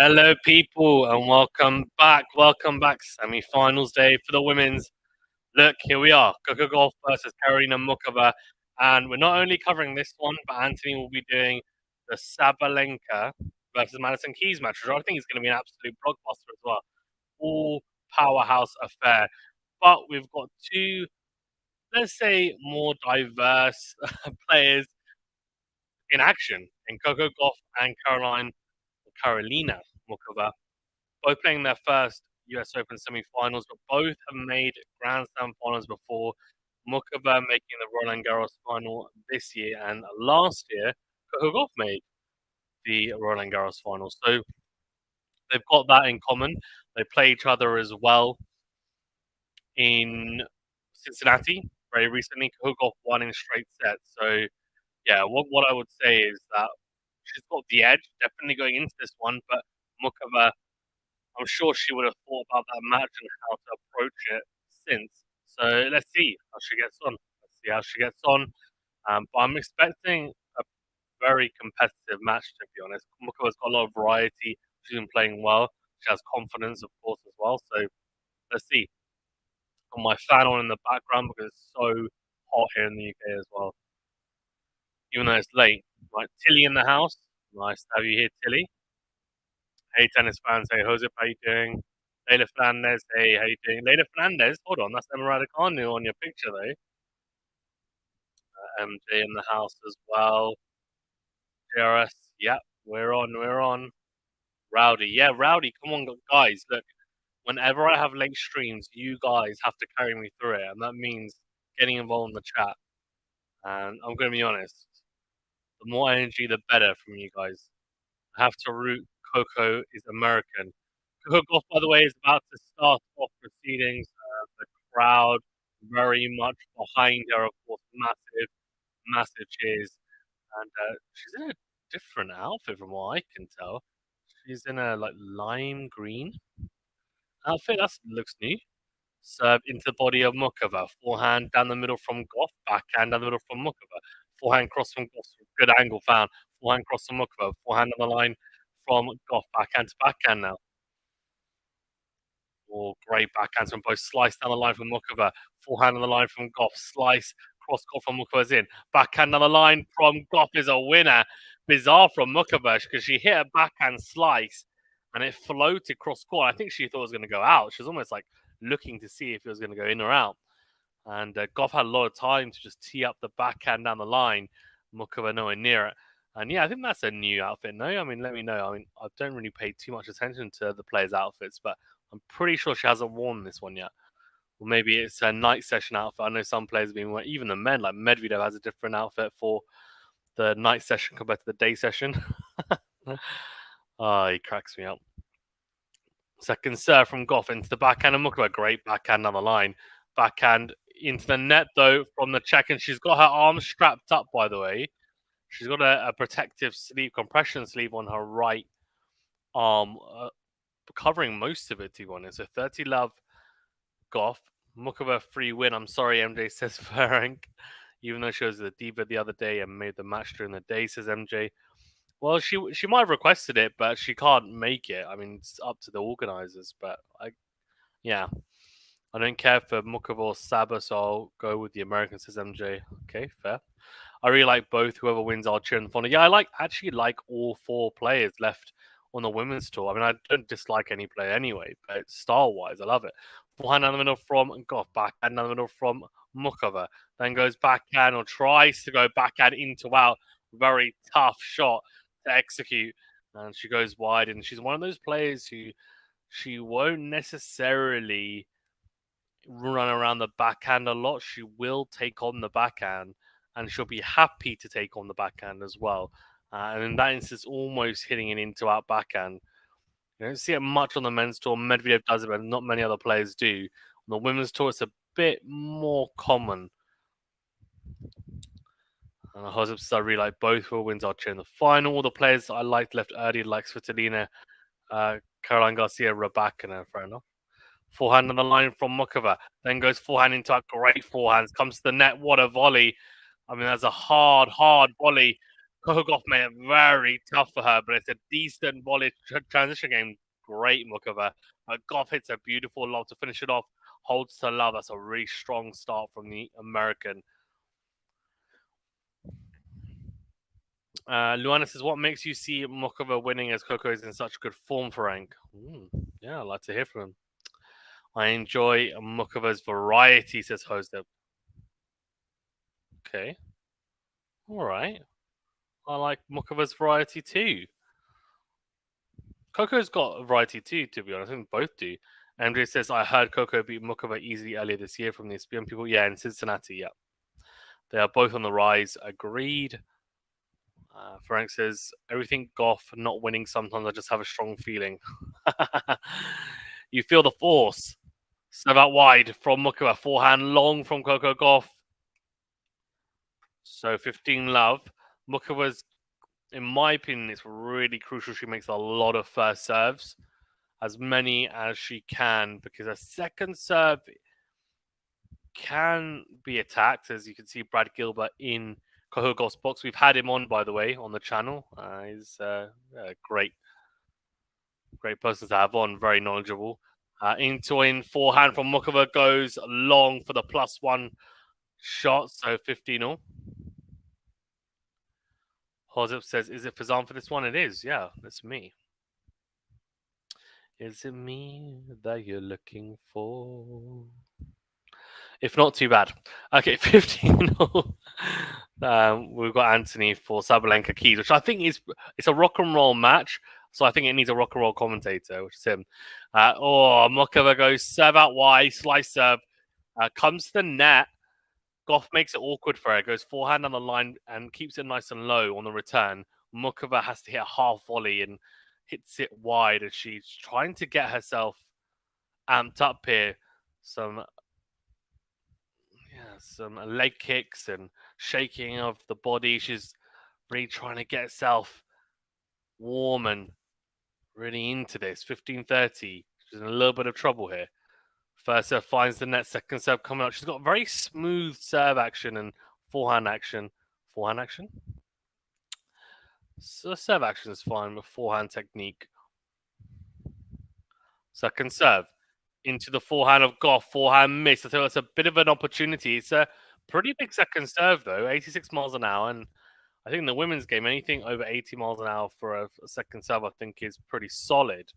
Hello, people, and welcome back. Welcome back. Semi-finals day for the women's. Look, here we are. Coco Gauff versus Karolina Muchova, and we're not only covering this one, but Anthony will be doing the Sabalenka versus Madison Keys match, which I think is going to be an absolute blockbuster as well. All powerhouse affair. But we've got two, let's say, more diverse players in action in Coco Gauff and Karolina Muchova, both playing their first US Open semi-finals, but both have made Grand Slam finals before. Muchova making the Roland Garros final this year, and last year, Coco Gauff made the Roland Garros final. So they've got that in common. They play each other as well in Cincinnati very recently. Coco Gauff won in straight sets. So yeah, what I would say is that she's got the edge, definitely going into this one, but Muchova, I'm sure she would have thought about that match and how to approach it since. So let's see how she gets on. But I'm expecting a very competitive match, to be honest. Mukova's got a lot of variety. She's been playing well. She has confidence, of course, as well. So let's see. Got my fan on in the background because it's so hot here in the UK as well. Even though it's late. Right, Tilly in the house. Nice to have you here, Tilly. Hey, tennis fans. Hey, Jose, how you doing? Leila Fernandez. Hey, how you doing? Leila Fernandez. Hold on, that's Emerald Kanu on your picture, though. MJ in the house as well. JRS. Yep, we're on. We're on. Rowdy. Yeah, Rowdy. Come on, guys. Look, whenever I have late streams, you guys have to carry me through it, and that means getting involved in the chat. And I'm going to be honest. The more energy, the better from you guys. I have to root Coco is American. Coco Gauff, by the way, is about to start off proceedings. The crowd very much behind her, of course, massive cheers. And she's in a different outfit from what I can tell. She's in a like lime green outfit. That looks new. Serve into the body of Muchova. Forehand down the middle from Gauff. Backhand down the middle from Muchova. Forehand cross from Gauff. Good angle found. Forehand cross from Muchova. Forehand on the line from Gauff. Backhand to backhand now. Oh, great backhands from both. Slice down the line from Muchova. Forehand on the line from Gauff. Slice. Cross court from Muchova's in. Backhand on the line from Gauff is a winner. Bizarre from Muchova because she hit a backhand slice and it floated cross court. I think she thought it was going to go out. She was almost like looking to see if it was going to go in or out. And Gauff had a lot of time to just tee up the backhand down the line. Muchova nowhere near it. And yeah, I think that's a new outfit. No, I mean, let me know. I mean, I don't really pay too much attention to the players' outfits, but I'm pretty sure she hasn't worn this one yet. Or maybe it's a night session outfit. I know some players have been wearing, even the men, like Medvedev has a different outfit for the night session compared to the day session. He cracks me up. Second serve from Gauff into the backhand of Muchova. Great backhand on the line. Backhand into the net, though, from the check. And she's got her arms strapped up, by the way. She's got a protective sleeve, compression sleeve on her right arm, covering most of it, to be honest. So 30 love, Gauff. Muchova free win. I'm sorry, MJ, says Ferenc. Even though she was the diva the other day and made the match during the day, says MJ. Well, she might have requested it, but she can't make it. I mean, it's up to the organizers. But I don't care for Muchova or Saba, so I'll go with the American, says MJ. Okay, fair. I really like both. Whoever wins, I'll cheer in the final. Yeah, I actually like all four players left on the women's tour. I mean, I don't dislike any player anyway, but style-wise, I love it. Forehand down the middle from Gauff, backhand down the middle from Muchova. Then goes backhand or tries to go backhand into out. Very tough shot to execute. And she goes wide. And she's one of those players who she won't necessarily run around the backhand a lot. She will take on the backhand. And she'll be happy to take on the backhand as well. And in that instance, almost hitting an into-out backhand. You don't see it much on the men's tour. Medvedev does it, but not many other players do. On the women's tour, it's a bit more common. And I really like both. Who wins our cheer in the final. All the players I liked left early, like Svitolina, Caroline Garcia, Rabakina, fair enough. Forehand on the line from Muchova. Then goes forehand into a great forehand. Comes to the net. What a volley. I mean, that's a hard volley. Coco Gauff made it very tough for her, but it's a decent volley transition game. Great Muchova. Gauff hits a beautiful lob to finish it off. Holds to love. That's a really strong start from the American. Luana says, what makes you see Muchova winning as Coco is in such good form for rank? Yeah, I'd like to hear from him. I enjoy Muchova's variety, says Hosdeb. Okay. All right. I like Muchova's variety too. Coco's got a variety too, to be honest. I think both do. Andre says, I heard Coco beat Muchova easily earlier this year from the SPM people. Yeah, in Cincinnati, yeah. They are both on the rise. Agreed. Frank says, everything Gauff not winning sometimes, I just have a strong feeling. You feel the force. Serve out wide from Muchova. Forehand long from Coco Gauff. So 15 love. Muchova's, in my opinion, it's really crucial she makes a lot of first serves. As many as she can, because a second serve can be attacked. As you can see, Brad Gilbert in Coco Gauff's box. We've had him on, by the way, on the channel. He's a great person to have on, very knowledgeable. Into in forehand from Muchova goes long for the +1 shot, so 15-0. Hozip says, is it Fazan for this one? It is, yeah, that's me. Is it me that you're looking for? If not, too bad. Okay, 15-0. We've got Anthony for Sabalenka Keys, which I think it's a rock and roll match. So I think it needs a rock and roll commentator, which is him. Muchova goes serve out wide, slice serve, comes to the net. Gauff makes it awkward for her. Goes forehand on the line and keeps it nice and low on the return. Muchova has to hit a half volley and hits it wide as she's trying to get herself amped up here. Some leg kicks and shaking of the body. She's really trying to get herself warm and really into this. 15-30. She's in a little bit of trouble here. First serve finds the net. Second serve coming up. She's got very smooth serve action and forehand action. Forehand action? So serve action is fine, but forehand technique. Second serve into the forehand of Gauff. Forehand miss. I think that's a bit of an opportunity. It's a pretty big second serve, though. 86 miles an hour. And I think in the women's game, anything over 80 miles an hour for a second serve, I think, is pretty solid.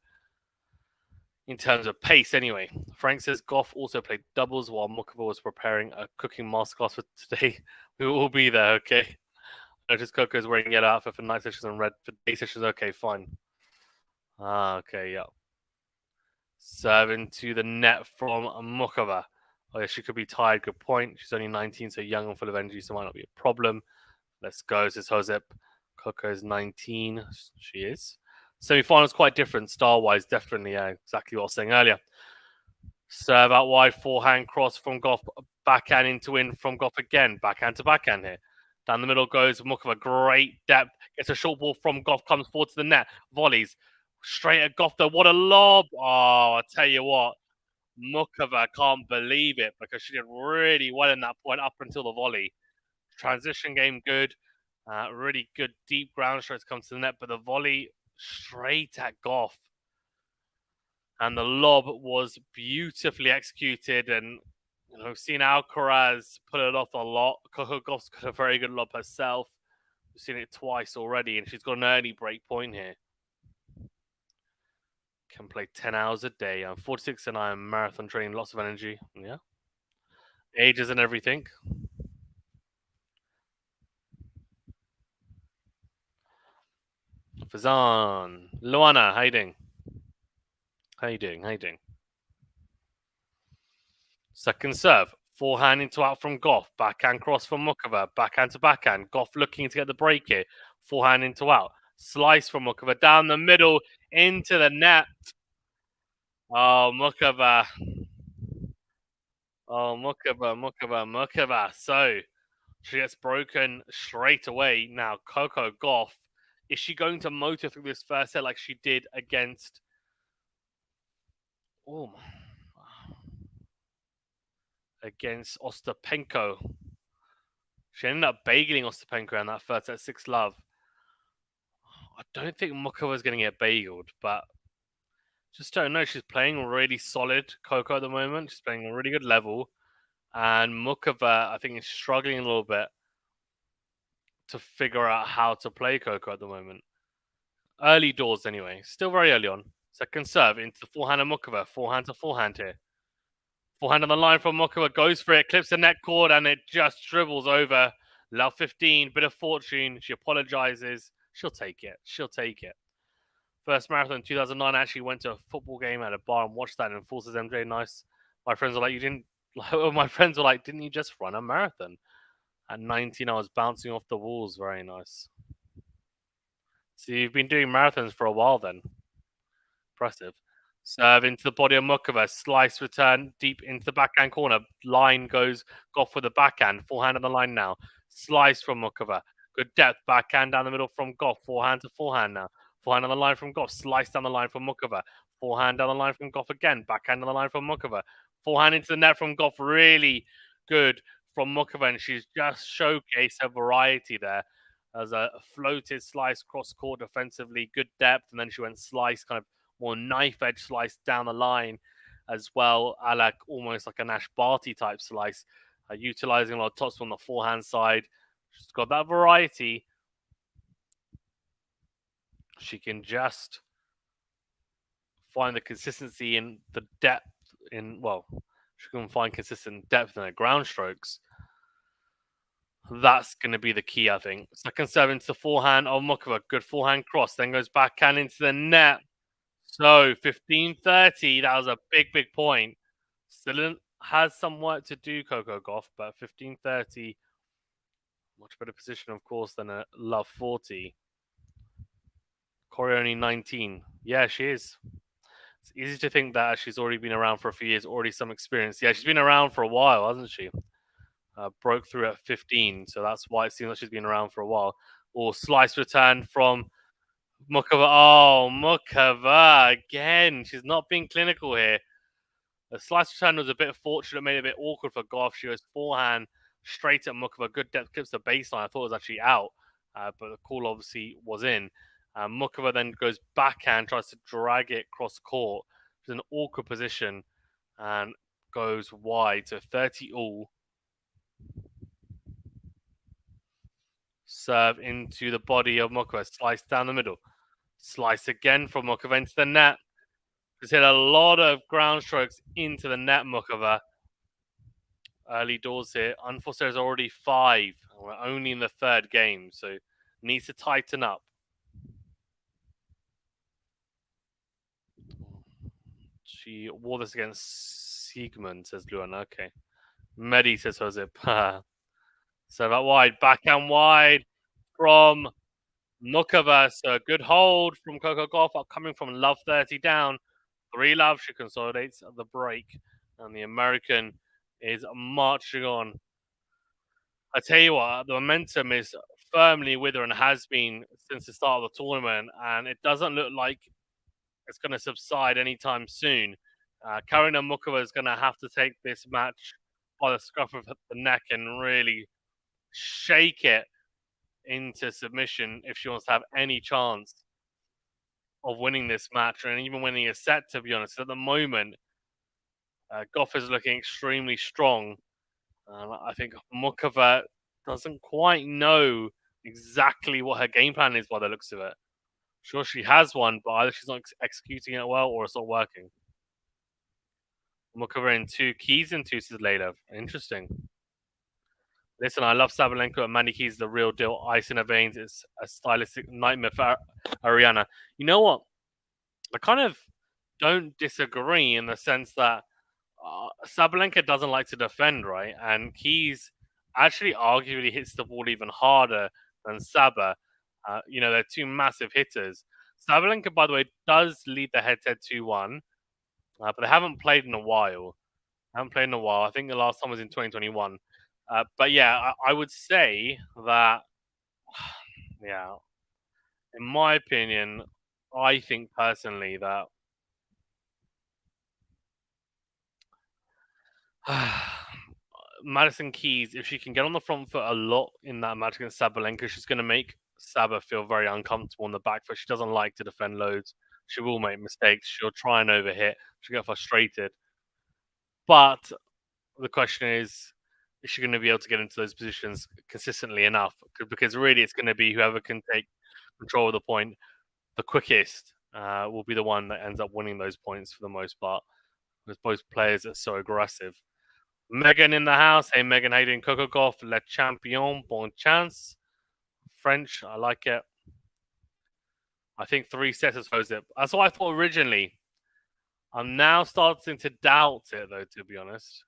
In terms of pace, anyway. Frank says Gauff also played doubles while Muchova was preparing a cooking masterclass for today. We will all be there, okay? Notice Coco is wearing yellow outfit for night sessions and red for day sessions. Okay, fine. Okay, yeah. Serving to the net from Muchova. Oh, yeah, she could be tired. Good point. She's only 19, so young and full of energy, so might not be a problem. Let's go, says Josep. Coco is 19. She is. Semi-finals quite different, style-wise, definitely. Yeah, exactly what I was saying earlier. Serve out wide, forehand cross from Gauff. Backhand into in from Gauff again. Backhand to backhand here. Down the middle goes Muchova. Great depth. Gets a short ball from Gauff. Comes forward to the net. Volleys. Straight at Gauff, though. What a lob. Oh, I tell you what. Muchova can't believe it because she did really well in that point up until the volley. Transition game good. Really good deep ground strokes comes to the net, but the volley straight at Gauff. And the lob was beautifully executed. And we've seen Alcaraz put it off a lot. Coco Gauff's got a very good lob herself. We've seen it twice already, and she's got an early break point here. Can play 10 hours a day. I'm 46 and I'm marathon training, lots of energy. Yeah. Ages and everything. Fazan. Luana, how you doing? How you doing? Second serve. Forehand into out from Gauff. Backhand cross from Muchova. Backhand to backhand. Gauff looking to get the break here. Forehand into out. Slice from Muchova. Down the middle. Into the net. Oh, Muchova. Oh, Muchova. So, she gets broken straight away. Now, Coco Gauff. Is she going to motor through this first set like she did against... against Ostapenko? She ended up bageling Ostapenko in that first set, 6 love. I don't think Mukova's going to get bageled, but just don't know. She's playing really solid Coco at the moment. She's playing a really good level. And Mukova, I think, is struggling a little bit to figure out how to play Coco at the moment. Early doors, anyway. Still very early on. Second serve into the forehand of Mukova. Forehand to forehand here. Forehand on the line from Mukova. Goes for it. Clips the net cord and it just dribbles over. Love 15. Bit of fortune. She apologizes. She'll take it. She'll take it. First marathon in 2009. I actually went to a football game at a bar and watched that in full. Says MJ. Nice. My friends were like, you didn't. My friends were like, didn't you just run a marathon? At 19, I was bouncing off the walls. Very nice. So you've been doing marathons for a while then. Impressive. Serve into the body of Mukova. Slice return deep into the backhand corner. Line goes Gauff with the backhand. Forehand on the line now. Slice from Mukova. Good depth. Backhand down the middle from Gauff. Forehand to forehand now. Forehand on the line from Gauff. Slice down the line from Mukova. Forehand down the line from Gauff again. Backhand on the line from Mukova. Forehand into the net from Gauff. Really good from Mukova. And she's just showcased her variety there. As a floated slice cross court defensively. Good depth. And then she went slice kind of more knife edge slice down the line as well, almost like a Nash Barty type slice, utilizing a lot of tops on the forehand side. She's got that variety. She can just find the consistency in the depth she can find consistent depth in her ground strokes. That's going to be the key, I think. Second serve into the forehand of Mukova. Good forehand cross. Then goes backhand into the net. So 15-30, that was a big, big point. Still has some work to do, Coco Gauff, but 15-30, much better position, of course, than a Love 40. Corey only 19. Yeah, she is. It's easy to think that she's already been around for a few years, already some experience. Yeah, she's been around for a while, hasn't she? Broke through at 15, so that's why it seems like she's been around for a while. Or slice return from Muchova. Oh, Muchova again. She's not being clinical here. The slice return was a bit fortunate, made it a bit awkward for Gauff. She goes forehand straight at Muchova. Good depth, clips the baseline. I thought it was actually out, but the call obviously was in. Muchova then goes backhand, tries to drag it cross court. It's an awkward position and goes wide. So 30 all. Serve into the body of Muchova. Slice down the middle. Slice again from Muchova into the net. She's hit a lot of ground strokes into the net, Muchova. Early doors here. Unfortunately, there's already 5. We're only in the third game, so needs to tighten up. She wore this against Sigmund, says Luan. Okay. Medi, says Josep. So that wide. Backhand wide from Muchova. So good hold from Coco Gauff, coming from Love 30 down. 3 love. She consolidates the break. And the American is marching on. I tell you what, the momentum is firmly with her and has been since the start of the tournament. And it doesn't look like it's going to subside anytime soon. Karolina Muchova is going to have to take this match by the scruff of the neck and really shake it into submission if she wants to have any chance of winning this match and even winning a set, to be honest. At the moment, Gauff is looking extremely strong. I think Muchova doesn't quite know exactly what her game plan is by the looks of it. Sure, she has one, but either she's not executing it well or it's not working. Muchova in 2, Keys in 2, says Layla. Interesting. Listen, I love Sabalenka and Mandy Keys, the real deal. Ice in her veins. It's a stylistic nightmare for Ariana. You know what? I kind of don't disagree in the sense that Sabalenka doesn't like to defend, right? And Keys actually arguably hits the ball even harder than Saba. They're 2 massive hitters. Sabalenka, by the way, does lead the head-to-head 2-1, but they haven't played in a while. I think the last time was in 2021. But yeah, I would say that, yeah, in my opinion, I think personally that Madison Keys, if she can get on the front foot a lot in that match against Sabalenka, she's going to make Saba feel very uncomfortable on the back foot. She doesn't like to defend loads. She will make mistakes. She'll try and overhit. She'll get frustrated. But the question is she going to be able to get into those positions consistently enough? Because really, it's going to be whoever can take control of the point the quickest will be the one that ends up winning those points for the most part. Because both players are so aggressive. Megan in the house. Hey, Megan, how you doing? Coco Gauff, le champion, bon chance. French, I like it. I think 3 sets has closed it. That's what I thought originally. I'm now starting to doubt it, though, to be honest.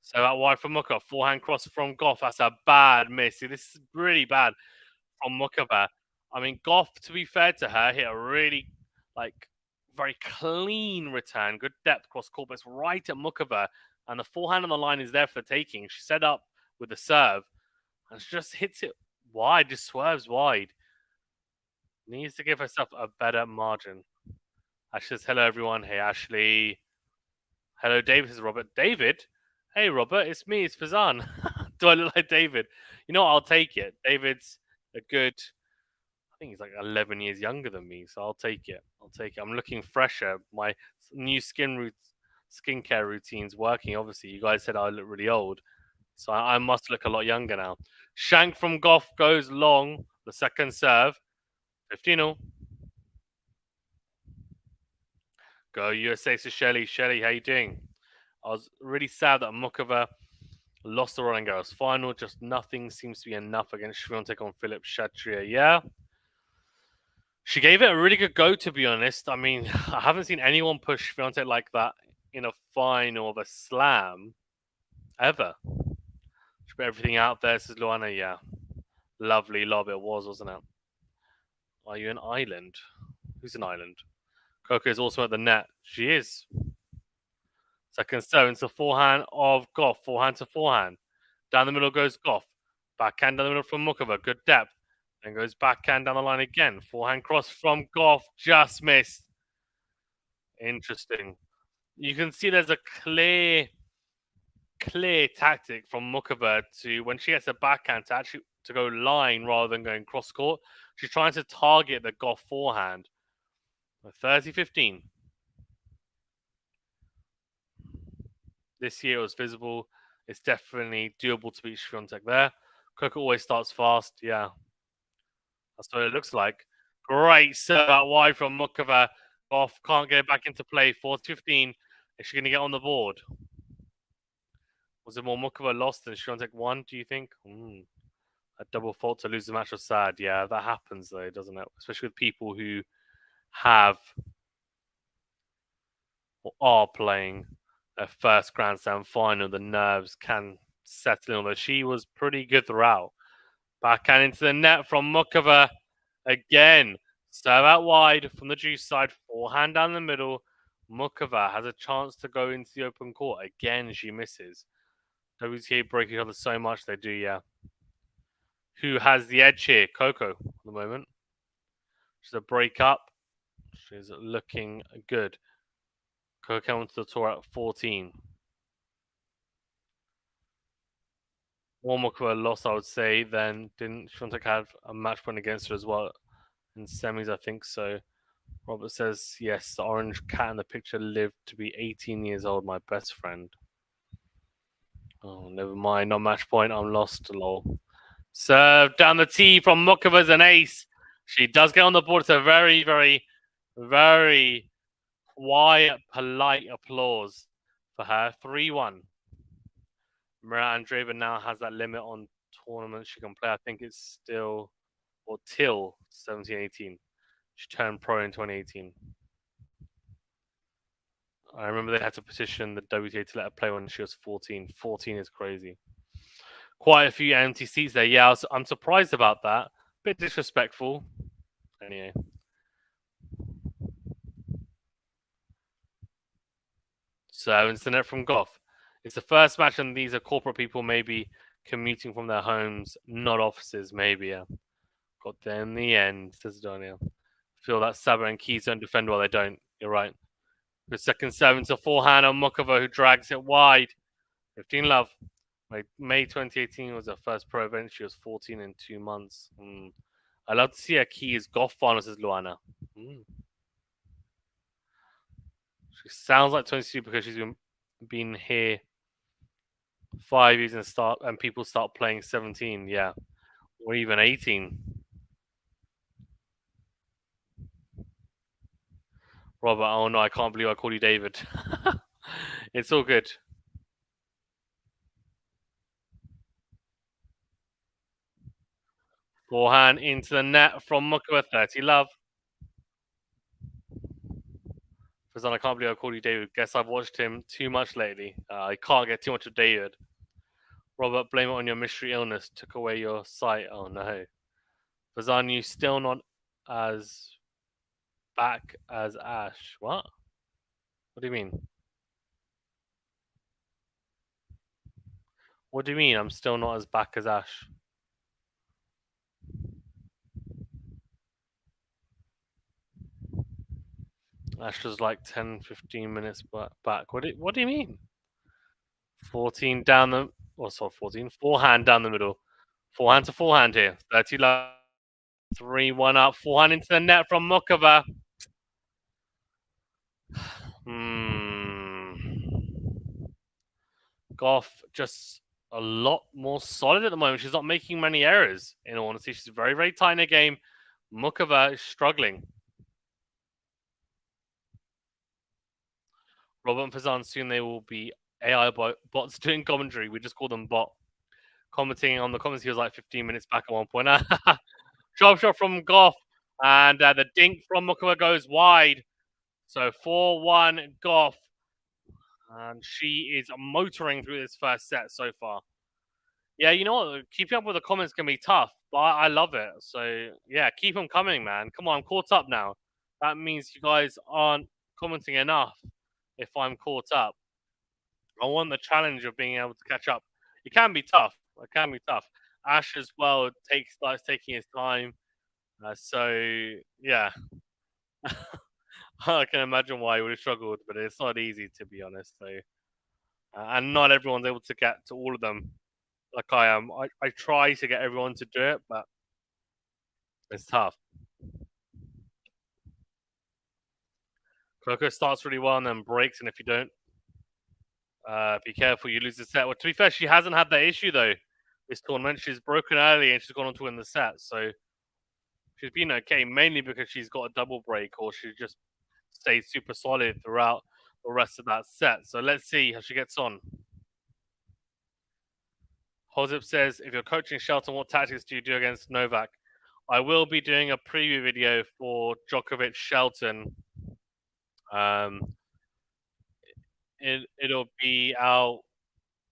So that wide from Muka. Forehand cross from Gauff. That's a bad miss. See, this is really bad from Muchova. I mean, Gauff, to be fair to her, hit a really, very clean return. Good depth cross court, but it's right at Muchova. And the forehand on the line is there for taking. She set up with the serve. And she just hits it wide, just swerves wide. Needs to give herself a better margin. Ashley says, hello, everyone. Hey, Ashley. Hello, David. This is Robert. David? Hey, Robert. It's me. It's Fazan. Do I look like David? You know what? I'll take it. David's a good... I think he's like 11 years younger than me, so I'll take it. I'm looking fresher. My new skincare routine's working, obviously. You guys said I look really old, so I must look a lot younger now. Shank from Gauff goes long. The second serve. 15-0. Go USA to Shelly. Shelly, how you doing? I was really sad that Muchova lost the Roland Garros final. Just nothing seems to be enough against Swiatek on Philippe Chatrier. Yeah. She gave it a really good go, to be honest. I mean, I haven't seen anyone push Swiatek like that in a final of a slam ever. She put everything out there, says Luana. Yeah. Lovely lob it was, wasn't it? Are you an island? Who's an island? Coco is also at the net. She is. Second serve into forehand of Gauff. Forehand to forehand. Down the middle goes Gauff. Backhand down the middle from Muchova. Good depth. Then goes backhand down the line again. Forehand cross from Gauff. Just missed. Interesting. You can see there's a clear tactic from Muchova to, when she gets a backhand, to go line rather than going cross court. She's trying to target the Gauff forehand. 30-15. This year it was visible. It's definitely doable to beat Swiatek there. Coco always starts fast. Yeah. That's what it looks like. Great serve out wide from Muchova. Gauff can't get it back into play. 4-15. Is she going to get on the board? Was it more Muchova lost than Swiatek won, do you think? A double fault to lose the match was sad. Yeah, that happens though, doesn't it? Especially with people who have or are playing their first Grand Slam final. The nerves can settle in, although she was pretty good throughout. Backhand into the net from Muchova again. Serve out wide from the juice side. Forehand down the middle. Muchova has a chance to go into the open court. Again, she misses. WTA break each other so much. They do, yeah. Who has the edge here? Coco at the moment. She's a break up. She's looking good. Coco came onto the tour at 14. More Muchova lost, I would say. Then didn't Swiatek have a match point against her as well in semis? I think so. Robert says, yes, the orange cat in the picture lived to be 18 years old, my best friend. Oh, never mind. No match point. I'm lost. Lol. Serve down the tee from Muchova's an ace. She does get on the board. It's a very, very, very quiet, polite applause for her. 3-1. Maria Andreeva now has that limit on tournaments she can play. I think it's still, or till 17-18. She turned pro in 2018. I remember they had to petition the WTA to let her play when she was 14. 14 is crazy. Quite a few empty seats there. Yeah, I'm surprised about that. Bit disrespectful. Anyway. So, internet from Gauff. It's the first match, and these are corporate people maybe commuting from their homes, not offices, maybe. Yeah. Got there in the end, says Daniel. Feel that Saba and Keys don't defend well. They don't. You're right. The second serve to forehand on Muchova, who drags it wide. 15 love. Like May 2018 was her first pro event. She was 14 in 2 months. I love to see her keys Gauff finals, says Luana. She sounds like 22 because she's been here 5 years and people start playing 17, yeah, or even 18. Robert, oh no, I can't believe I called you David. It's all good. Forehand into the net from Muchova, 30 love. Fazan, I can't believe I called you David. Guess I've watched him too much lately. I can't get too much of David. Robert, blame it on your mystery illness. Took away your sight. Oh no. Fazan, you still not as back as Ash. What? What do you mean? What do you mean I'm still not as back as Ash? Ash was like 10, 15 minutes back. What do you mean? 14 down the... Oh, sorry, 14. Forehand down the middle. Forehand to forehand here. 30 love. 3-1 up. Forehand into the net from Muchova. Gauff just a lot more solid at the moment. She's not making many errors, in all honesty. She's very, very tight in her game. Muchova is struggling. Robert and Fazan, soon they will be AI bots doing commentary. We just call them bot. Commenting on the comments, he was like 15 minutes back at one point. Sharp shot from Gauff. And the dink from Muchova goes wide. So 4-1 Gauff. And she is motoring through this first set so far. Yeah, you know what? Keeping up with the comments can be tough, but I love it. So, yeah, keep them coming, man. Come on, I'm caught up now. That means you guys aren't commenting enough if I'm caught up. I want the challenge of being able to catch up. It can be tough. It can be tough. Ash as well starts taking his time. So, yeah. I can imagine why he would have struggled, but it's not easy, to be honest. So, and not everyone's able to get to all of them like I am. I try to get everyone to do it, but it's tough. Coco starts really well and then breaks, and if you don't be careful, you lose the set. Well, to be fair, she hasn't had that issue though. This tournament, she's broken early and she's gone on to win the set, so she's been okay. Mainly because she's got a double break, or she just stayed super solid throughout the rest of that set. So let's see how she gets on. Hozip says, if you're coaching Shelton, what tactics do you do against Novak? I will be doing a preview video for Djokovic Shelton. It'll be out.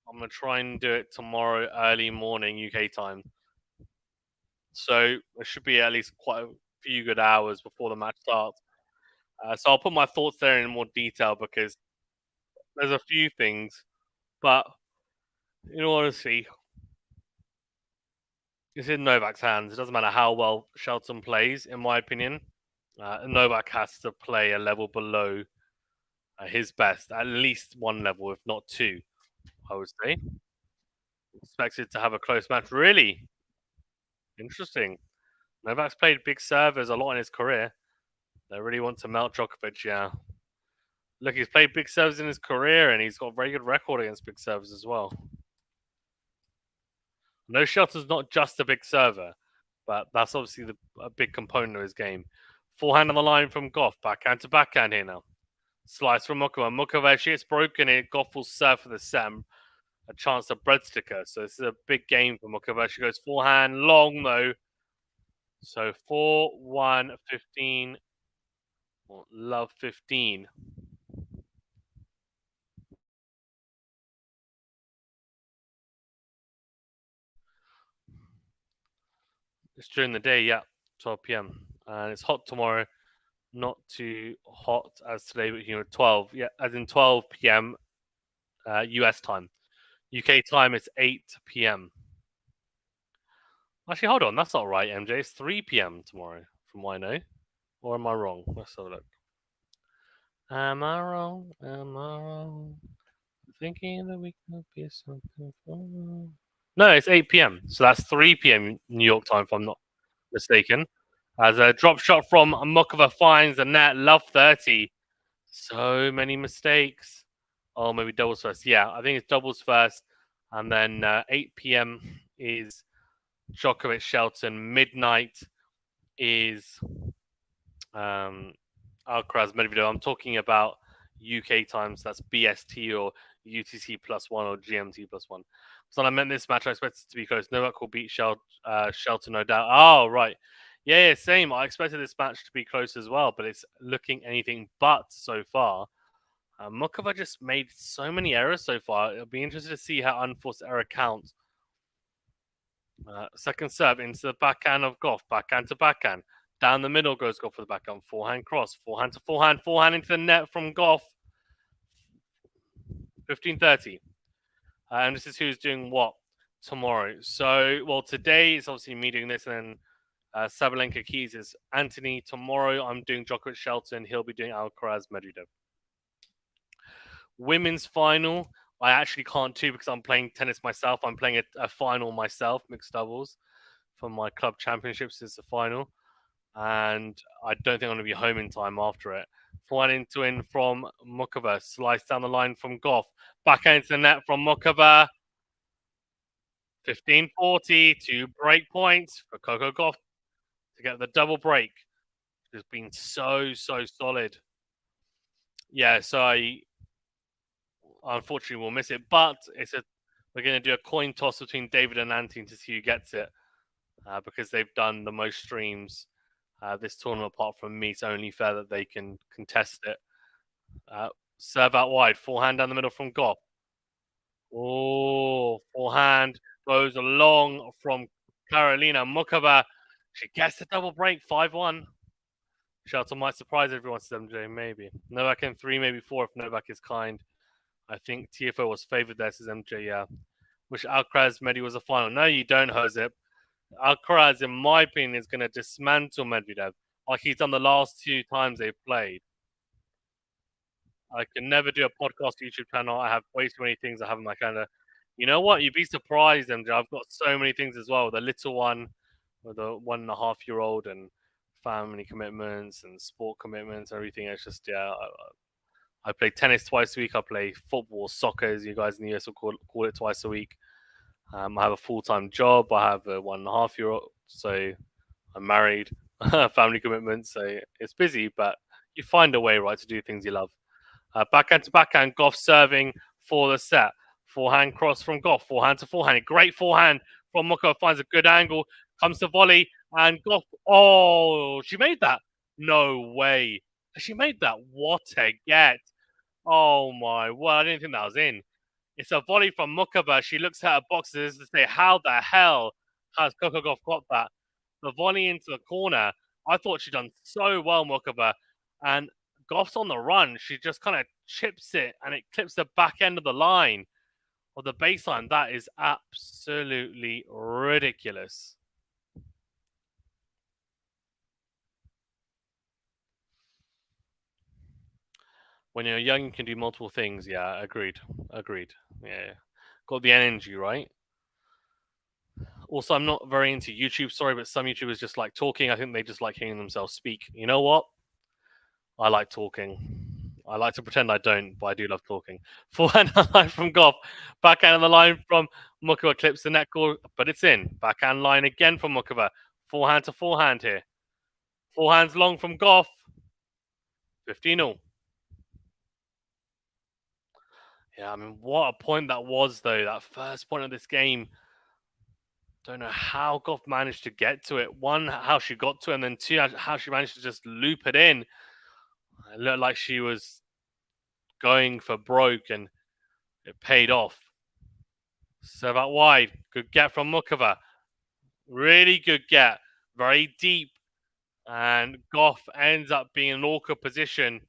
I'm gonna try and do it tomorrow early morning UK time. So it should be at least quite a few good hours before the match starts. So I'll put my thoughts there in more detail because there's a few things, but in all honesty, it's in Novak's hands. It doesn't matter how well Shelton plays, in my opinion. Novak has to play a level below his best, at least one level, if not two, I would say. Expected to have a close match. Really interesting. Novak's played big servers a lot in his career. They really want to melt Djokovic, yeah. Look, he's played big servers in his career, and he's got a very good record against big servers as well. No, Shelton's not just a big server, but that's obviously a big component of his game. Forehand on the line from Gauff. Backhand to backhand here now. Slice from Muchova. Muchova, she gets broken here. Gauff will serve for the set. A chance to breadstick her. So this is a big game for Muchova. She goes forehand long, though. So 4-1, 15. Love 15. It's during the day, yeah, 12 p.m. And it's hot tomorrow. Not too hot as today, but 12. Yeah, as in 12 p.m. US time. UK time, it's 8 p.m. Actually, hold on. That's not right, MJ. It's 3 p.m. tomorrow, from what I know. Or am I wrong? Let's have a look. Am I wrong? Am I wrong? thinking the week will be something fun. No, it's 8 p.m. So that's 3 p.m. New York time, if I'm not mistaken. As a drop shot from Muchova finds the net, love 30. So many mistakes. Oh, maybe doubles first. Yeah, I think it's doubles first. And then 8 p.m. is Djokovic Shelton. Midnight is Alcaraz Medvedev. I'm talking about UK times. That's BST or UTC +1 or GMT +1. So I meant this match. I expected it to be close. Novak will beat Shelton, no doubt. Oh, right. Yeah, same. I expected this match to be close as well, but it's looking anything but so far. Muchova just made so many errors so far. It'll be interesting to see how unforced error counts. Second serve into the backhand of Gauff. Backhand to backhand. Down the middle goes Gauff for the backhand. Forehand cross. Forehand to forehand. Forehand into the net from Gauff. 15:30. And this is who's doing what tomorrow. So, well, today is obviously me doing this, and then Sabalenka Keys is Anthony. Tomorrow I'm doing Djokovic Shelton. He'll be doing Alcaraz Medvedev. Women's final, I actually can't do because I'm playing tennis myself. I'm playing a final myself, mixed doubles, for my club championships is the final. And I don't think I'm going to be home in time after it. Forehand into in from Muchova. Slice down the line from Gauff. Backhand into the net from Muchova. 15:40, 2 break points for Coco Gauff to get the double break. It's been so solid. Yeah, so I unfortunately will miss it, but we're going to do a coin toss between David and Anthony to see who gets it, because they've done the most streams this tournament apart from me. It's only fair that they can contest it. Serve out wide, forehand down the middle from Gauff. Oh, forehand goes along from Karolina. Muchova, she gets the double break, 5-1. Shelton might surprise everyone, says MJ, maybe. Novak in 3, maybe 4 if Novak is kind. I think TFO was favoured there, says MJ, yeah. Wish Alcaraz Medi was a final. No, you don't, Josep. Alcaraz, in my opinion, is going to dismantle Medvedev like he's done the last 2 times they've played. I can never do a podcast YouTube channel. I have way too many things I have in my calendar. You know what? You'd be surprised, MJ. I've got so many things as well. The little one, with the 1.5-year-old, and family commitments and sport commitments, everything. It's just, yeah. I play tennis twice a week. I play football, soccer, as you guys in the US will call it, twice a week. I have a full-time job. I have a 1.5-year-old, so I'm married. Family commitments, so it's busy, but you find a way, right, to do things you love. Backhand to backhand, Gauff serving for the set. Forehand cross from Gauff, forehand to forehand. Great forehand from Muchova, finds a good angle, comes to volley, and Gauff, oh, she made that. No way. She made that. What a get. Oh my word, I didn't think that was in. It's a volley from Muchova. She looks at her boxes to say, how the hell has Coco Gauff got that? The volley into the corner. I thought she'd done so well, Muchova. And Gauff's on the run. She just kind of chips it and it clips the back end of the line or the baseline. That is absolutely ridiculous. When you're young, you can do multiple things. Yeah, agreed. Yeah. Got the energy, right? Also, I'm not very into YouTube. Sorry, but some YouTubers just like talking. I think they just like hearing themselves speak. You know what? I like talking. I like to pretend I don't, but I do love talking. Forehand line from Gauff. Backhand on the line from Muchova. Clips the net cord, but it's in. Backhand line again from Muchova. Forehand to forehand here. Forehands long from Gauff. 15-0. Yeah, I mean, what a point that was, though. That first point of this game. Don't know how Gauff managed to get to it. One, how she got to it, and then two, how she managed to just loop it in. It looked like she was going for broke, and it paid off. Serve out wide. Good get from Muchova. Really good get. Very deep. And Gauff ends up being in an awkward position,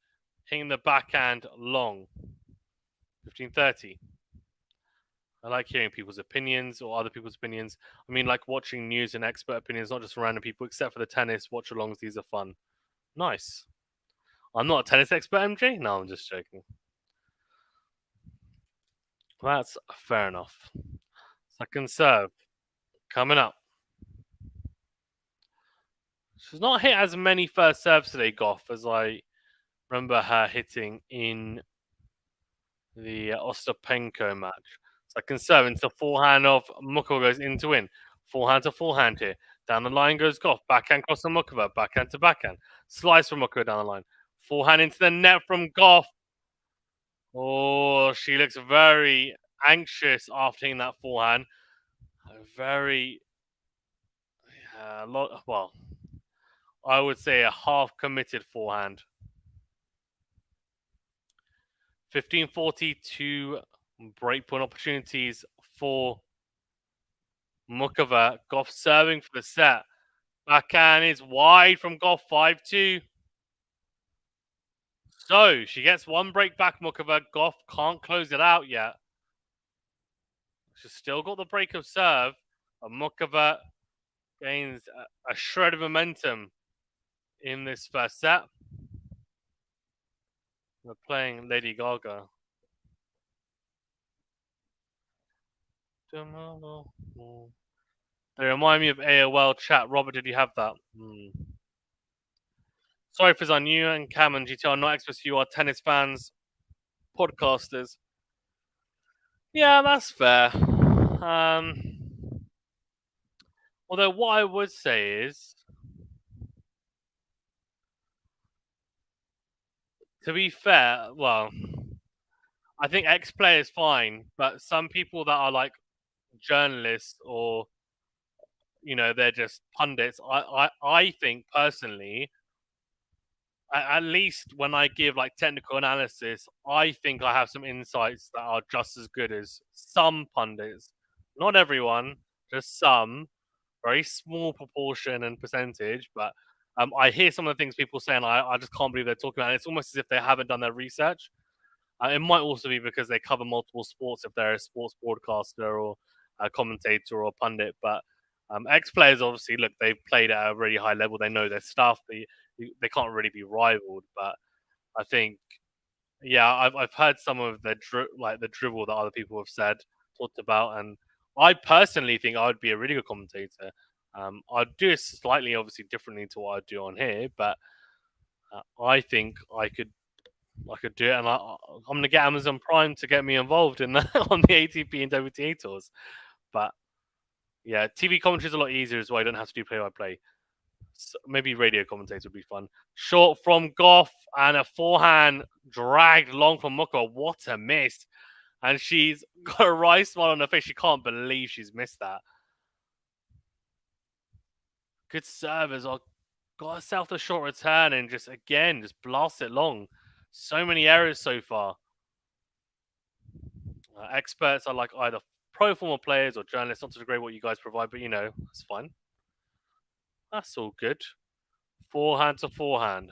hitting the backhand long. 15:30. I like hearing people's opinions or other people's opinions. I mean, like watching news and expert opinions, not just from random people, except for the tennis watch-alongs. These are fun. Nice. I'm not a tennis expert, MJ. No, I'm just joking. That's fair enough. Second serve coming up. She's not hit as many first serves today, Gauff, as I remember her hitting in the Ostapenko match. Second serve into forehand of Muchova goes in to win. Forehand to forehand here. Down the line goes Gauff. Backhand cross from Muchova. Backhand to backhand. Slice from Muchova down the line. Forehand into the net from Gauff. Oh, she looks very anxious after hitting that forehand. Very, well, I would say a half committed forehand. 15:42 breakpoint opportunities for Muchova. Gauff serving for the set. Backhand is wide from Gauff 5-2. So she gets one break back, Muchova. Gauff can't close it out yet. She's still got the break of serve. But Muchova gains a shred of momentum in this first set. We're playing Lady Gaga. They remind me of AOL chat. Robert, did you have that? Sorry for Zan, you and Cam and GT are not experts. You are tennis fans, podcasters. Yeah, that's fair. Although what I would say is, to be fair, well, I think X play is fine, but some people that are like journalists or they're just pundits. I think personally, at least when I give like technical analysis, I think I have some insights that are just as good as some pundits. Not everyone, just some, very small proportion and percentage. But I hear some of the things people say, and I just can't believe they're talking about it. It's almost as if they haven't done their research. It might also be because they cover multiple sports if they're a sports broadcaster or a commentator or pundit. But ex players, obviously, look, they've played at a really high level. They know their stuff. They can't really be rivaled. But I think, yeah, I've heard some of the dribble that other people have said, talked about, and I personally think I would be a really good commentator. I'd do it slightly, obviously, differently to what I do on here, but I think I could do it, and I'm going to get Amazon Prime to get me involved in that on the ATP and WTA tours. But yeah, TV commentary is a lot easier as well. I don't have to do play-by-play. So maybe radio commentator would be fun. Short from Gauff and a forehand dragged long from Muchova. What a miss! And she's got a wry smile on her face. She can't believe she's missed that. Good serve as well. Got herself the short return and just blast it long. So many errors so far. Experts are like either pro former players or journalists. Not to degrade what you guys provide, but that's fine. That's all good. Forehand to forehand.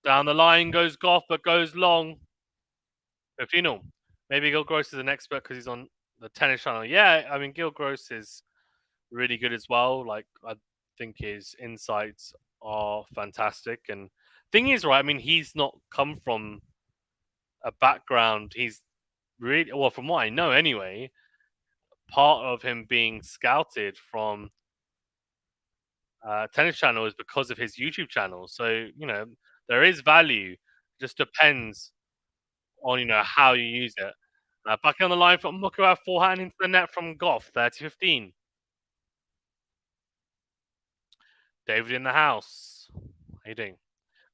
Down the line goes Gauff, but goes long. 15. Maybe Gil Gross is an expert because he's on the tennis channel. Yeah, I mean, Gil Gross is really good as well. Like, I think his insights are fantastic. And thing is, right, I mean, he's not come from a background. He's really, well, from what I know anyway, part of him being scouted from Tennis Channel is because of his YouTube channel. So, there is value. Just depends on, how you use it. Back on the line from Muchova, forehand into the net from Gauff, 30-15. David in the house. How you doing?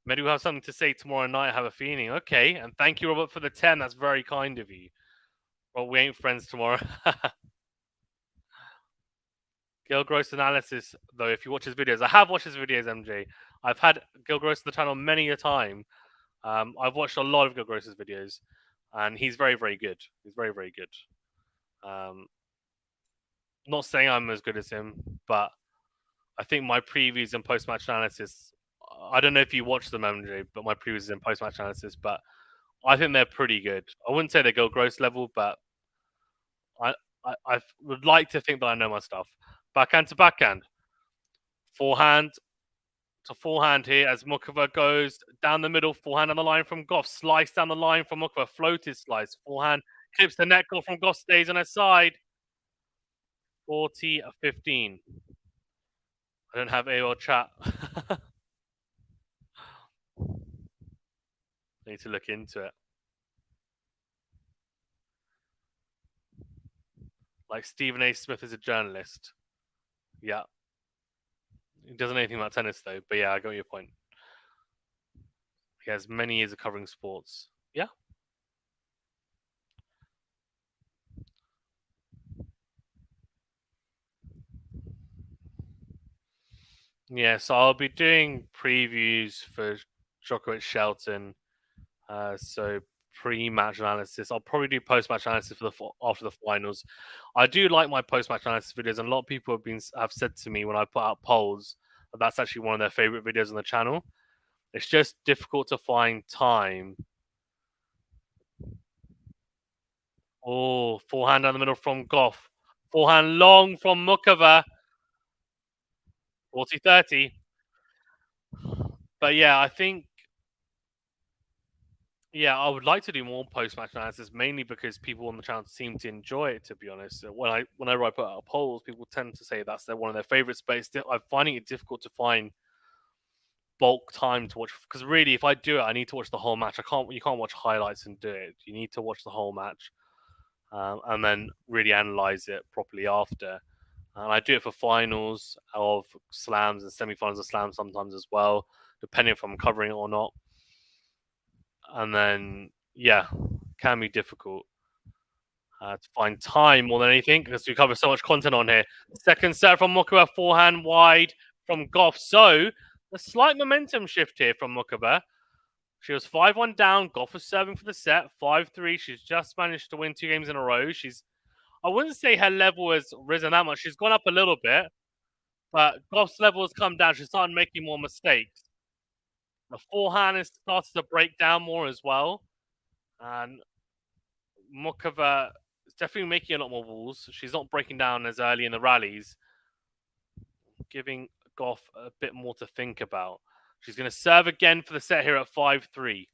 Maybe we'll have something to say tomorrow night, I have a feeling. Okay, and thank you, Robert, for the 10. That's very kind of you. Well, we ain't friends tomorrow. Gil Gross analysis, though, if you watch his videos. I have watched his videos, MJ. I've had Gil Gross on the channel many a time. I've watched a lot of Gil Gross's videos, and he's very, very good. He's very, very good. Not saying I'm as good as him, but I think my previews and post-match analysis, I don't know if you watch them, MJ, but my previews and post-match analysis, but I think they're pretty good. I wouldn't say they go gross level, but I would like to think that I know my stuff. Backhand to backhand. Forehand to forehand here as Muchova goes down the middle. Forehand on the line from Gauff. Slice down the line from Muchova. Floated slice. Forehand Clips the net. Goal from Gauff stays on her side. 40-15. I don't have AOL chat. I need to look into it. Like Stephen A. Smith is a journalist. Yeah. He doesn't know anything about tennis though, but yeah, I got your point. He has many years of covering sports. Yeah. Yeah, so I'll be doing previews for Djokovic Shelton. So pre-match analysis. I'll probably do post-match analysis for after the finals. I do like my post-match analysis videos, and a lot of people have said to me when I put out polls that that's actually one of their favorite videos on the channel. It's just difficult to find time. Oh, forehand down the middle from Gauff. Forehand long from Muchova. 40-30. But yeah, I think I would like to do more post-match analysis, mainly because people on the channel seem to enjoy it. To be honest, whenever I put out polls, people tend to say that's one of their favorites. But I'm finding it difficult to find bulk time to watch, because really, if I do it, I need to watch the whole match. You can't watch highlights and do it. You need to watch the whole match, and then really analyze it properly after. And I do it for finals of slams and semi-finals of slams sometimes as well, depending if I'm covering it or not. And then, can be difficult to find time more than anything, because we cover so much content on here. Second set from Muchova, forehand wide from Gauff. So, a slight momentum shift here from Muchova. She was 5-1 down. Gauff was serving for the set, 5-3. She's just managed to win 2 games in a row. I wouldn't say her level has risen that much. She's gone up a little bit, but Gauff's level has come down. She's started making more mistakes. The forehand has started to break down more as well. And Muchova is definitely making a lot more balls. She's not breaking down as early in the rallies, giving Gauff a bit more to think about. She's going to serve again for the set here at 5-3.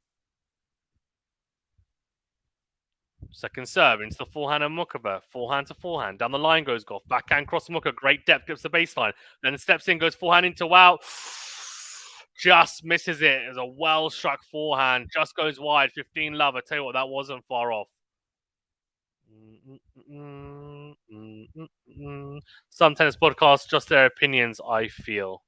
Second serve into the forehand of Muchova. Forehand to forehand. Down the line goes Gauff. Backhand cross Muchova. Great depth. Gets the baseline. Then steps in. Goes forehand into out. Just misses it. It's a well-struck forehand. Just goes wide. 15 love. I tell you what, that wasn't far off. Some tennis podcasts, just their opinions, I feel.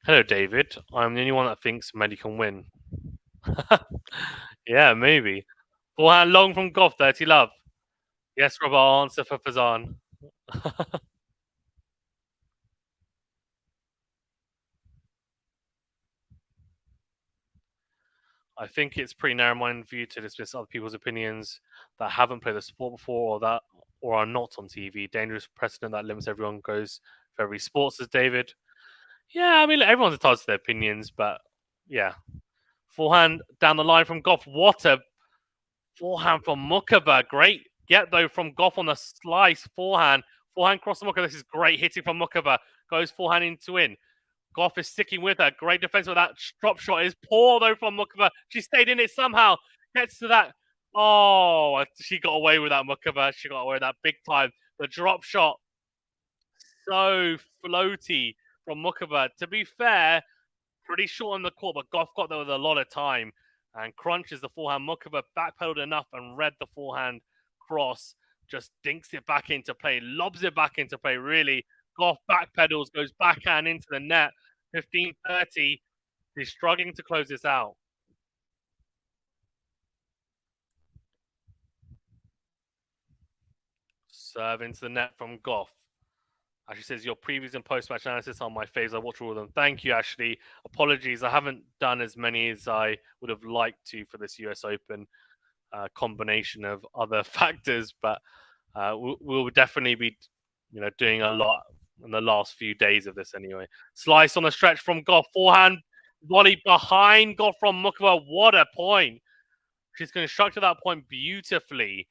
Hello, David. I'm the only one that thinks Mehdi can win. Yeah, maybe. Forehand long from Gauff, 30 love. Yes, Rob, I'll answer for Fazan. I think it's pretty narrow-minded for you to dismiss other people's opinions that haven't played the sport before or are not on TV. Dangerous precedent that limits everyone goes for every sport, says David. Yeah, I mean, everyone's entitled to their opinions, but yeah. Forehand down the line from Gauff. What a forehand from Muchova. Great get, though, from Gauff on the slice. Forehand cross the Muchova. This is great hitting from Muchova. Goes forehand into in. Gauff is sticking with her. Great defense with that drop shot. Is poor, though, from Muchova. She stayed in it somehow. Gets to that. Oh, she got away with that, Muchova. She got away with that big time. The drop shot. So floaty from Muchova. To be fair, pretty short on the court, but Gauff got there with a lot of time and crunches the forehand. Muchova backpedaled enough and read the forehand cross, just dinks it back into play, lobs it back into play, really. Gauff backpedals, goes backhand into the net. 15-30. He's struggling to close this out. Serve into the net from Gauff. Ashley says, your previews and post-match analysis are my faves. I watch all of them. Thank you, Ashley. Apologies, I haven't done as many as I would have liked to for this US Open. Combination of other factors, but we'll definitely be, doing a lot in the last few days of this anyway. Slice on the stretch from Gauff. Forehand volley behind Gauff from Muchova. What a point. She's constructed that point beautifully.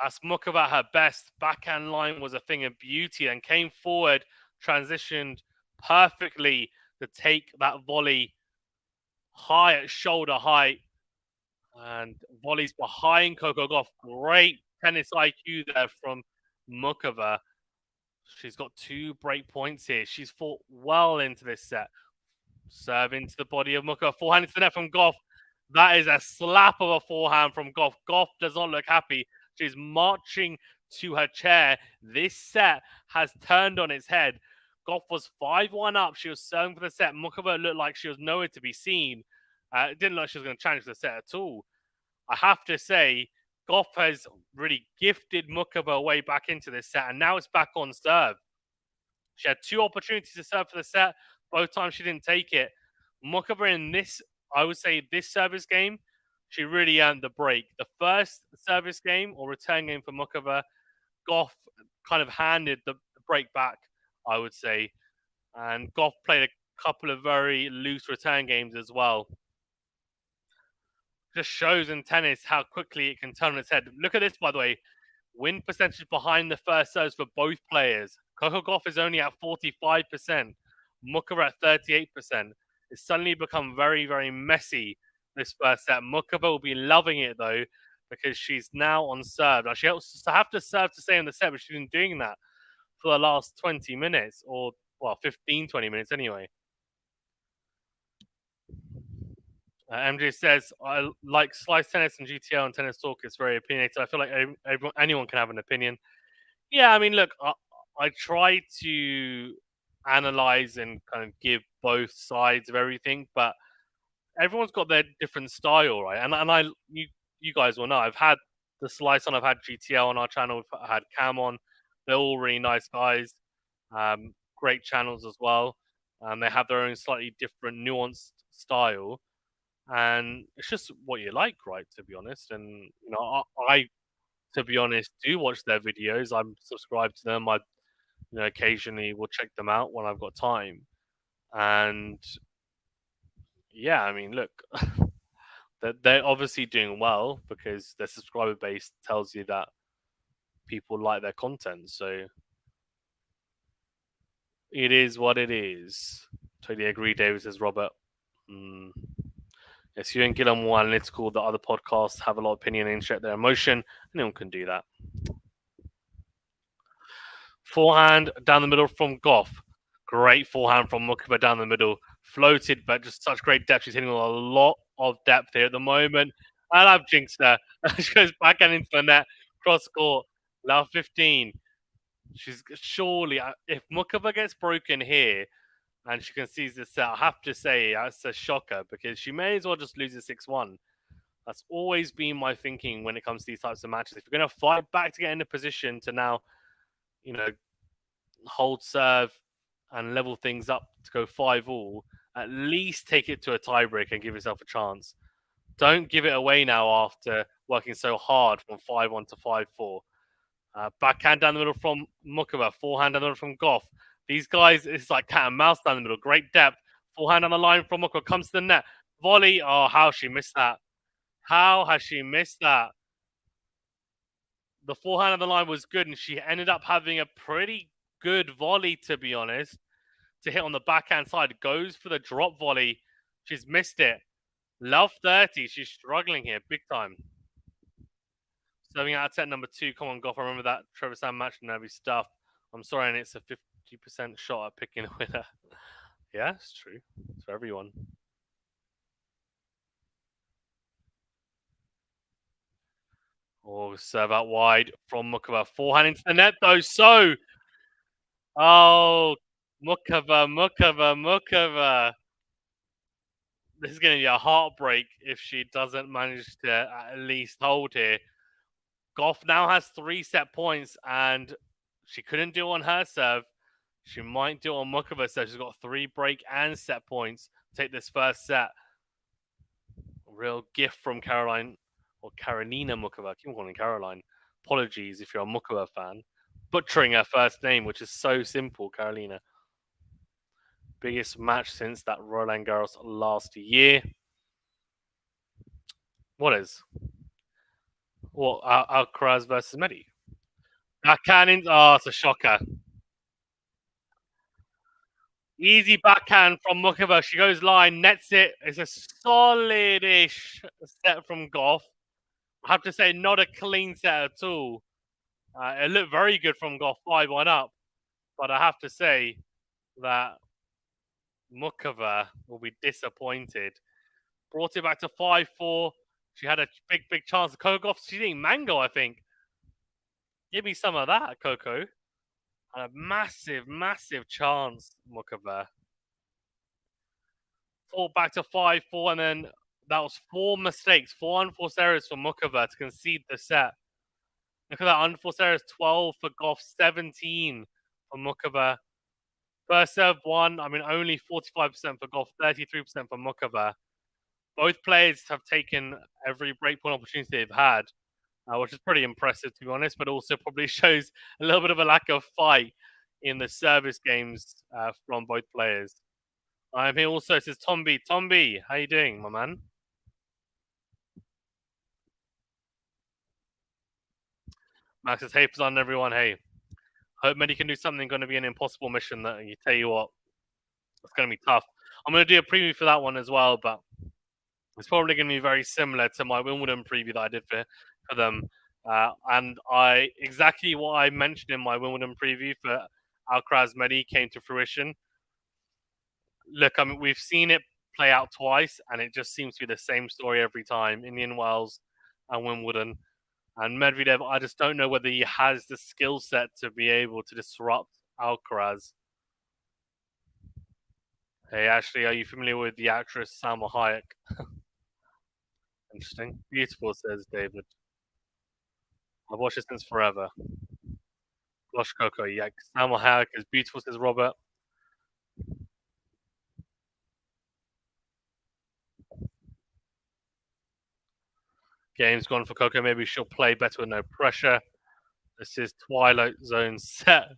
That's Muchova at her best. Backhand line was a thing of beauty and came forward, transitioned perfectly to take that volley high at shoulder height, and volleys behind Coco Gauff. Great tennis IQ there from Muchova. She's got 2 break points here. She's fought well into this set. Serve into the body of Muchova. Forehand into the net from Gauff. That is a slap of a forehand from Gauff. Gauff does not look happy. She's marching to her chair. This set has turned on its head. Gauff was 5-1 up. She was serving for the set. Muchova looked like she was nowhere to be seen. It didn't look like she was going to challenge the set at all. I have to say, Gauff has really gifted Muchova way back into this set, and now it's back on serve. She had 2 opportunities to serve for the set. Both times she didn't take it. Muchova in this, I would say, this service game, she really earned the break. The first service game or return game for Muchova, Gauff kind of handed the break back, I would say. And Gauff played a couple of very loose return games as well. Just shows in tennis how quickly it can turn on its head. Look at this, by the way. Win percentage behind the first serves for both players. Coco Gauff is only at 45%. Muchova at 38%. It's suddenly become very, very messy this first set. Muchova will be loving it, though, because she's now on serve. Now, she has to have to serve to stay on the set, but she's been doing that for the last 20 minutes, or, well, 15, 20 minutes anyway. MJ says, I like slice tennis and GTL and tennis talk. It's very opinionated. I feel like anyone can have an opinion. Yeah, I mean, look, I try to analyze and kind of give both sides of everything, but everyone's got their different style, right? And you guys will know, I've had the slice on, I've had GTL on our channel, I've had Cam on. They're all really nice guys, great channels as well. They have their own slightly different, nuanced style, and it's just what you like, right? To be honest, and I to be honest, do watch their videos. I'm subscribed to them. I, occasionally will check them out when I've got time. And yeah, I mean, look, they're obviously doing well because their subscriber base tells you that people like their content. So it is what it is. Totally agree, David, says Robert. Yes, you and Gillen more analytical. The other podcasts have a lot of opinion and inject their emotion. Anyone can do that. Forehand down the middle from Gauff. Great forehand from Muchova down the middle. Floated, but just such great depth. She's hitting a lot of depth here at the moment. And I've jinxed her. She goes backhand into the net. Cross court. Love 15. She's surely, if Muchova gets broken here and she concedes this set, I have to say that's a shocker because she may as well just lose a 6-1. That's always been my thinking when it comes to these types of matches. If you're going to fight back to get in a position to now, hold serve and level things up to go 5-all, at least take it to a tiebreak and give yourself a chance. Don't give it away now after working so hard from 5-1 to 5-4. Backhand down the middle from Muchova, forehand down the middle from Gauff. These guys, it's like cat and mouse down the middle. Great depth. Forehand on the line from Muchova, comes to the net. Volley. Oh, how she missed that. How has she missed that? The forehand on the line was good, and she ended up having a pretty good volley, to be honest, to hit on the backhand side. Goes for the drop volley. She's missed it. Love 30. She's struggling here big time. Serving out of set number 2. Come on, Gauff. I remember that Trevor Sam match nervy stuff. I'm sorry, and it's a 50% shot at picking a winner. Yeah, it's true. It's for everyone. Oh, serve out wide from Muchova. Forehand into the net, though. So, oh, Muchova. This is going to be a heartbreak if she doesn't manage to at least hold here. Gauff now has 3 set points, and she couldn't do it on her serve. She might do it on Muchova's serve. She's got 3 break and set points. Take this first set. Real gift from Caroline, or Karolina Muchova. I keep calling Caroline. Apologies if you're a Muchova fan. Butchering her first name, which is so simple, Karolina. Biggest match since that Roland Garros last year. What is? Well, Alcaraz versus Medi. Backhand. Oh, it's a shocker. Easy backhand from Muchova. She goes line, nets it. It's a solid-ish set from Gauff. I have to say, not a clean set at all. It looked very good from Gauff, 5-1 up. But I have to say that Muchova will be disappointed. Brought it back to 5-4. She had a big chance. Coco, she's eating mango, I think. Give me some of that, Coco. A massive chance, Muchova. Fought back to 5-4, and then that was 4 mistakes, 4 unforced errors for Muchova to concede the set. Look at that, unforced errors, 12 for Gauff, 17 for Muchova. First serve 1, I mean, only 45% for Gauff, 33% for Muchova. Both players have taken every breakpoint opportunity they've had, which is pretty impressive, to be honest, but also probably shows a little bit of a lack of fight in the service games from both players. I'm here also, says Tomby. Tomby, how you doing, my man? Max says, hey, on everyone, hey. Hope Medi can do something going to be an impossible mission that you tell you what, it's going to be tough. I'm going to do a preview for that one as well, but it's probably going to be very similar to my Wimbledon preview that I did for them. And exactly what I mentioned in my Wimbledon preview for Alcaraz Medi came to fruition. Look, I mean, we've seen it play out twice, and it just seems to be the same story every time. Indian Wells and Wimbledon. And Medvedev, I just don't know whether he has the skill set to be able to disrupt Alcaraz. Hey, Ashley, are you familiar with the actress Salma Hayek? Interesting. Beautiful, says David. I've watched it since forever. Gosh, Coco, yeah. Salma Hayek is beautiful, says Robert. Game's gone for Coco. Maybe she'll play better with no pressure. This is Twilight Zone set.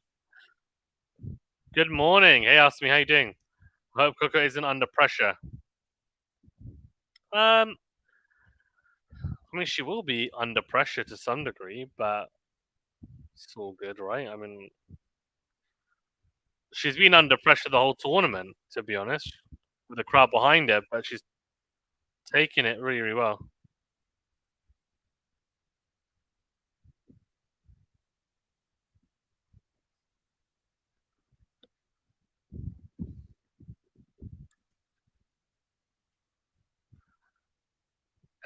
Good morning. Hey, ask me how you doing. I hope Coco isn't under pressure. I mean, she will be under pressure to some degree, but it's all good, right? I mean, she's been under pressure the whole tournament, to be honest, with the crowd behind her, but she's taking it really well.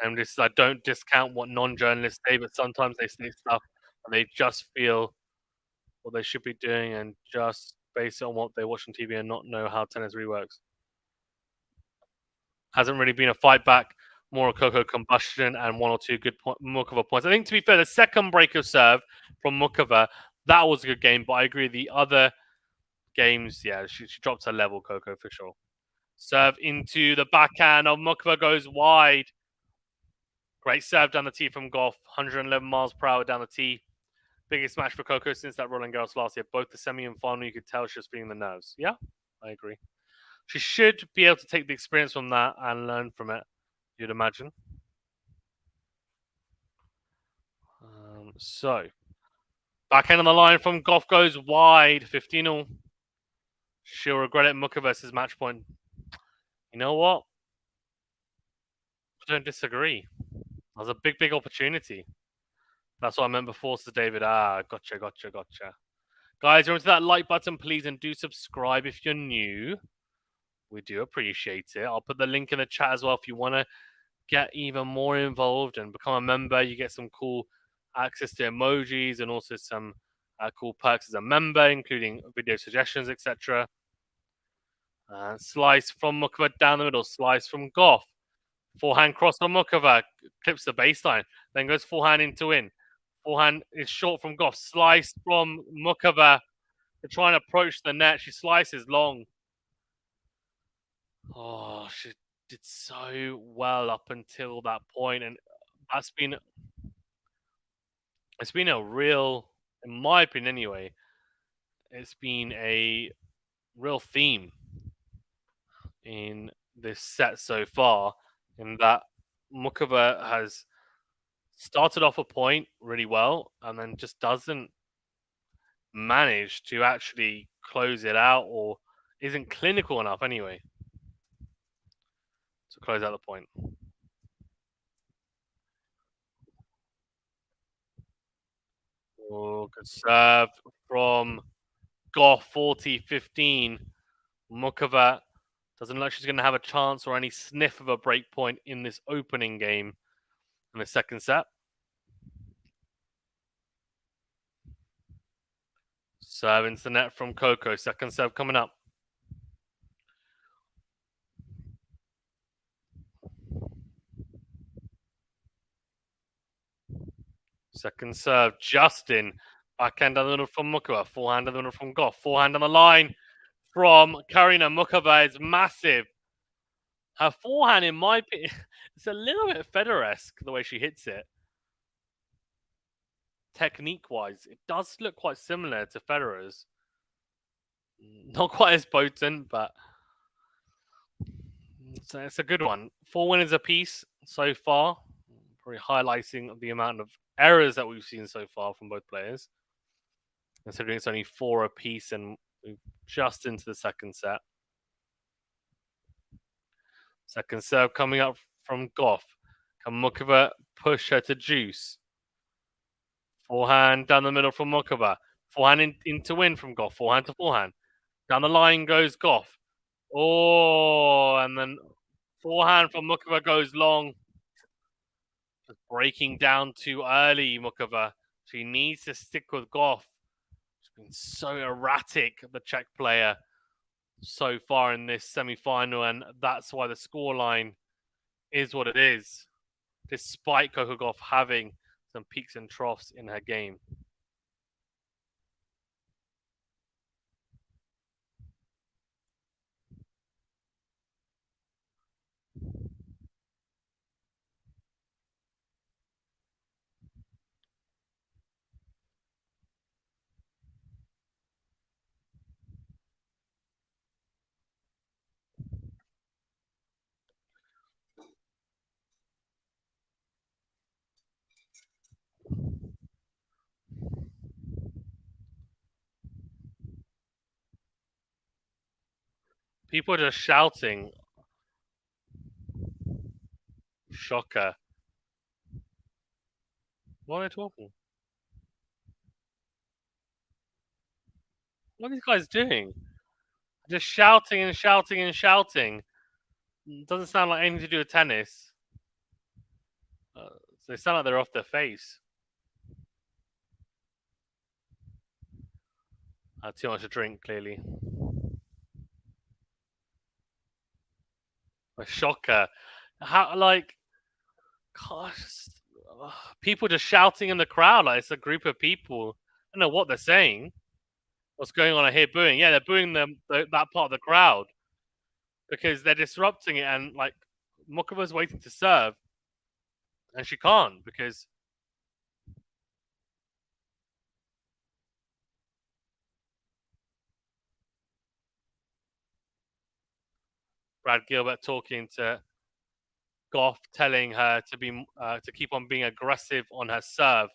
And this, I don't discount what non-journalists say, but sometimes they say stuff and they just feel what they should be doing and just base it on what they watch on TV and not know how tennis really works. Hasn't really been a fight back, more a Coco combustion and 1 or 2 good Muchova points. I think, to be fair, the second break of serve from Muchova, that was a good game, but I agree the other games, yeah, she dropped her level, Coco, for sure. Serve into the backhand of Muchova goes wide. Great serve down the tee from Gauff, 111 miles per hour down the tee. Biggest match for Coco since that Roland Garros last year. Both the semi and final, you could tell she was feeling the nerves. Yeah, I agree. She should be able to take the experience from that and learn from it, you'd imagine. So, backhand on the line from Gauff goes wide, 15-0. She'll regret it. Muchova's match point. You know what? I don't disagree. That was a big opportunity. That's what I meant before, says David. Gotcha. Guys, remember that like button, please, and do subscribe if you're new. We do appreciate it. I'll put the link in the chat as well if you want to get even more involved and become a member. You get some cool access to emojis and also some cool perks as a member, including video suggestions, etc. Slice from Muchova down the middle. Slice from Gauff. Forehand cross on Muchova. Clips the baseline. Then goes forehand into in. Forehand is short from Gauff. Slice from Muchova to try and approach the net. She slices long. Oh, she did so well up until that point, and it's been a real, in my opinion anyway, it's been a real theme in this set so far, in that Muchova has started off a point really well and then just doesn't manage to actually close it out or isn't clinical enough anyway to close out the point. Oh, good serve from Gauff, 40-15. Muchova doesn't look like she's going to have a chance or any sniff of a break point in this opening game in the second set. Serve into the net from Coco. Second serve coming up. Second serve, Justin. Backhand down the middle from Muchova. Forehand down the middle from Gauff. Forehand on the line from Karolina. Muchova is massive. Her forehand, in my opinion, it's a little bit Federer-esque the way she hits it. Technique-wise, it does look quite similar to Federer's. Not quite as potent, but it's a good one. 4 winners apiece so far. Probably highlighting the amount of errors that we've seen so far from both players. Considering it's only 4 apiece and we're just into the second set. Second serve coming up from Gauff. Can Muchova push her to juice? Forehand down the middle from Muchova. Forehand in to win from Gauff. Forehand to forehand. Down the line goes Gauff. Oh, and then forehand from Muchova goes long. Just breaking down too early, Muchova. She needs to stick with Gauff. She's been so erratic, the Czech player, so far in this semi-final, and that's why the scoreline is what it is, despite Coco Gauff having some peaks and troughs in her game. People are just shouting. Shocker. What are they talking? What are these guys doing? Just shouting and shouting and shouting. Doesn't sound like anything to do with tennis. They sound like they're off their face. Too much to drink, clearly. A shocker. How, like, gosh, people just shouting in the crowd like it's a group of people. I don't know what they're saying. What's going on? I hear booing. Yeah, they're booing that part of the crowd because they're disrupting it, and like Mukova's waiting to serve, and she can't because Brad Gilbert talking to Gauff, telling her to keep on being aggressive on her serve.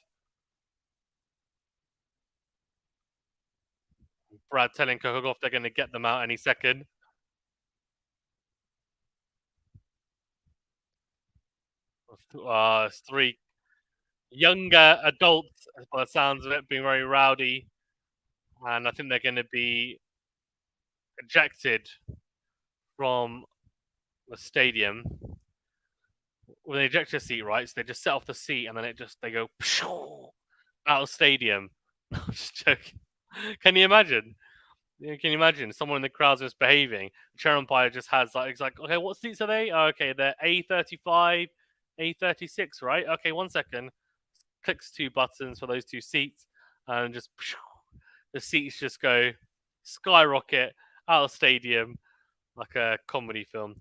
Brad telling Coco Gauff they're going to get them out any second. It's 3 younger adults, by the sounds of it, being very rowdy, and I think they're going to be ejected from the stadium with an ejector seat, right? So they just set off the seat, and then they go out of the stadium. I'm just joking. Can you imagine? Can you imagine someone in the crowd's misbehaving? The chair umpire just has like, it's like, okay, what seats are they? Oh, okay, they're A35, A36, right? Okay, 1 second. Clicks 2 buttons for those 2 seats, and just the seats just go skyrocket out of the stadium like a comedy film.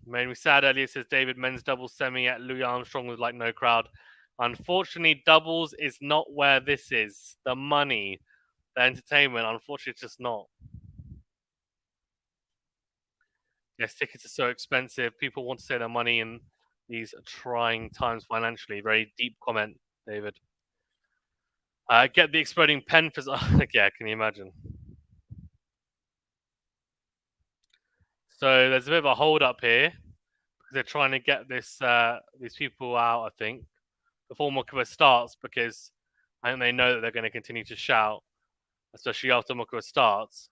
Made me sad earlier, says David. Men's doubles semi at Louis Armstrong was like no crowd. Unfortunately, doubles is not where this is. The money, the entertainment, unfortunately, it's just not. Yes, tickets are so expensive. People want to save their money in these trying times financially. Very deep comment, David. Get the exploding pen for... yeah, can you imagine? So there's a bit of a hold up here because they're trying to get these people out, I think, before Muchova starts, because I think they know that they're going to continue to shout, especially after Muchova starts.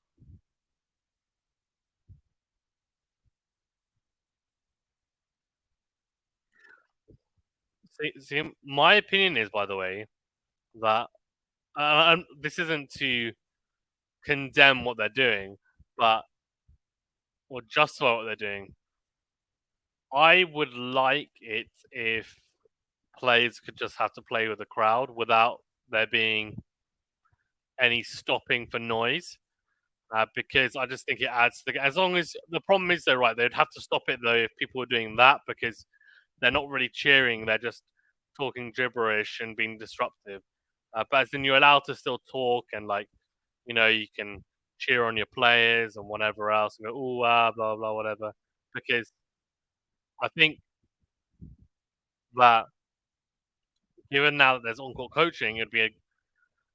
See, my opinion is, by the way, that this isn't to condemn what they're doing, but or justify what they're doing. I would like it if players could just have to play with the crowd without there being any stopping for noise. Because I just think it adds to the. As long as the problem is, they're right, they'd have to stop it though if people were doing that, because they're not really cheering; they're just talking gibberish and being disruptive. But as in, you're allowed to still talk and you can cheer on your players and whatever else and go ooh blah blah whatever. Because I think that given now that there's on-court coaching, it'd be a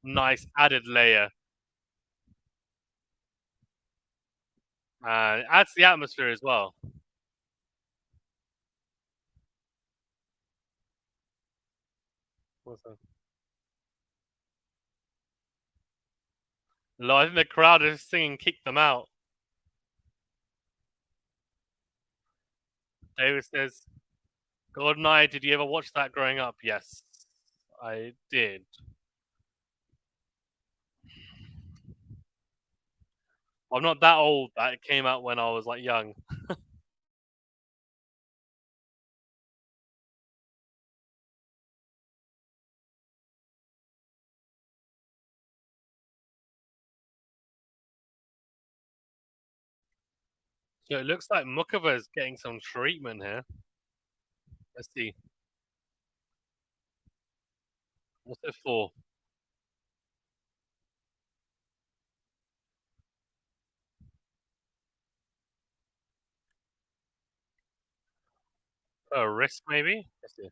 nice added layer. It adds to the atmosphere as well. What's that? No, I think the crowd is singing "Kick Them Out." David says, "GoldenEye, did you ever watch that growing up?" Yes, I did. I'm not that old. That came out when I was young. So it looks like Muchova is getting some treatment here. Let's see. What's it for? A wrist, maybe? Let's see.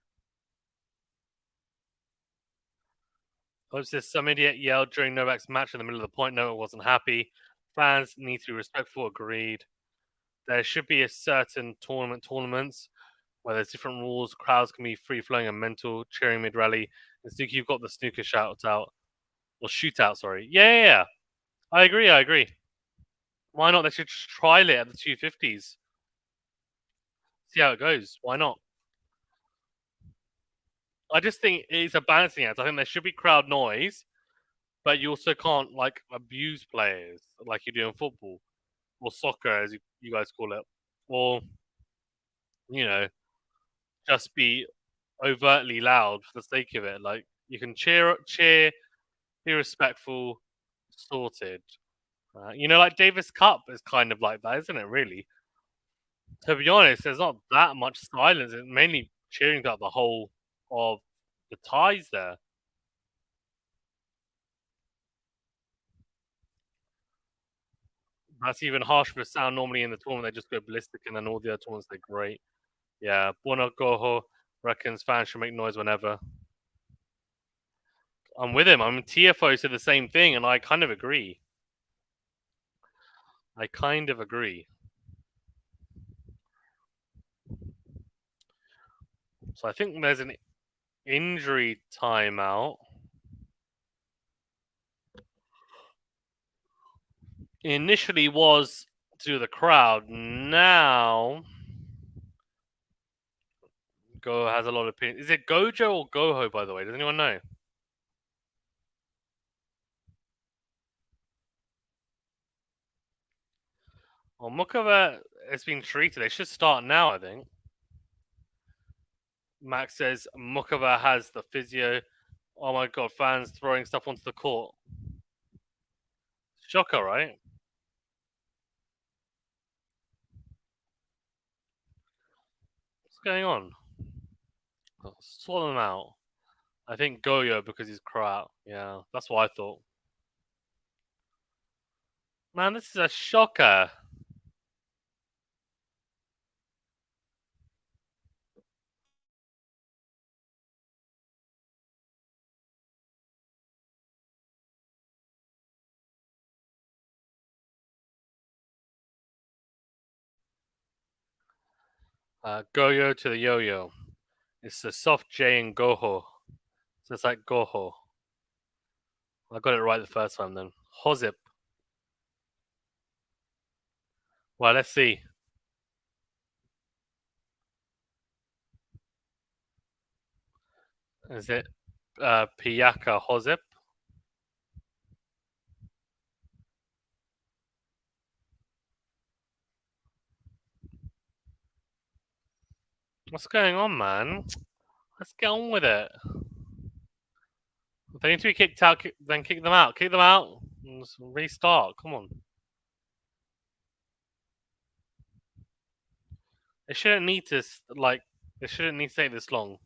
Hope says some idiot yelled during Novak's match in the middle of the point. Novak wasn't happy. Fans need to be respectful. Agreed. There should be a certain tournaments where there's different rules. Crowds can be free flowing and mental, cheering mid rally. And Snooki, you've got the snooker shout out or shootout. Sorry. Yeah. I agree. Why not? They should trial it at the 250s. See how it goes. Why not? I just think it's a balancing act. I think there should be crowd noise, but you also can't abuse players like you do in football or soccer, as you guys call it, or you know, just be overtly loud for the sake of it. Like you can cheer, be respectful, sorted. Like Davis Cup is kind of like that, isn't it? Really, to be honest, there's not that much silence. It's mainly cheering throughout the whole of the ties there. That's even harsh for sound. Normally in the tournament, they just go ballistic, and then all the other tournaments, they're great. Yeah, Bono Goho reckons fans should make noise whenever. I'm with him. I mean, TFO said the same thing, and I kind of agree. So I think there's an injury timeout. Initially was to the crowd. Now Go has a lot of opinions. Is it Gojo or Goho, by the way? Does anyone know? Well, Muchova has been treated. They should start now, I think. Max says Muchova has the physio. Oh my god, fans throwing stuff onto the court. Shocker, right? What's going on? Sort them out. I think Goyo because he's crap. Yeah, that's what I thought. Man, this is a shocker. Goyo to the yo-yo. It's the soft J in Goho. So it's like Goho. I got it right the first time then. Hozip. Well, let's see. Is it Piyaka Hozip? What's going on, man? Let's get on with it. If they need to be kicked out, then kick them out. Kick them out. Let's restart. Come on. It shouldn't need to like. It shouldn't need to take this long.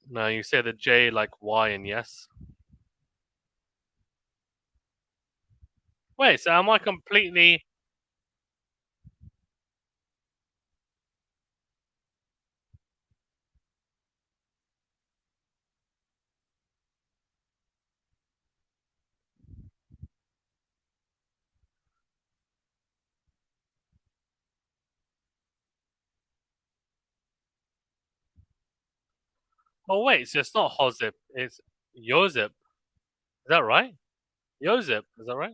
No, you say the J like Y and yes. Wait, so am I completely? Oh wait, so it's not Hozip. It's Yozip. Is that right? Yozip. Is that right?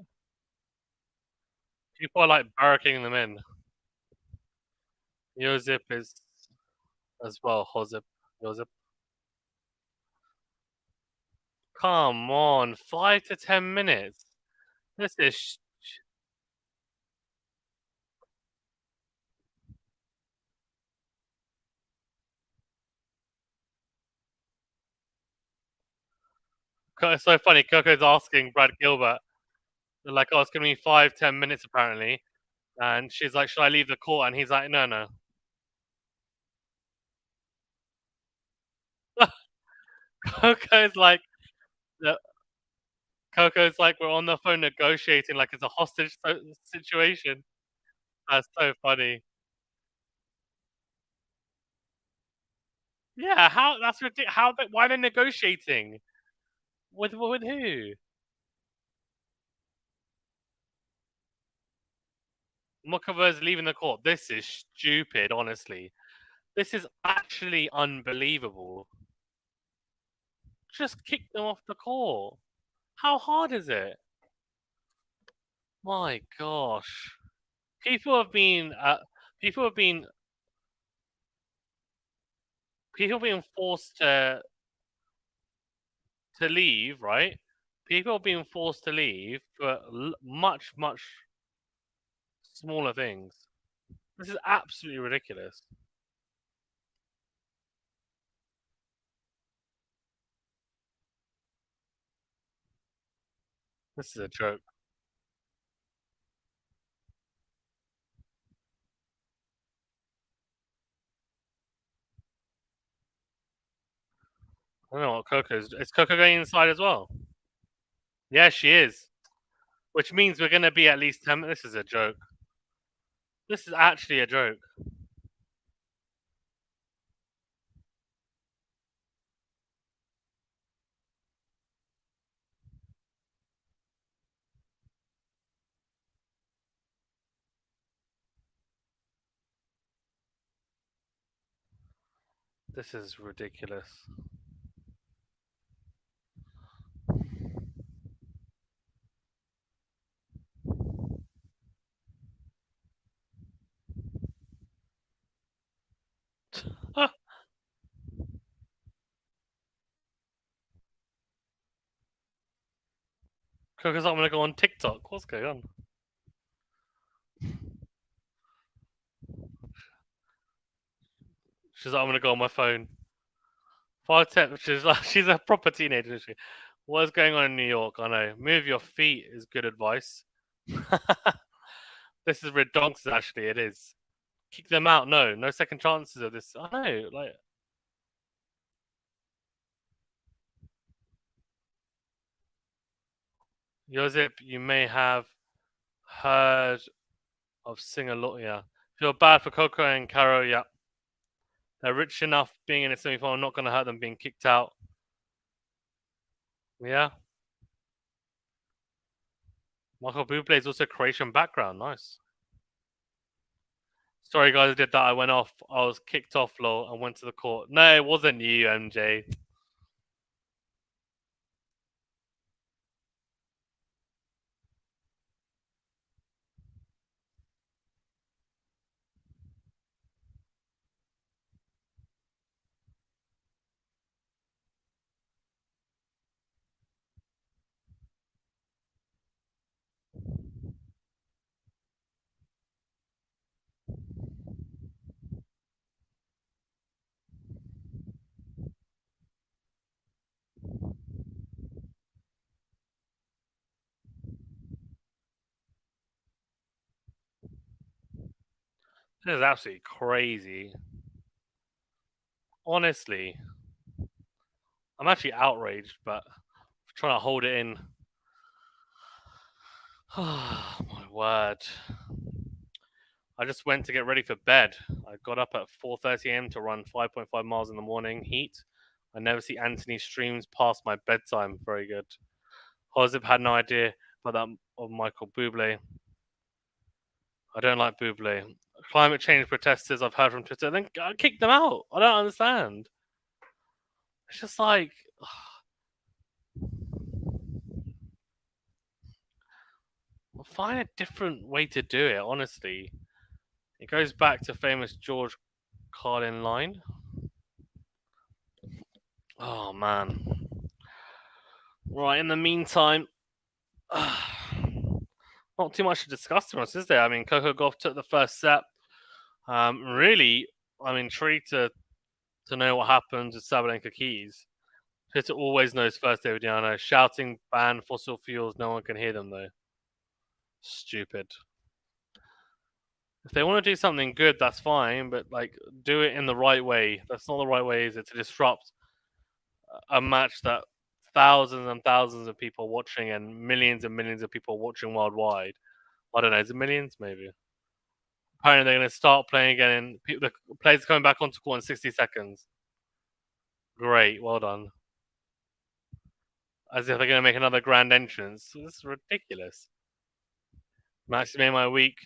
People are like barracking them in. Yozip is as well. Hozip. Yozip. Come on, 5 to 10 minutes. This is. It's so funny. Coco's asking Brad Gilbert. They're like, oh, it's gonna be 5-10 minutes apparently, and she's like, should I leave the court? And he's like, no, no. Coco's like, the- Coco's like, we're on the phone negotiating like it's a hostage situation. That's so funny. Yeah, how that's ridiculous. How? Why are they negotiating? With who? Muchova is leaving the court. This is stupid. Honestly, this is actually unbelievable. Just kick them off the court. How hard is it? My gosh. People have been people have been people being forced to leave, right? People being forced to leave for much smaller things. This is absolutely ridiculous. This is a joke. I don't know what Coco's. Is Coco going inside as well? Yeah, she is. Which means we're going to be at least 10 minutes. This is a joke. This is actually a joke. This is ridiculous. Coco's like, I'm going to go on TikTok. What's going on? She's like, I'm going to go on my phone. 5 10. She's a proper teenager, isn't she? What is going on in New York? I know. Move your feet is good advice. This is redonkulous, actually. It is. Kick them out. No, no second chances of this. I know. Like, Josip, you may have heard of singer Lotia. Feel bad for Coco and Caro. Yeah, they're rich enough being in a semi-final. Not going to hurt them being kicked out. Yeah. Michael Bublé is also Croatian background. Nice. Sorry, guys, I did that. I went off. I was kicked off, lol, and went to the court. No, it wasn't you, MJ. This is absolutely crazy. Honestly, I'm actually outraged, but I'm trying to hold it in. Oh, my word. I just went to get ready for bed. I got up at 4:30 a.m. to run 5.5 miles in the morning heat. I never see Anthony streams past my bedtime. Very good. Hozib had no idea about that of Michael Bublé. I don't like Bublé. Climate change protesters I've heard from Twitter, then kick them out. I don't understand. It's just like, find a different way to do it, honestly. It goes back to famous George Carlin line. Oh, man. Right, in the meantime, not too much to discuss to us, is there? I mean, Coco Gauff took the first set. Really, I'm intrigued to know what happens with Sabalenka Keys. Twitter always knows first, Davidiano. Shouting ban fossil fuels, no one can hear them though. Stupid. If they want to do something good, that's fine, but like do it in the right way. That's not the right way, is it? To disrupt a match that thousands and thousands of people watching and millions of people watching worldwide. I don't know, is it millions? Maybe. Apparently, they're going to start playing again, and the players coming back onto court in 60 seconds. Great, well done. As if they're going to make another grand entrance. This is ridiculous. I'm actually made my week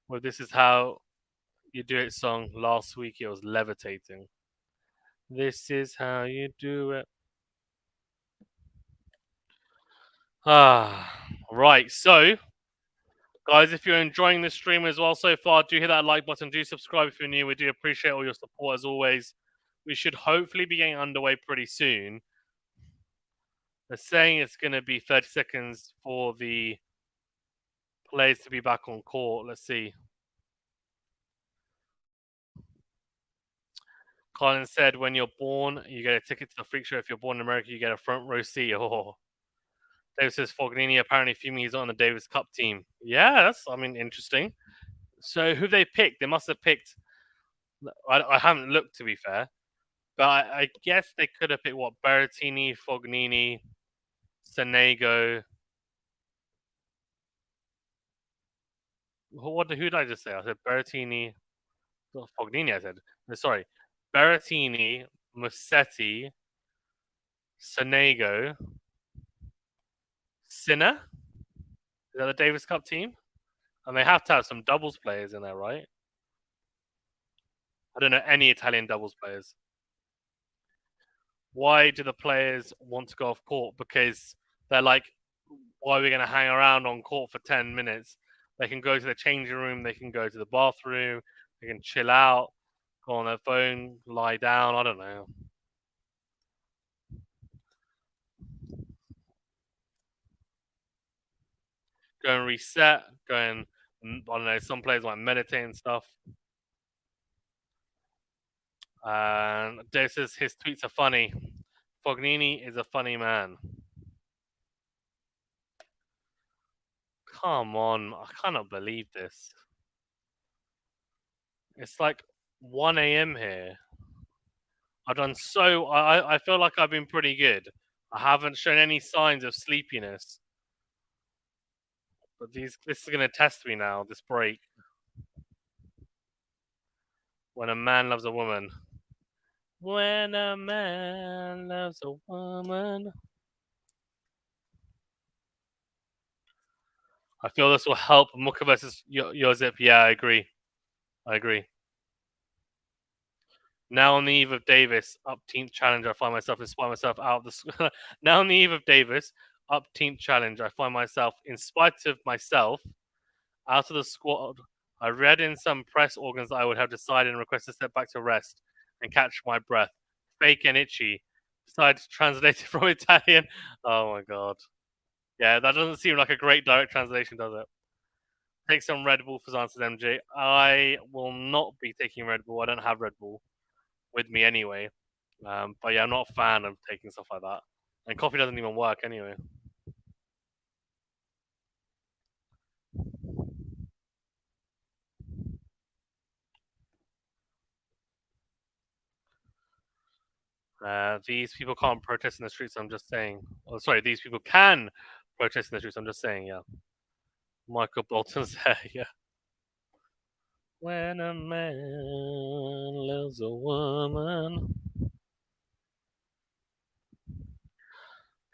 with This Is How You Do It song. Last week it was levitating. This is how you do it. Right. So, guys, if you're enjoying this stream as well so far, do hit that like button. Do subscribe if you're new. We do appreciate all your support as always. We should hopefully be getting underway pretty soon. They're saying it's going to be 30 seconds for the players to be back on court. Let's see. Colin said, when you're born, you get a ticket to the freak show. If you're born in America, you get a front row seat. Oh. Davis says Fognini apparently fuming he's on the Davis Cup team. Yeah, that's, I mean, interesting. So who they picked? They must have picked. I haven't looked, to be fair, but I guess they could have picked what? Berrettini, Fognini, Sonego. Who did I just say? I said Berrettini, Fognini. I said no, sorry, Berrettini, Musetti, Sonego, Sinner. Is that the Davis Cup team? And they have to have some doubles players in there, right? I don't know any Italian doubles players. Why do the players want to go off court? Because they're like, why are we going to hang around on court for 10 minutes? They can go to the changing room, they can go to the bathroom, they can chill out, go on their phone, lie down. I don't know. Go and reset, go and, I don't know, some players might meditate and stuff. And this is his tweets are funny. Fognini is a funny man. Come on, I cannot believe this. It's like 1 a.m. here. I've done so. I feel like I've been pretty good. I haven't shown any signs of sleepiness. But this is going to test me now, this break. When a man loves a woman. When a man loves a woman. I feel this will help Muka versus Josip. Yeah, I agree. I agree. Now on the eve of Davis, up-team challenge, I find myself inspire myself out of the. Now on the eve of Davis, up-team challenge, I find myself, in spite of myself, out of the squad. I read in some press organs that I would have decided and requested to step back to rest and catch my breath. Fake and itchy. Decided to translate it from Italian. Oh my god. Yeah, that doesn't seem like a great direct translation, does it? Take some Red Bull for answers, MJ. I will not be taking Red Bull. I don't have Red Bull with me anyway. But yeah, I'm not a fan of taking stuff like that. And coffee doesn't even work anyway. These people can't protest in the streets. I'm just saying. Oh, sorry, these people can protest in the streets. I'm just saying. Yeah, Michael Bolton's there. Yeah. When a man loves a woman,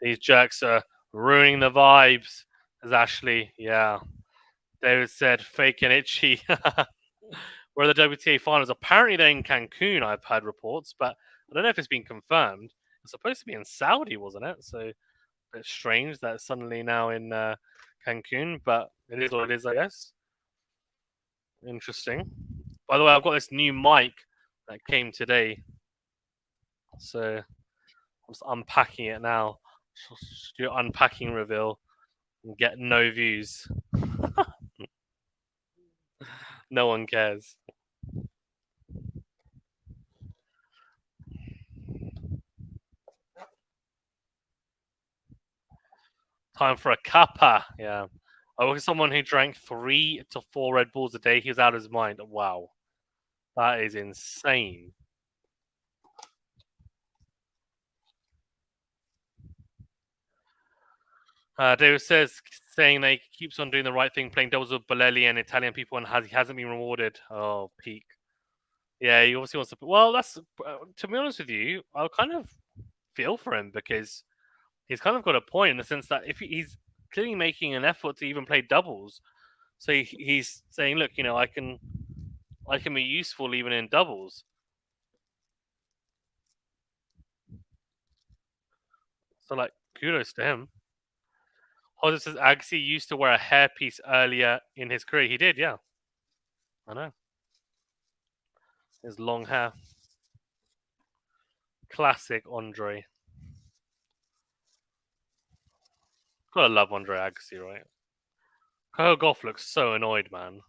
these jerks are ruining the vibes. As Ashley, yeah. David said, fake and itchy. Where the WTA finals, apparently they're in Cancun, I've heard reports, but I don't know if it's been confirmed. It's supposed to be in Saudi, wasn't it? So a bit strange that it's suddenly now in Cancun, but it is what it is, I guess. Interesting. By the way, I've got this new mic that came today, so I'm just unpacking it now. Just do an unpacking reveal and get no views. No one cares. Time for a cuppa. Yeah. I was someone who drank 3 to 4 Red Bulls a day. He was out of his mind. Wow. That is insane. David says, saying that he keeps on doing the right thing, playing doubles with Bolelli and Italian people, and he hasn't been rewarded. Oh, peak. Yeah, he obviously wants to. Well, that's to be honest with you, I'll kind of feel for him because he's kind of got a point in the sense that if he's clearly making an effort to even play doubles, so he's saying, look, I can be useful even in doubles. So like, kudos to him. Jose says Agassi used to wear a hairpiece earlier in his career. He did, yeah. I know. His long hair. Classic Andre. Gotta love Andre Agassi, right? Coco Gauff looks so annoyed, man.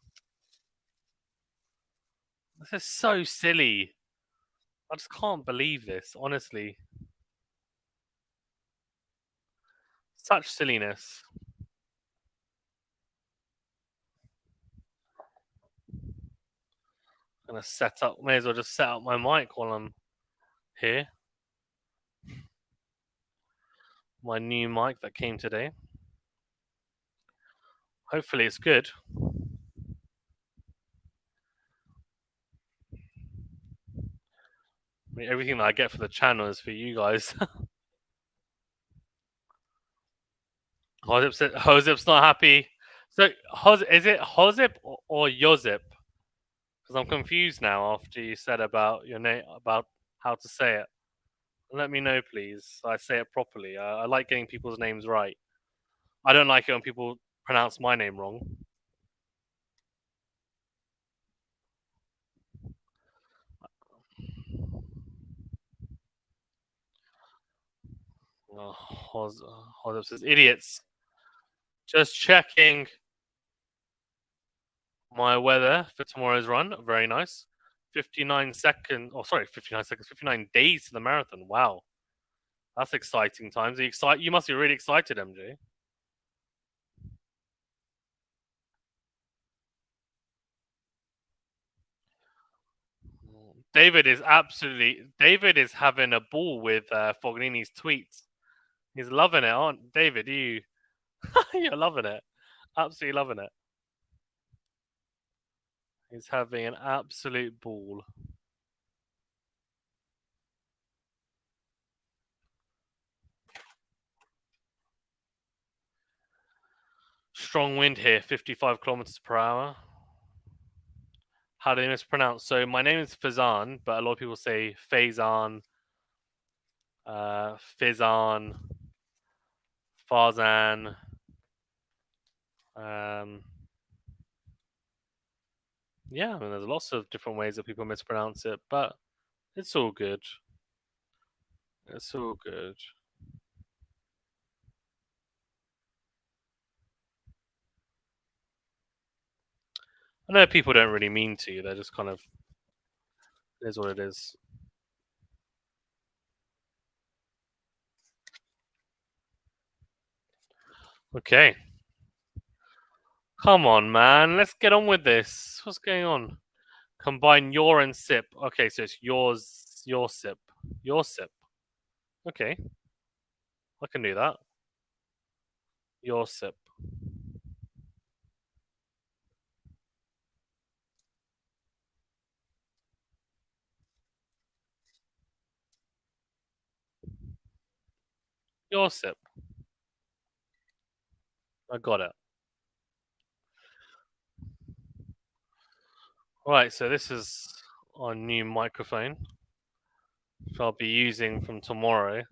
This is so silly. I just can't believe this, honestly. Such silliness. I'm gonna set up, may as well just set up my mic while I'm here. My new mic that came today. Hopefully it's good. I mean, everything that I get for the channel is for you guys. Hozip's not happy. So, is it Hozip or Yozip? Because I'm confused now after you said about your name, about how to say it. Let me know, please. So I say it properly. I like getting people's names right. I don't like it when people pronounce my name wrong. Oh, Hozip says, idiots. Just checking my weather for tomorrow's run. Very nice. 59 seconds. Oh, sorry, 59 seconds. 59 days to the marathon. Wow. That's exciting times. You must be really excited, MJ. David is having a ball with Fognini's tweets. He's loving it, aren't David? You're loving it, absolutely loving it. He's having an absolute ball. strong wind here, 55 kilometers per hour. How do they mispronounce? So my name is Fazan, but a lot of people say Faizan, Fizan, Farzan. Yeah, I mean, there's lots of different ways that people mispronounce it, but it's all good. It's all good. I know people don't really mean to. They're just kind of, it is what it is. Okay. Come on, man. Let's get on with this. What's going on? Combine your and sip. Okay, so it's yours, your sip. Your sip. Okay. I can do that. Your sip. Your sip. I got it. Right, so this is our new microphone, which I'll be using from tomorrow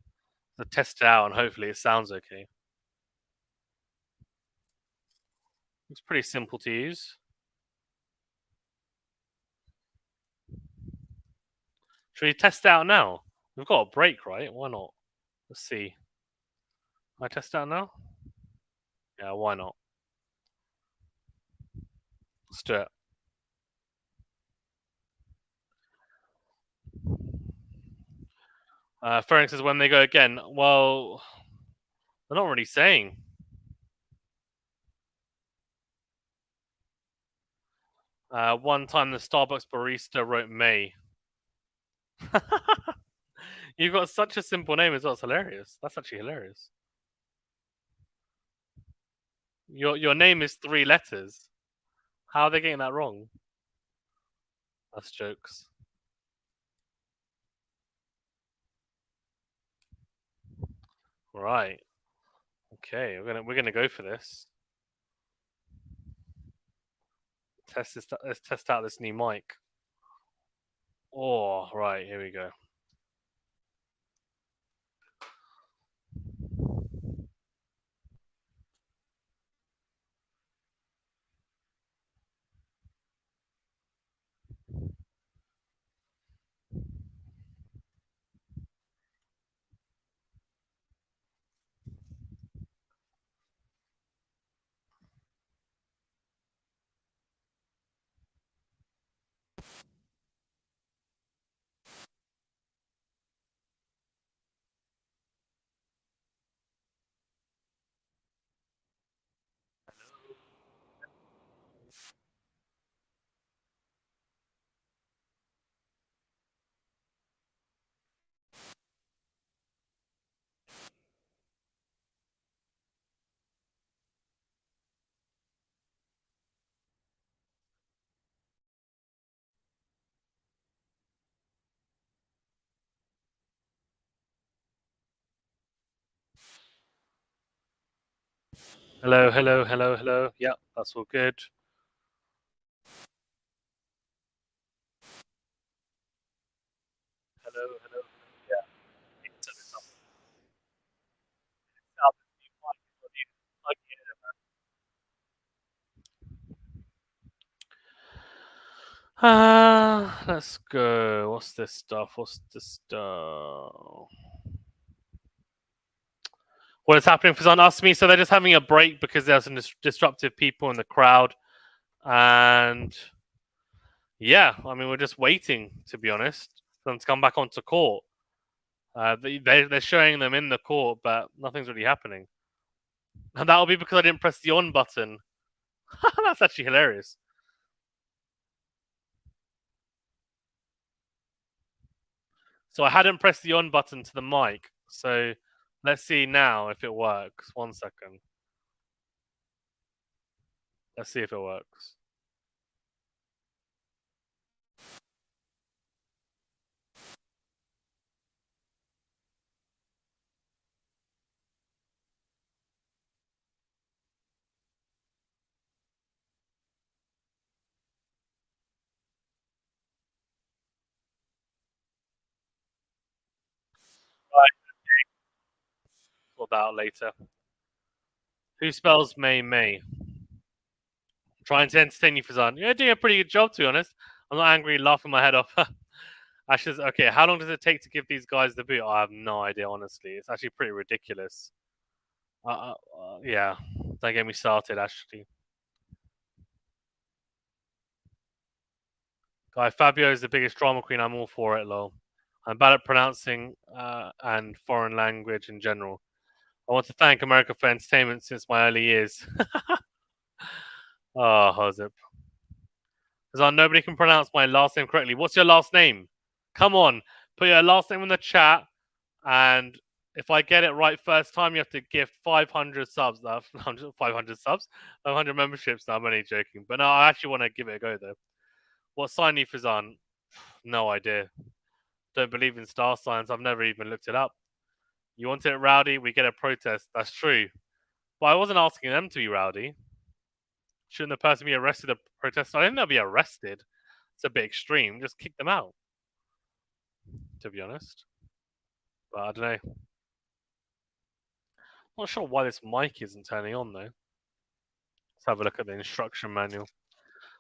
to test it out, and hopefully it sounds okay. It's pretty simple to use. Should we test it out now? We've got a break, right? Why not? Let's see. Can I test it out now? Yeah, why not? Let's do it. Phoenix says when they go again. Well, they're not really saying. One time the Starbucks barista wrote May. You've got such a simple name as well. It's hilarious. That's actually hilarious. Your name is 3 letters. How are they getting that wrong? That's jokes. Right. Okay, we're gonna go for this. Test this. Let's test out this new mic. Oh, right. Here we go. Hello, hello, hello, hello. Yep, that's all good. Hello, hello. Yeah. Let's go. What's this stuff? What's this stuff? What is happening for someone asked me? So they're just having a break because there's some disruptive people in the crowd, and yeah, I mean we're just waiting to be honest for them to come back onto court. They're showing them in the court, but nothing's really happening, and that'll be because I didn't press the on button. That's actually hilarious. So I hadn't pressed the on button to the mic. So let's see now if it works. 1 second. Let's see if it works. Right, sort that out later. Who spells May May? Trying to entertain you, Fazan. You're doing a pretty good job, to be honest. I'm not angry, laughing my head off. Ashes, okay, how long does it take to give these guys the boot? I have no idea, honestly. It's actually pretty ridiculous. Yeah, don't get me started, actually. Guy, Fabio is the biggest drama queen. I'm all for it, lol. I'm bad at pronouncing and foreign language in general. I want to thank America for entertainment since my early years. Oh, Hozip. Because nobody can pronounce my last name correctly. What's your last name? Come on, put your last name in the chat, and if I get it right first time, you have to gift 500 subs. 500 subs? 500 memberships. No, I'm only joking. But no, I actually want to give it a go, though. What sign are you Fazan? No idea. Don't believe in star signs. I've never even looked it up. You want it rowdy? We get a protest. That's true. But I wasn't asking them to be rowdy. Shouldn't the person be arrested at protest? I think they'll be arrested. It's a bit extreme. Just kick them out, to be honest. But I don't know. Not sure why this mic isn't turning on, though. Let's have a look at the instruction manual.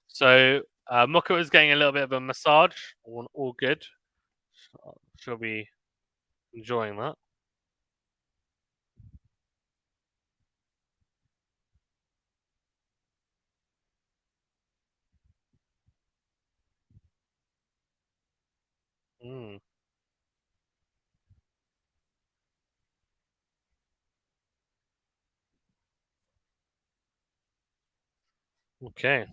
So, Muko is getting a little bit of a massage. All good. She'll be enjoying that. Mm. Okay.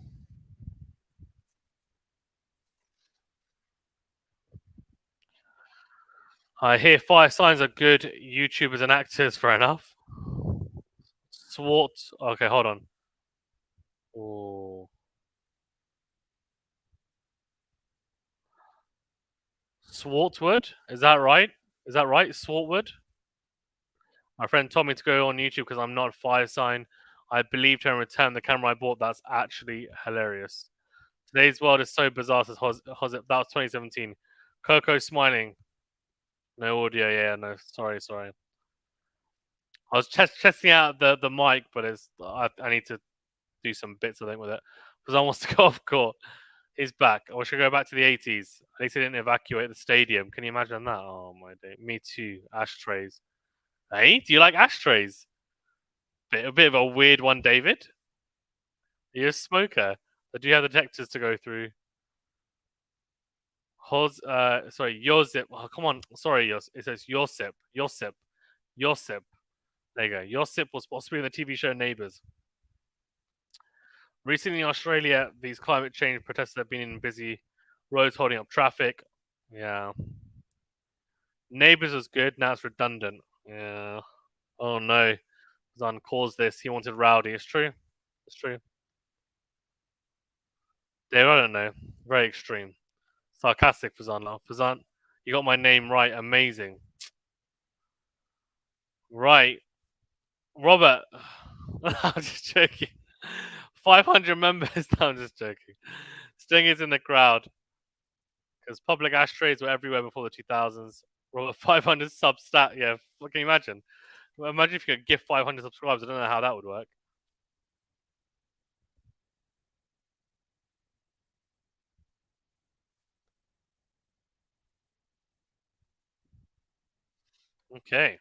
I hear fire signs are good YouTubers and actors, fair enough. Swart. Okay, hold on. Oh. Swartwood? Is that right? Is that right? Swartwood? My friend told me to go on YouTube because I'm not a fire sign. I believed her and returned the camera I bought. That's actually hilarious. Today's world is so bizarre, says That was 2017. Coco smiling. No audio, yeah, no. Sorry. I was testing out the mic, but I need to do some bits, I think, with it. Because I wants to go off court. He's back. I wish I go back to the 80s. At least they didn't evacuate the stadium. Can you imagine that? Oh, my day. Me too. Ashtrays. Hey, do you like ashtrays? A bit of a weird one, David. You're a smoker. But do you have the detectors to go through? Yosip. Oh, come on. Sorry, it says Yosip. Yosip. There you go. Yosip was supposed to be in the TV show Neighbours. Recently in Australia, these climate change protesters have been in busy roads holding up traffic. Yeah. Neighbours was good, now it's redundant. Yeah. Oh no. Zan caused this. He wanted rowdy. It's true. It's true. Dave, I don't know. Very extreme. Sarcastic, Fazan. Fazan, you got my name right. Amazing. Right. Robert. I'm just joking. 500 members. No, I'm just joking. Sting is in the crowd. Because public ashtrays were everywhere before the 2000s. Robert, 500 sub stat. Yeah, what can you imagine? Well, imagine if you could gift 500 subscribers. I don't know how that would work. Okay.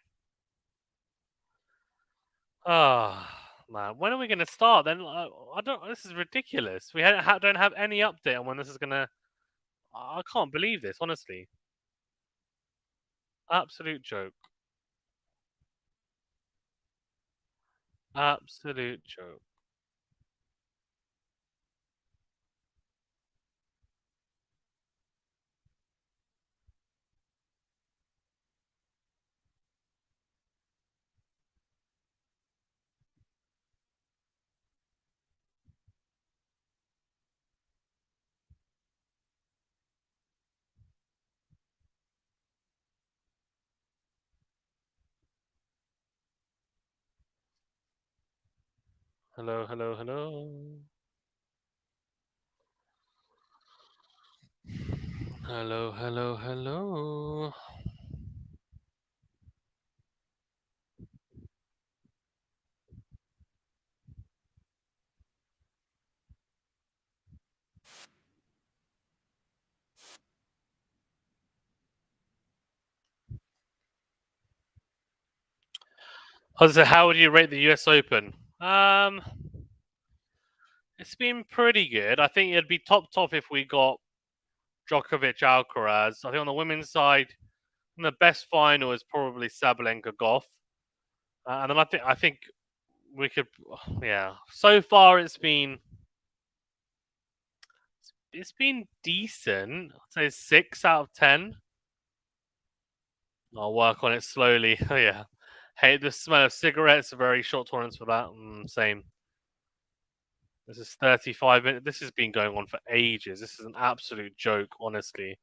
Ah, man. When are we going to start then? I don't. This is ridiculous. We don't have any update on when this is going to. I can't believe this, honestly. Absolute joke. Absolute joke. Hello, hello, hello. Hello, hello, hello. Jose, how would you rate the US Open? It's been pretty good. I think it'd be top if we got Djokovic Alcaraz. I think on the women's side, the best final is probably Sabalenka Gauff. And then I think we could, yeah. So far, it's been decent. I'd say 6 out of 10. I'll work on it slowly. Oh, yeah. Hey, the smell of cigarettes. Very short tolerance for that. Same. This is 35 minutes. This has been going on for ages. This is an absolute joke, honestly.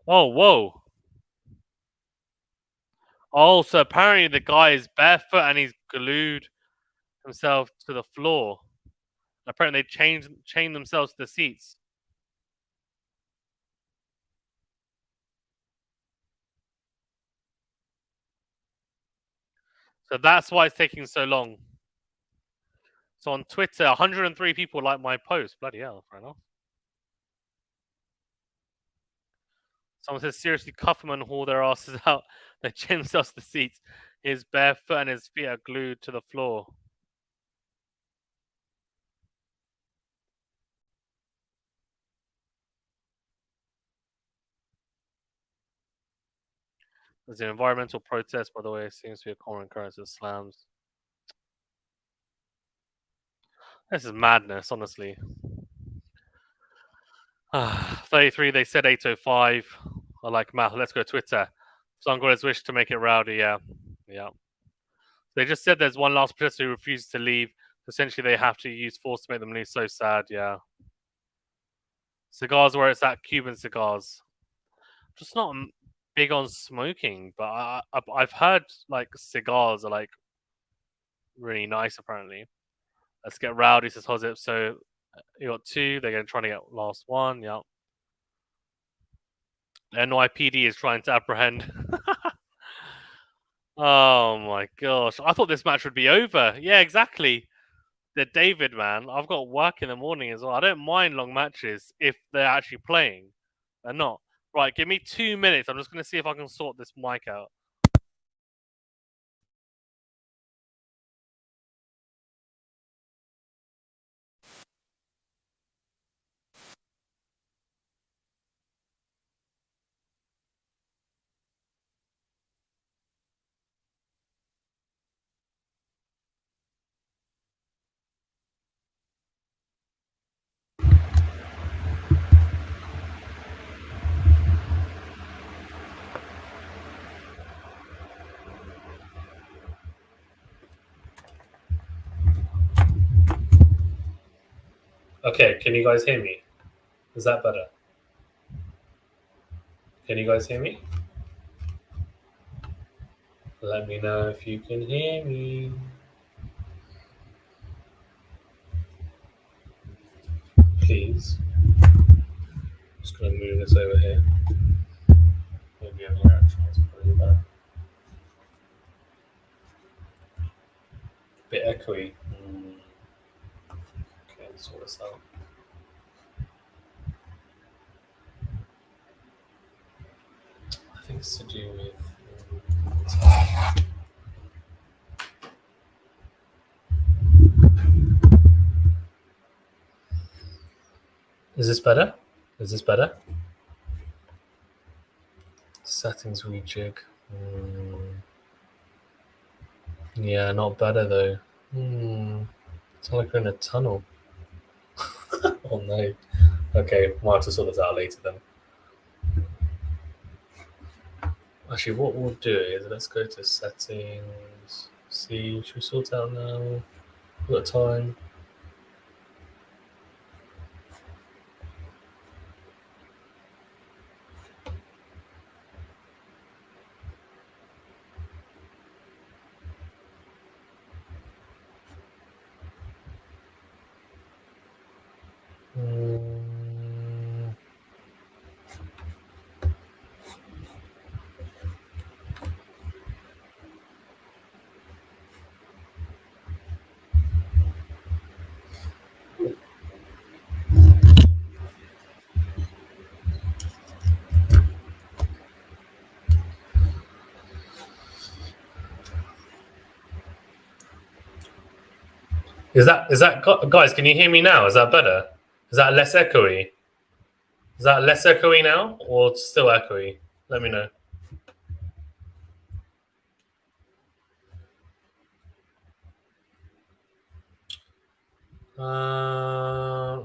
Oh, whoa. Oh, so apparently the guy is barefoot and he's glued himself to the floor. Apparently they chained themselves to the seats. So that's why it's taking so long. So on Twitter, 103 people like my post. Bloody hell, fair enough. Someone says, seriously, cuff them and haul their asses out. They chain themselves to the seats. His barefoot and his feet are glued to the floor. There's an environmental protest, by the way. It seems to be a common occurrence of slams. This is madness, honestly. 33, they said 8:05. I like math. Let's go Twitter. Someone got his wish to make it rowdy, yeah. Yeah. They just said there's one last person who refuses to leave. Essentially, they have to use force to make them leave. So sad, yeah. Cigars where it's at, Cuban cigars. Just not big on smoking, but I've heard like cigars are like really nice apparently. Let's get rowdy, says Hozip. So you got two. They're going to try to get last one. Yeah. NYPD is trying to apprehend. Oh my gosh! I thought this match would be over. Yeah, exactly. The David man. I've got work in the morning as well. I don't mind long matches if they're actually playing. They're not. Right, give me 2 minutes. I'm just going to see if I can sort this mic out. Okay, can you guys hear me? Is that better? Can you guys hear me? Let me know if you can hear me. Please. Just gonna move this over here. Maybe over here actually. It's probably better. Bit echoey. Okay, let's sort this out. I think it's to do with. Is this better? Is this better? Settings rejig. Yeah, not better though. It's like we're in a tunnel. Oh no. Okay, we'll have to sort this out later then. Actually, what we'll do is let's go to settings. See, should we sort it out now? We've got time. Is that guys? Can you hear me now? Is that better? Is that less echoey? Is that less echoey now, or still echoey? Let me know.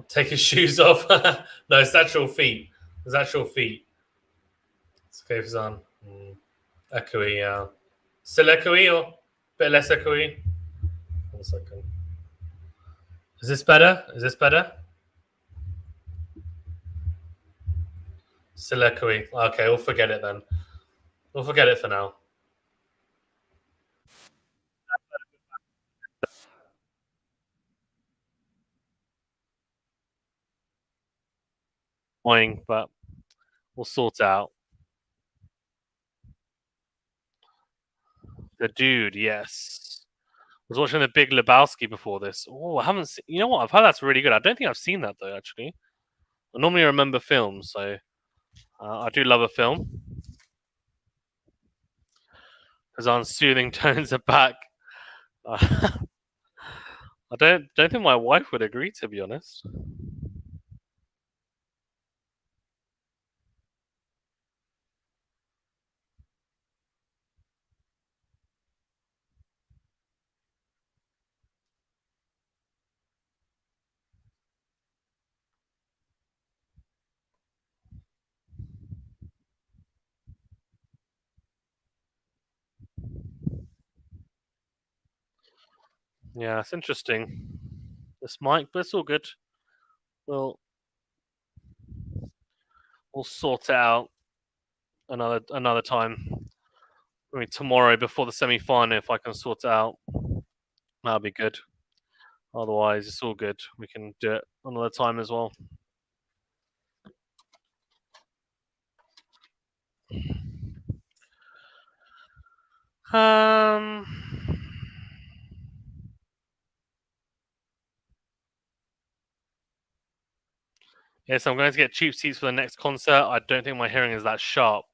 Take his shoes off. No, it's actual feet. It's actual feet. It's okay, Fazan. Echoey, yeah. Still echoey or a bit less echoey? 1 second. Is this better? Is this better? Still echoey. Okay, we'll forget it then. We'll forget it for now. Annoying, but we'll sort it out. The dude, yes. I was watching The Big Lebowski before this. Oh, I haven't seen. You know what? I've heard that's really good. I don't think I've seen that though. Actually, I normally remember films, so I do love a film. Because on soothing tones are back. I don't think my wife would agree, to be honest. Yeah, it's interesting. This mic, but it's all good. We'll we'll sort it out another time. I mean, tomorrow before the semi-final, if I can sort it out, that'll be good. Otherwise, it's all good. We can do it another time as well. Um. Yes, I'm going to get cheap seats for the next concert. I don't think my hearing is that sharp.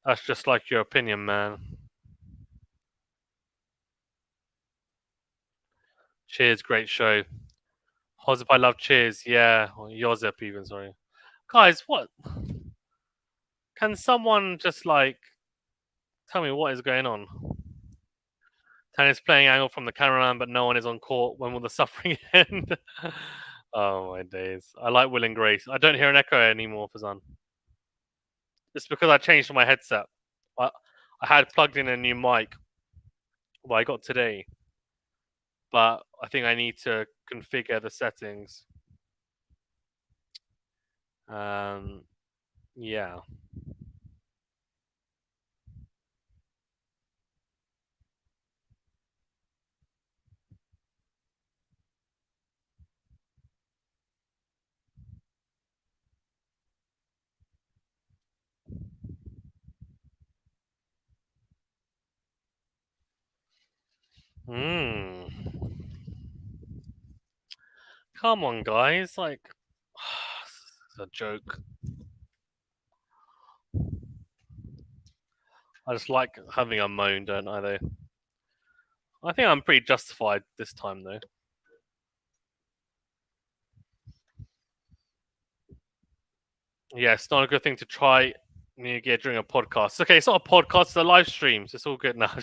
That's just like your opinion, man. Cheers, great show. Hozip, I love Cheers. Yeah, or Yozip even. Sorry, guys. What? Can someone just like tell me what is going on? Tanya's playing angle from the cameraman, but no one is on court. When will the suffering end? Oh my days! I like Will and Grace. I don't hear an echo anymore, Fazan. It's because I changed my headset. I, I had plugged in a new mic, what I got today, but I think I need to configure the settings. Yeah. Hmm. Come on, guys. Like, this is a joke. I just like having a moan, don't I, though? I think I'm pretty justified this time, though. Yeah, it's not a good thing to try New Gear during a podcast. Okay, it's not a podcast, it's a live stream, so it's all good now.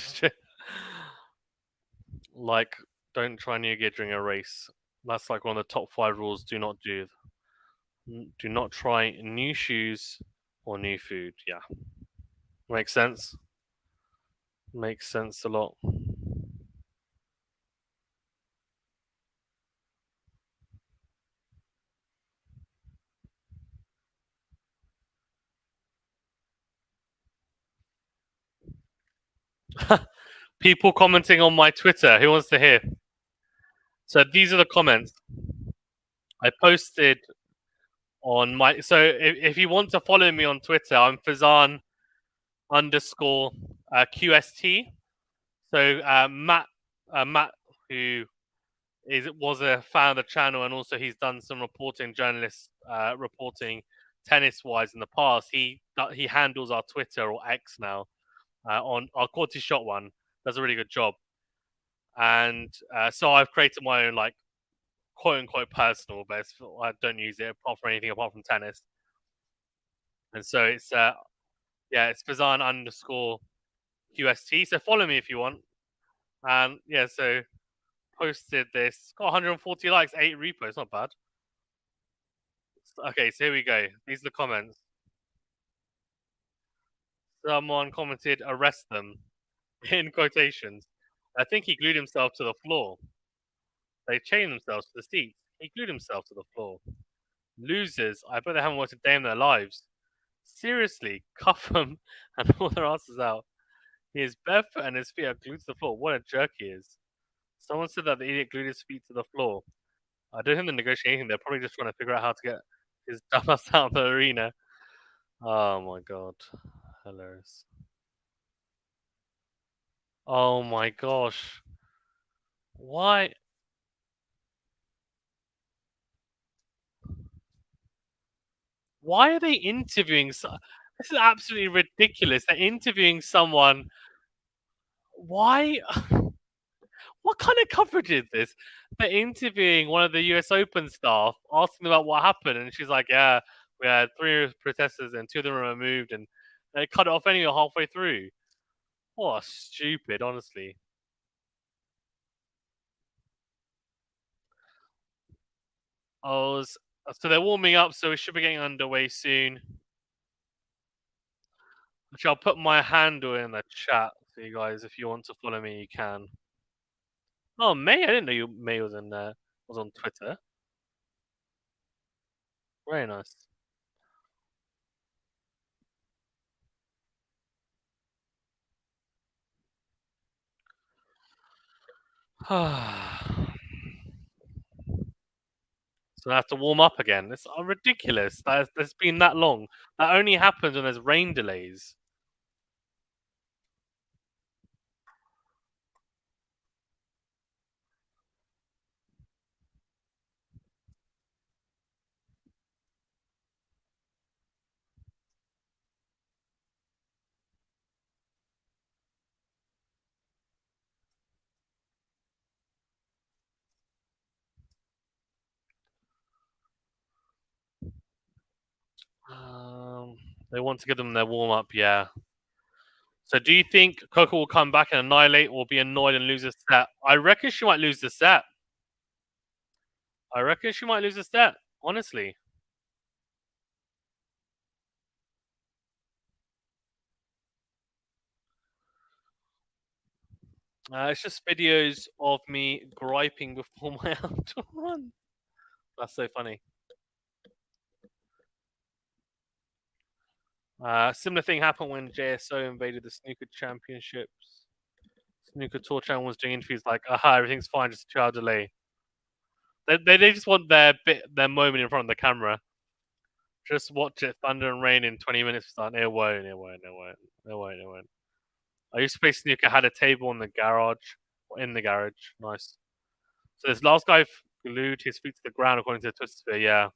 Like, don't try New Gear during a race. That's like one of the top 5 rules. Do not do. Do not try new shoes or new food. Yeah, makes sense. Makes sense a lot. People commenting on my Twitter. Who wants to hear? So these are the comments I posted on my. So if you want to follow me on Twitter, I'm Fazan underscore QST. So Matt, who was a fan of the channel, and also he's done some reporting, journalist reporting tennis-wise in the past. He handles our Twitter or X now on our QualityShot one. Does a really good job, and so I've created my own like quote unquote personal, but I don't use it apart from anything apart from tennis. And so it's it's Bazan underscore QST. So follow me if you want. And yeah, so posted this. Got 140 likes, 8 reposts. Not bad. Okay, so here we go. These are the comments. Someone commented, "Arrest them," in quotations. I think he glued himself to the floor. They chained themselves to the seats. He glued himself to the floor. Losers. I bet they haven't worked a day in their lives. Seriously, cuff them and pull their asses out. He is barefoot and his feet are glued to the floor. What a jerk he is. Someone said that the idiot glued his feet to the floor. I don't think they're negotiating. They're probably just trying to figure out how to get his dumbass out of the arena. Oh my god. Hilarious. Oh my gosh. Why? Why are they interviewing? This is absolutely ridiculous. They're interviewing someone. Why? What kind of coverage is this? They're interviewing one of the US Open staff, asking about what happened, and she's like, "Yeah, we had 3 protesters, and 2 of them were removed, and they cut it off anyway halfway through." What stupid, honestly. Oh, so they're warming up, so we should be getting underway soon. Which I'll put my handle in the chat for you guys. If you want to follow me, you can. Oh, May, I didn't know May was in there. Was on Twitter. Very nice. So I have to warm up again. It's ridiculous. That's been that long. That only happens when there's rain delays. They want to give them their warm up, yeah. So do you think Coco will come back and annihilate or be annoyed and lose a set? I reckon she might lose the set. I reckon she might lose a set, honestly. It's just videos of me griping before my outdoor run. That's so funny. Similar thing happened when JSO invaded the snooker championships. Snooker Tour Channel was doing interviews like, aha, everything's fine, just a 2 hour delay. They just want their moment in front of the camera. Just watch it thunder and rain in 20 minutes. It won't. I used to play snooker. Had a table in the garage. Nice. So this last guy glued his feet to the ground according to Twitter. Yeah.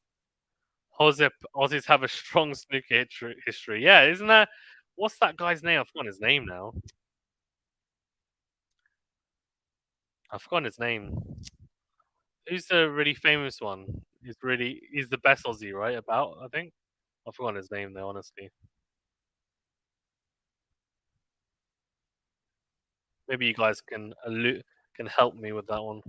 Aussies have a strong snooker history. Yeah, isn't that? What's that guy's name? I've forgotten his name now. I've forgotten his name. Who's the really famous one? He's the best Aussie, right? About I think. I've forgotten his name though, honestly. Maybe you guys can help me with that one.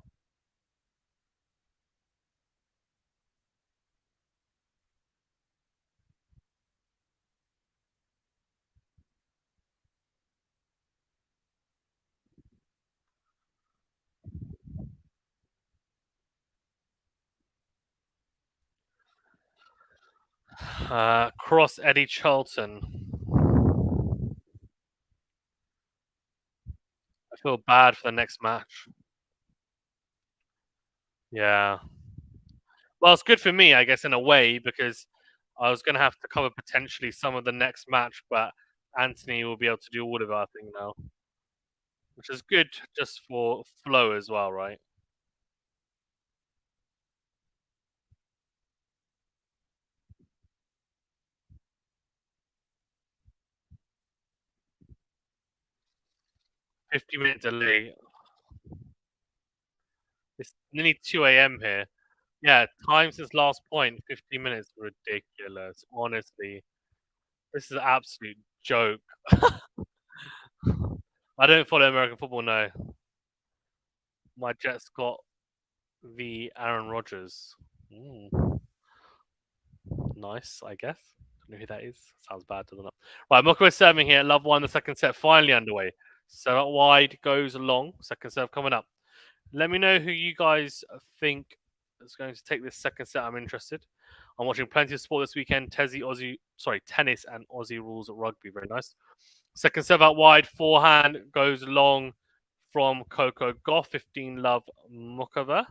Cross Eddie Charlton. I feel bad for the next match. Yeah. Well, it's good for me, I guess, in a way, because I was going to have to cover potentially some of the next match, but Anthony will be able to do all of our thing now, which is good just for flow as well, right? 50-minute delay. It's nearly 2 a.m. here. Yeah, time since last point, 15 minutes. Ridiculous. Honestly, this is an absolute joke. I don't follow American football. No, my Jets got the Aaron Rodgers. Mm, nice, I guess. Don't know who that is. Sounds bad, doesn't it? Right, Mucko is serving here. Love one. The second set finally underway. So out wide goes long. Second serve coming up. Let me know who you guys think is going to take this second set. I'm interested. I'm watching plenty of sport this weekend. Tennis and Aussie rules rugby. Very nice. Second serve out wide. Forehand goes long from Coco. Gauff 15 love Muchova.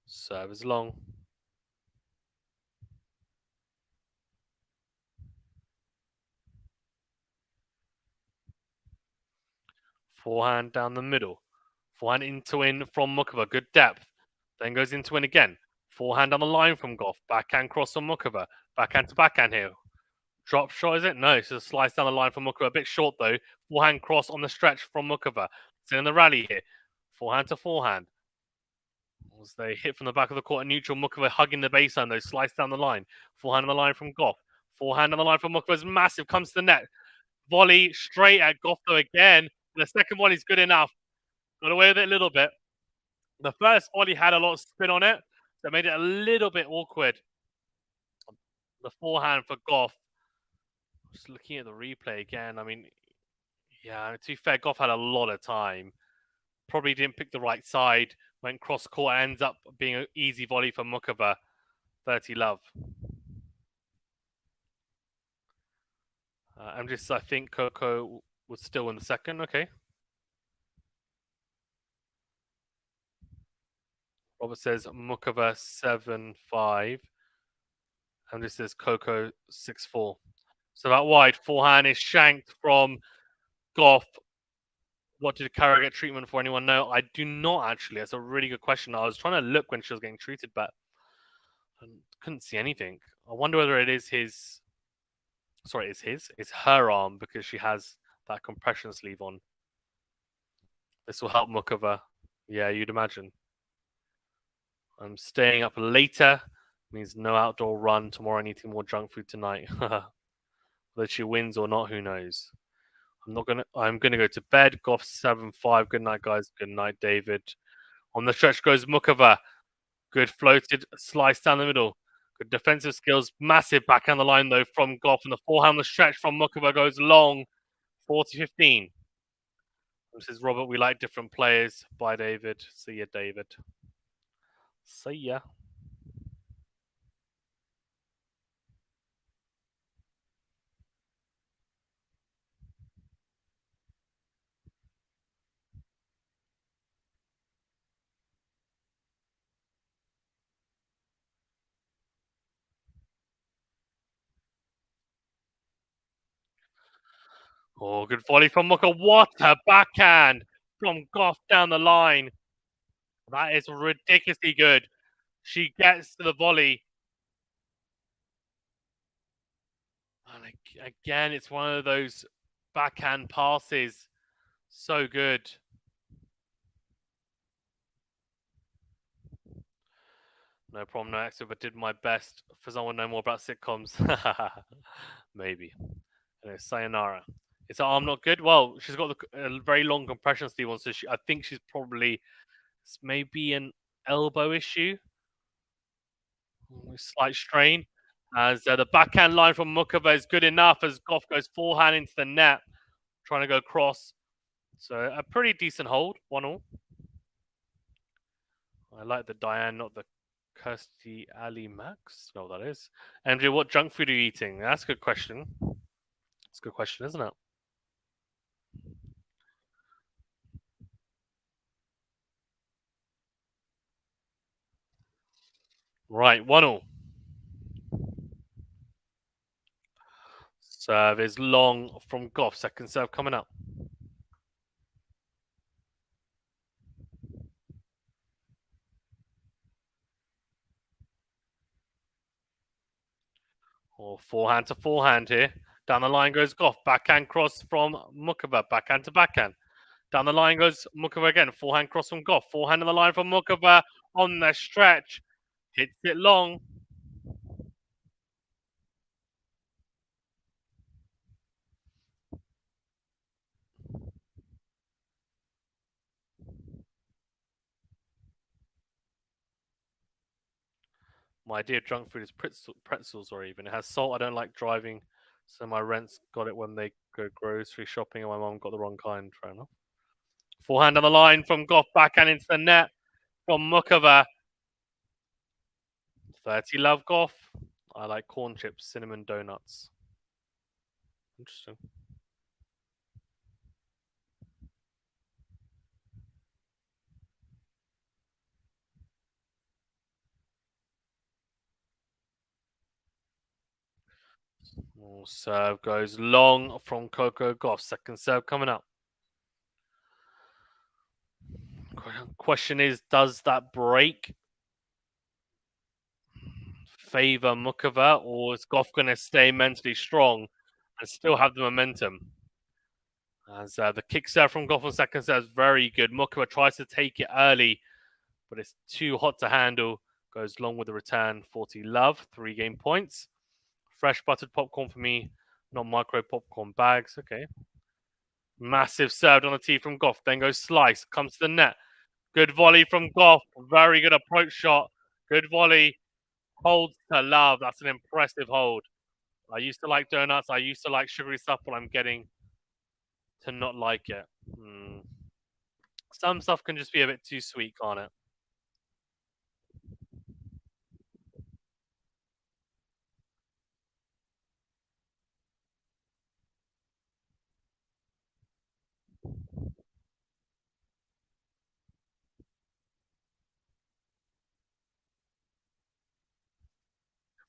Serve is long. Forehand down the middle. Forehand into in from Muchova. Good depth. Then goes into in again. Forehand on the line from Gauff. Backhand cross on Muchova. Backhand to backhand here. Drop shot, is it? No, it's a slice down the line from Muchova. A bit short, though. Forehand cross on the stretch from Muchova. It's in the rally here. Forehand to forehand. As they hit from the back of the court, a neutral. Muchova hugging the baseline, though. Slice down the line. Forehand on the line from Gauff. Forehand on the line from Muchova is massive. Comes to the net. Volley straight at Gauff, though, again. The second one is good enough. Got away with it a little bit. The first volley had a lot of spin on it. So it made it a little bit awkward. The forehand for Gauff. Just looking at the replay again, I mean, yeah, to be fair, Gauff had a lot of time. Probably didn't pick the right side. Went cross court, ends up being an easy volley for Muchova. 30 love. I think Coco was still in the second. Okay. Robert says Muchova 7-5. And this is Coco 6-4. So that wide forehand is shanked from Gauff. What did Kara get treatment for? Anyone know? I do not actually. That's a really good question. I was trying to look when she was getting treated, but I couldn't see anything. I wonder whether it is his. Sorry, it's her arm because she has that compression sleeve on. This will help Muchova. Yeah, you'd imagine. I'm staying up later. Means no outdoor run tomorrow. I'm eating more junk food tonight. Whether she wins or not, who knows? I'm gonna go to bed. Gauff 7-5. Good night, guys. Good night, David. On the stretch goes Muchova. Good floated slice down the middle. Good defensive skills. Massive back on the line, though, from Gauff. And the forehand, the stretch from Muchova goes long. 40-15. This is Robert. We like different players. Bye, David. See ya, David. See ya. Oh, good volley from Muchova. What a backhand from Gauff down the line. That is ridiculously good. She gets to the volley. And again, it's one of those backhand passes. So good. No problem, no extra, but did my best. For someone know more about sitcoms, maybe. Anyway, sayonara. Is her arm not good? Well, she's got a very long compression sleeve on, so I think she's probably maybe an elbow issue, slight strain. As the backhand line from Muchova is good enough as Gauff goes forehand into the net, trying to go cross. So a pretty decent hold, 1-1. I like the Diane, not the Kirsty Ali Max. No, that is. MJ, what junk food are you eating? That's a good question. That's a good question, isn't it? Right, 1-1. Serve is long from Gauff. Second serve coming up. Or forehand to forehand here. Down the line goes Gauff. Backhand cross from Muchova. Backhand to backhand. Down the line goes Muchova again. Forehand cross from Gauff. Forehand on the line from Muchova on the stretch. Hits it long. My idea of junk food is pretzels or even. It has salt. I don't like driving. So my rents got it when they go grocery shopping and my mum got the wrong kind. Fair enough. Forehand on the line from Gauff. Backhand into the net from Muchova. 30 love Gauff. I like corn chips, cinnamon donuts. Interesting. Serve goes long from Coco Gauff. Second serve coming up. Question is, does that break favor Muchova, or is Gauff going to stay mentally strong and still have the momentum? As the kick serve from Gauff on second serve is very good. Muchova tries to take it early, but it's too hot to handle. Goes long with the return. 40 love, 3 game points. Fresh buttered popcorn for me, not micro popcorn bags. Okay. Massive serve on the tee from Gauff. Then goes slice. Comes to the net. Good volley from Gauff. Very good approach shot. Good volley. Holds to love. That's an impressive hold. I used to like donuts. I used to like sugary stuff, but I'm getting to not like it. Some stuff can just be a bit too sweet, can't it?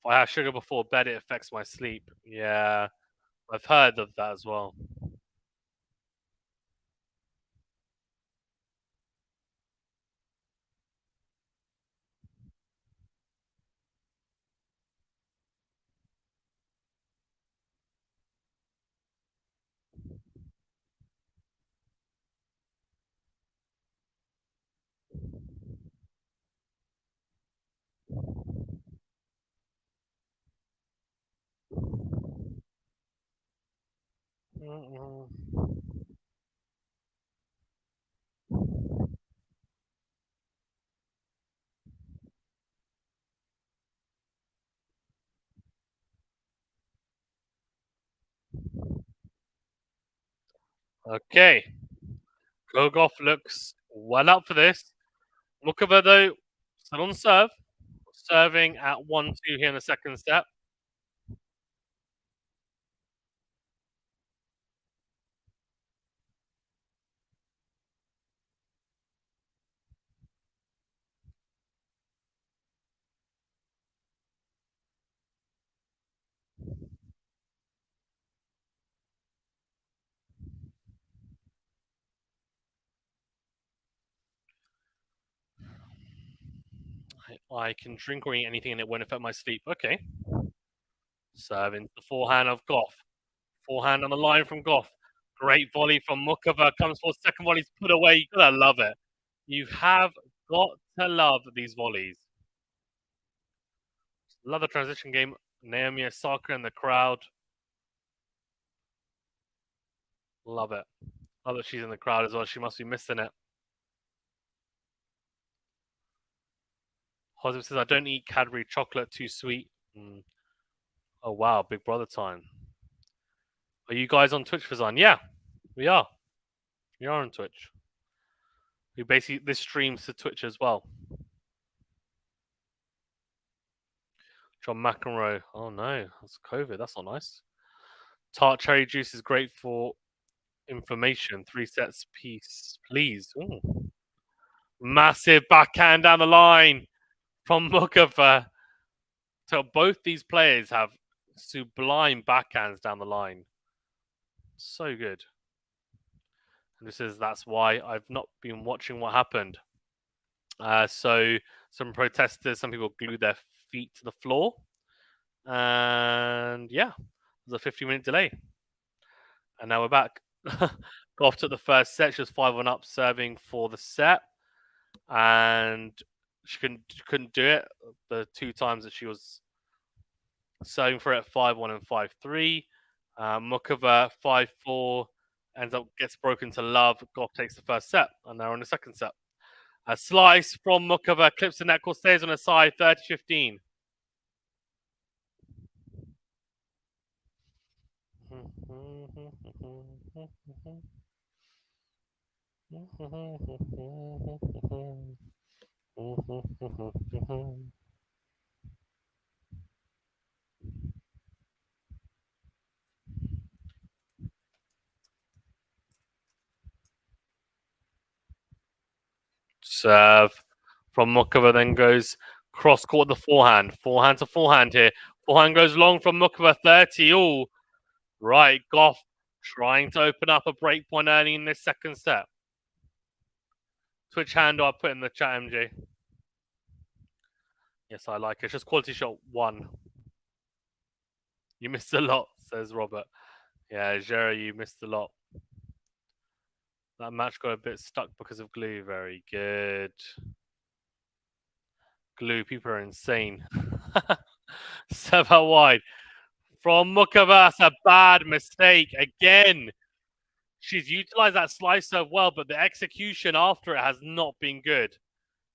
If I have sugar before bed, it affects my sleep. Yeah, I've heard of that as well. Okay, Gauff looks well up for this. Muchova, though, still on serve. Serving at 1-2 here in the second step. I can drink or eat anything and it won't affect my sleep. Okay. Serving the forehand of Gauff. Forehand on the line from Gauff. Great volley from Muchova. Comes for second volley's put away. You gotta love it. You have got to love these volleys. Love the transition game. Naomi Osaka in the crowd. Love it. Love that she's in the crowd as well. She must be missing it. Hosip says, I don't eat Cadbury chocolate, too sweet. Oh, wow. Big brother time. Are you guys on Twitch, Fazan? Yeah, we are. We are on Twitch. We basically, this streams to Twitch as well. John McEnroe. Oh, no. That's COVID. That's not nice. Tart cherry juice is great for inflammation. 3 sets piece, please. Ooh. Massive backhand down the line from Muchova. So both these players have sublime backhands down the line. So good. And that's why I've not been watching what happened. So some protesters, some people glued their feet to the floor. And yeah, there's a 50-minute delay. And now we're back. Gauff took the first set. She was 5-1 up serving for the set. And she couldn't do it the 2 times that she was serving for it, 5-1 and 5-3. Muchova 5-4 gets broken to love. Gauff takes the first set, and now on the second set. A slice from Muchova clips the net, stays on her side, 30-15. Serve from Muchova, then goes cross court the forehand. Forehand to forehand here. Forehand goes long from Muchova, 30 all. Right, Gauff trying to open up a break point early in this second set. Twitch handle I'll put in the chat, MJ. Yes, I like it. It's just QualityShot 1. You missed a lot, says Robert. Yeah, Jerry, you missed a lot. That match got a bit stuck because of glue. Very good. Glue, people are insane. Serve out wide. From Muchova, that's a bad mistake. Again, she's utilized that slice serve well, but the execution after it has not been good.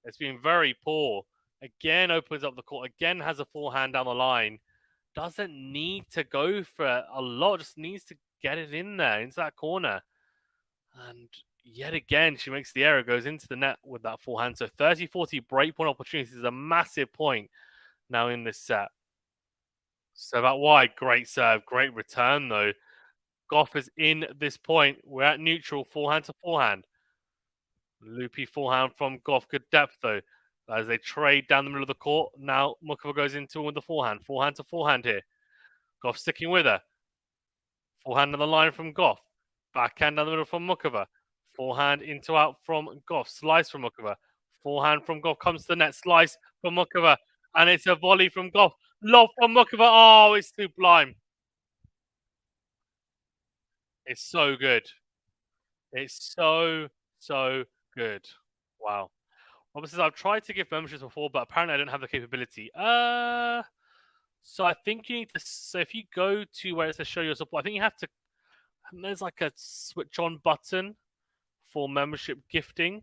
It's been very poor. Again, opens up the court. Again, has a forehand down the line. Doesn't need to go for a lot. Just needs to get it in there, into that corner. And yet again, she makes the error, goes into the net with that forehand. So 30-40 breakpoint opportunities is a massive point now in this set. So that wide, great serve, great return though. Gauff is in this point. We're at neutral, forehand to forehand. Loopy forehand from Gauff, good depth though. As they trade down the middle of the court. Now Muchova goes into with the forehand. Forehand to forehand here. Gauff sticking with her. Forehand on the line from Gauff. Backhand down the middle from Muchova. Forehand into out from Gauff. Slice from Muchova. Forehand from Gauff comes to the net. Slice from Muchova. And it's a volley from Gauff. Lob from Muchova. Oh, it's sublime. It's so good. It's so good. Wow. Obviously, I've tried to give memberships before, but apparently I don't have the capability. So I think you need to. So if you go to where it says show your support, I think you have to. There's like a switch on button for membership gifting.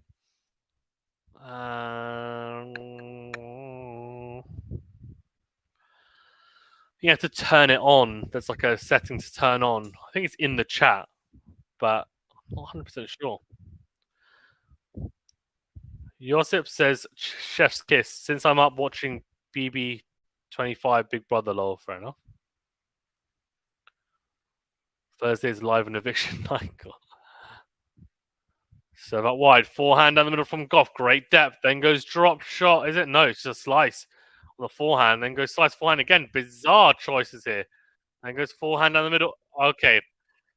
You have to turn it on. There's like a setting to turn on. I think it's in the chat, but I'm not 100% sure. Josip says, Chef's Kiss. Since I'm up watching BB25 Big Brother, lol, fair enough. Thursday's live and eviction night. So that wide. Forehand down the middle from Gauff. Great depth. Then goes drop shot. Is it? No, it's just slice. On the forehand. Then goes slice forehand again. Bizarre choices here. Then goes forehand down the middle. Okay.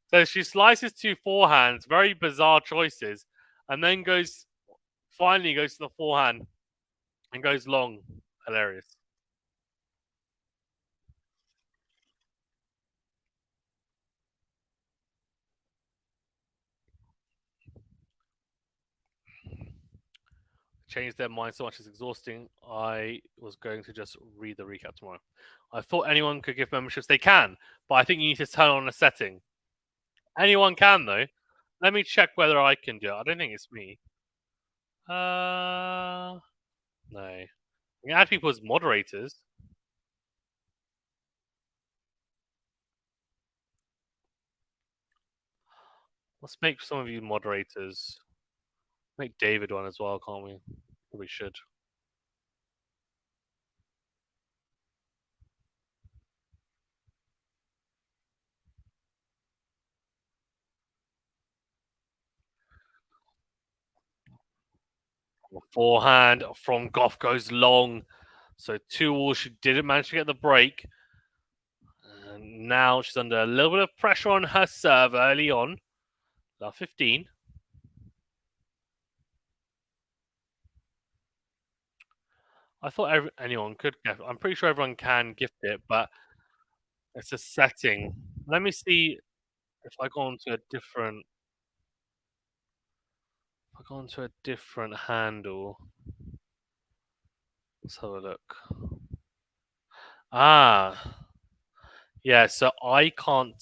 So she slices 2 forehands. Very bizarre choices. And then finally goes to the forehand. And goes long. Hilarious. Changed their mind so much it's exhausting. I was going to just read the recap tomorrow. I thought anyone could give memberships. They can, but I think you need to turn on a setting. Anyone can though. Let me check whether I can do it. I don't think it's me. No. You can add people as moderators. Let's make some of you moderators. Make David one as well, can't we? We should. Forehand from Gauff goes long. So 2 all. She didn't manage to get the break. And now she's under a little bit of pressure on her serve early on. Love 15. I thought anyone could gift. I'm pretty sure everyone can gift it, but it's a setting. Let me see if I go onto a different. If I go onto a different handle. Let's have a look. Ah, yeah. So I can't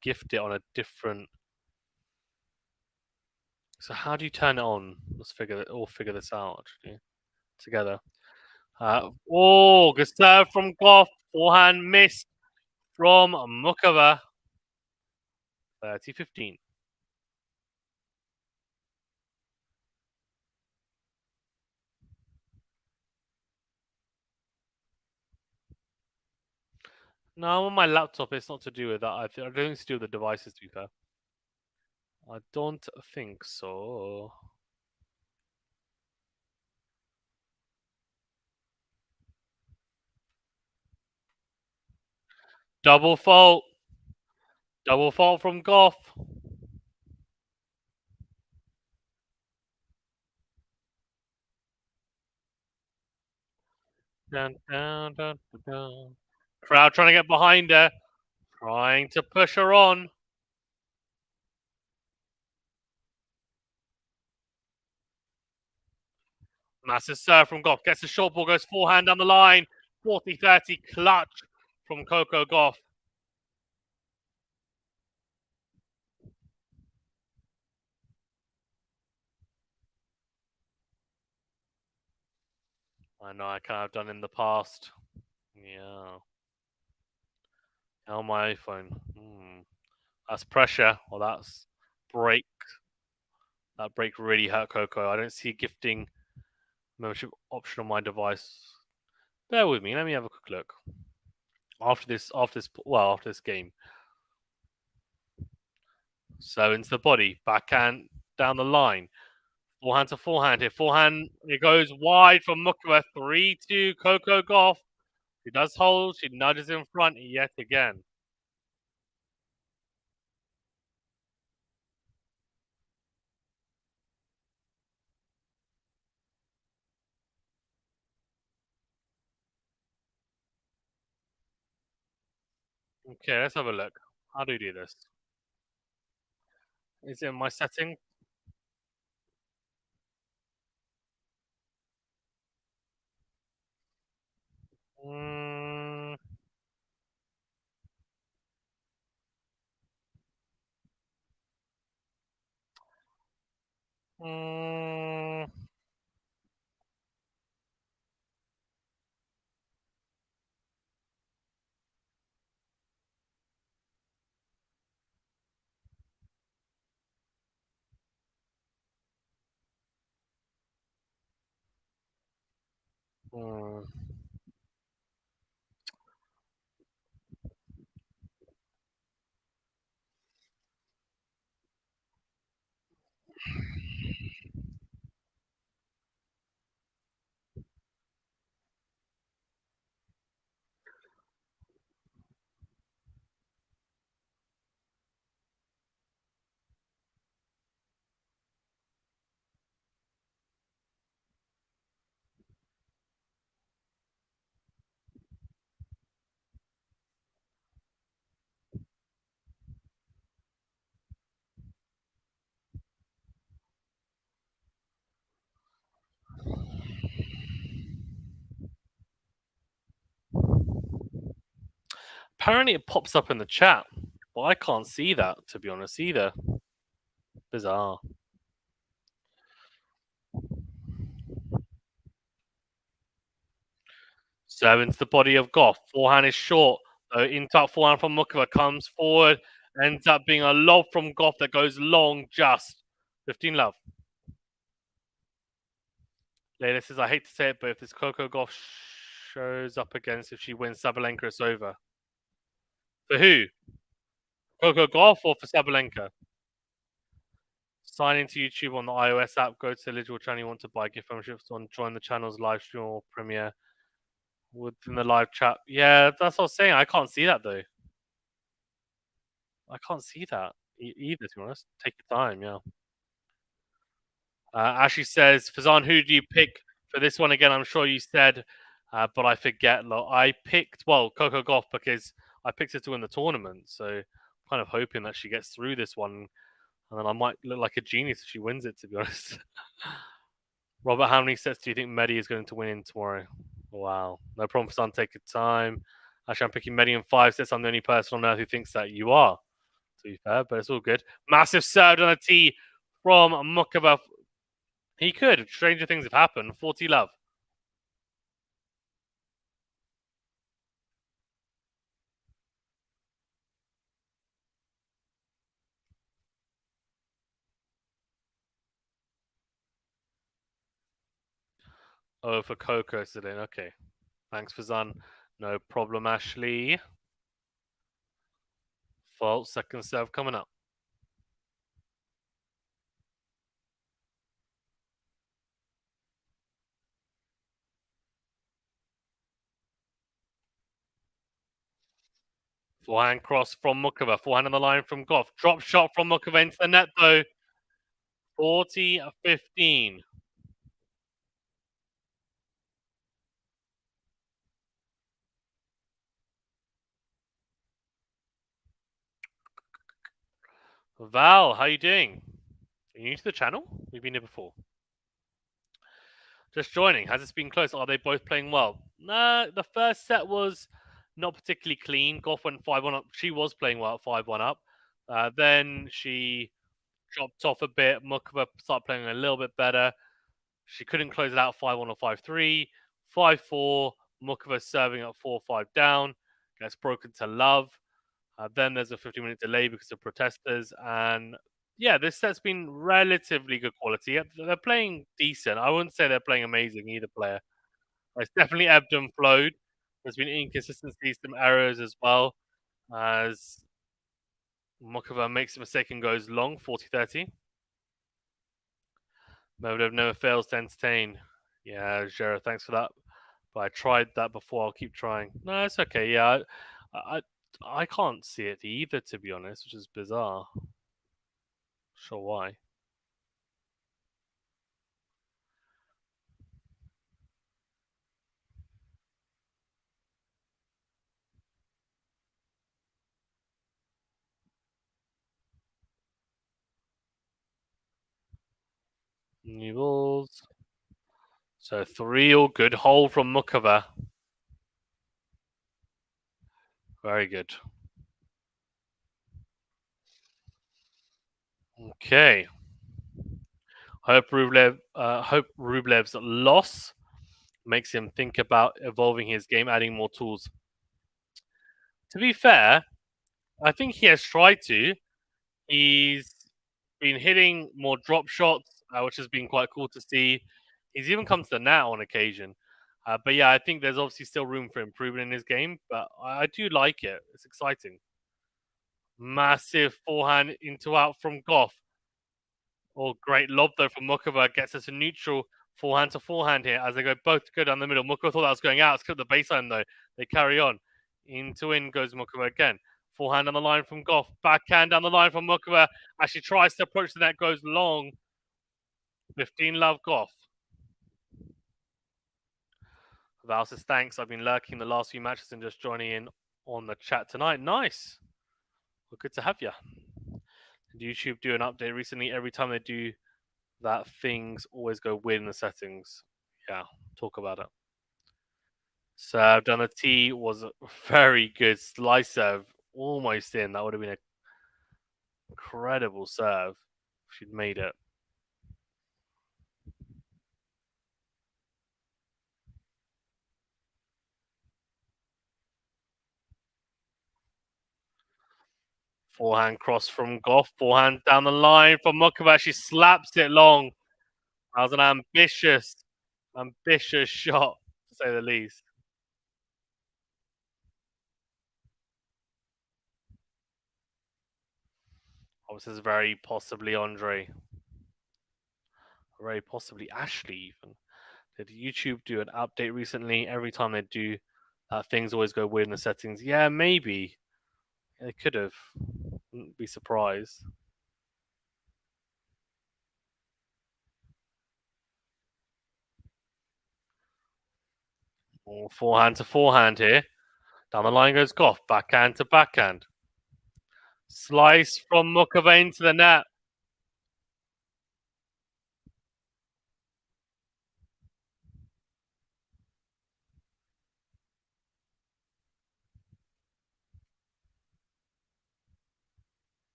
gift it on a different. So how do you turn it on? Let's figure this out actually together. Good serve from Gauff. Forehand missed from Muchova. 30-15. No, I'm on my laptop. It's not to do with that. I don't think it's to do with the devices, to be fair. I don't think so. Double fault. Double fault from Gauff. Dun, dun, dun, dun, dun. Crowd trying to get behind her. Trying to push her on. Massive serve from Gauff. Gets the short ball, goes forehand down the line. 40-30 clutch from Coco Gauff. I know I kind of done in the past. Yeah. On my iPhone. That's pressure. Well, that's break. That break really hurt Coco. I don't see gifting membership option on my device. Bear with me. Let me have a quick look. After this game. So into the body, backhand down the line, forehand to forehand here. Forehand, it goes wide from Muchova. 3-2 Coco Gauff. She does hold. She nudges in front yet again. Okay, let's have a look. How do you do this? Is it in my setting? Mm, mm, mm. Apparently, it pops up in the chat, but I can't see that, to be honest, either. Bizarre. So into the body of Gauff. Forehand is short. So into forehand from Muchova comes forward. Ends up being a lob from Gauff that goes long just. 15 love. Layla says, I hate to say it, but if this Coco Gauff shows up against, if she wins Sabalenka, it's over. For who? Coco Gauff or for Sabalenka? Sign into YouTube on the iOS app. Go to the eligible channel you want to buy gift memberships on. Join the channel's live stream or premiere within the live chat. Yeah, that's what I was saying. I can't see that though. I can't see that either. To be honest, take your time. Yeah. Ashley says, Fazan, who do you pick for this one again? I'm sure you said, but I forget. Look, I picked Coco Gauff because I picked her to win the tournament. So I'm kind of hoping that she gets through this one, and then I might look like a genius if she wins it. To be honest. Robert, how many sets do you think Medi is going to win in tomorrow? Wow, no problem, Fazan. Take your time. Actually, I'm picking Medi in 5 sets. I'm the only person on earth who thinks that you are. To be fair, but it's all good. Massive serve on a tee from Muchova. He could. Stranger things have happened. 40 love. Oh, for Coco today. Okay. Thanks for Zun. No problem, Ashley. Fault. Second serve coming up. Forehand cross from Muchova. Forehand on the line from Gauff. Drop shot from Muchova into the net, though. 40-15. Val, how you doing? Are you new to the channel? We've been here before. Just joining. Has this been close? Are they both playing well? Nah, the first set was not particularly clean. Gauff went 5-1 up. She was playing well at 5-1 up. Then she dropped off a bit. Muchova started playing a little bit better. She couldn't close it out 5-1 or 5-3. 5-4. Muchova serving at 4-5 down. Gets broken to love. Then there's a 15-minute delay because of protesters. And yeah, this set's been relatively good quality. They're playing decent. I wouldn't say they're playing amazing, either player. It's definitely ebbed and flowed. There's been inconsistencies, some errors as well. As Muchova makes a mistake and goes long, 40-30. Medvedev never fails to entertain. Yeah, Jera, thanks for that. But I tried that before. I'll keep trying. No, it's okay. Yeah, I, I can't see it either, to be honest, which is bizarre. Sure why. New balls. So 3 all good. Hole from Muchova. Very good. Okay. Hope Rublev's loss makes him think about evolving his game, adding more tools. To be fair, I think he has tried to. He's been hitting more drop shots, which has been quite cool to see. He's even come to the net on occasion. But yeah, I think there's obviously still room for improvement in his game, but I do like it. It's exciting. Massive forehand into out from Gauff. Oh, great lob though from Muchova. Gets us a neutral forehand to forehand here as they go both go down the middle. Muchova thought that was going out. It's cut the baseline though. They carry on. Into in goes Muchova again. Forehand on the line from Gauff. Backhand down the line from Muchova. As she tries to approach the net, goes long. 15 love Gauff. Val says, thanks. I've been lurking the last few matches and just joining in on the chat tonight. Nice. Well, good to have you. Did YouTube do an update recently? Every time they do that, things always go weird in the settings. Yeah, talk about it. Served on the tee was a very good slice serve. Almost in. That would have been an incredible serve if she'd made it. Forehand cross from Gauff. Forehand down the line from Muchova. She slaps it long. That was an ambitious shot, to say the least. Oh, this is very possibly Andre. Very possibly Ashley, even. Did YouTube do an update recently? Every time they do, things always go weird in the settings. Yeah, maybe. They could have. Wouldn't be surprised. Oh, forehand to forehand here. Down the line goes Gauff. Backhand to backhand. Slice from Muchova into the net.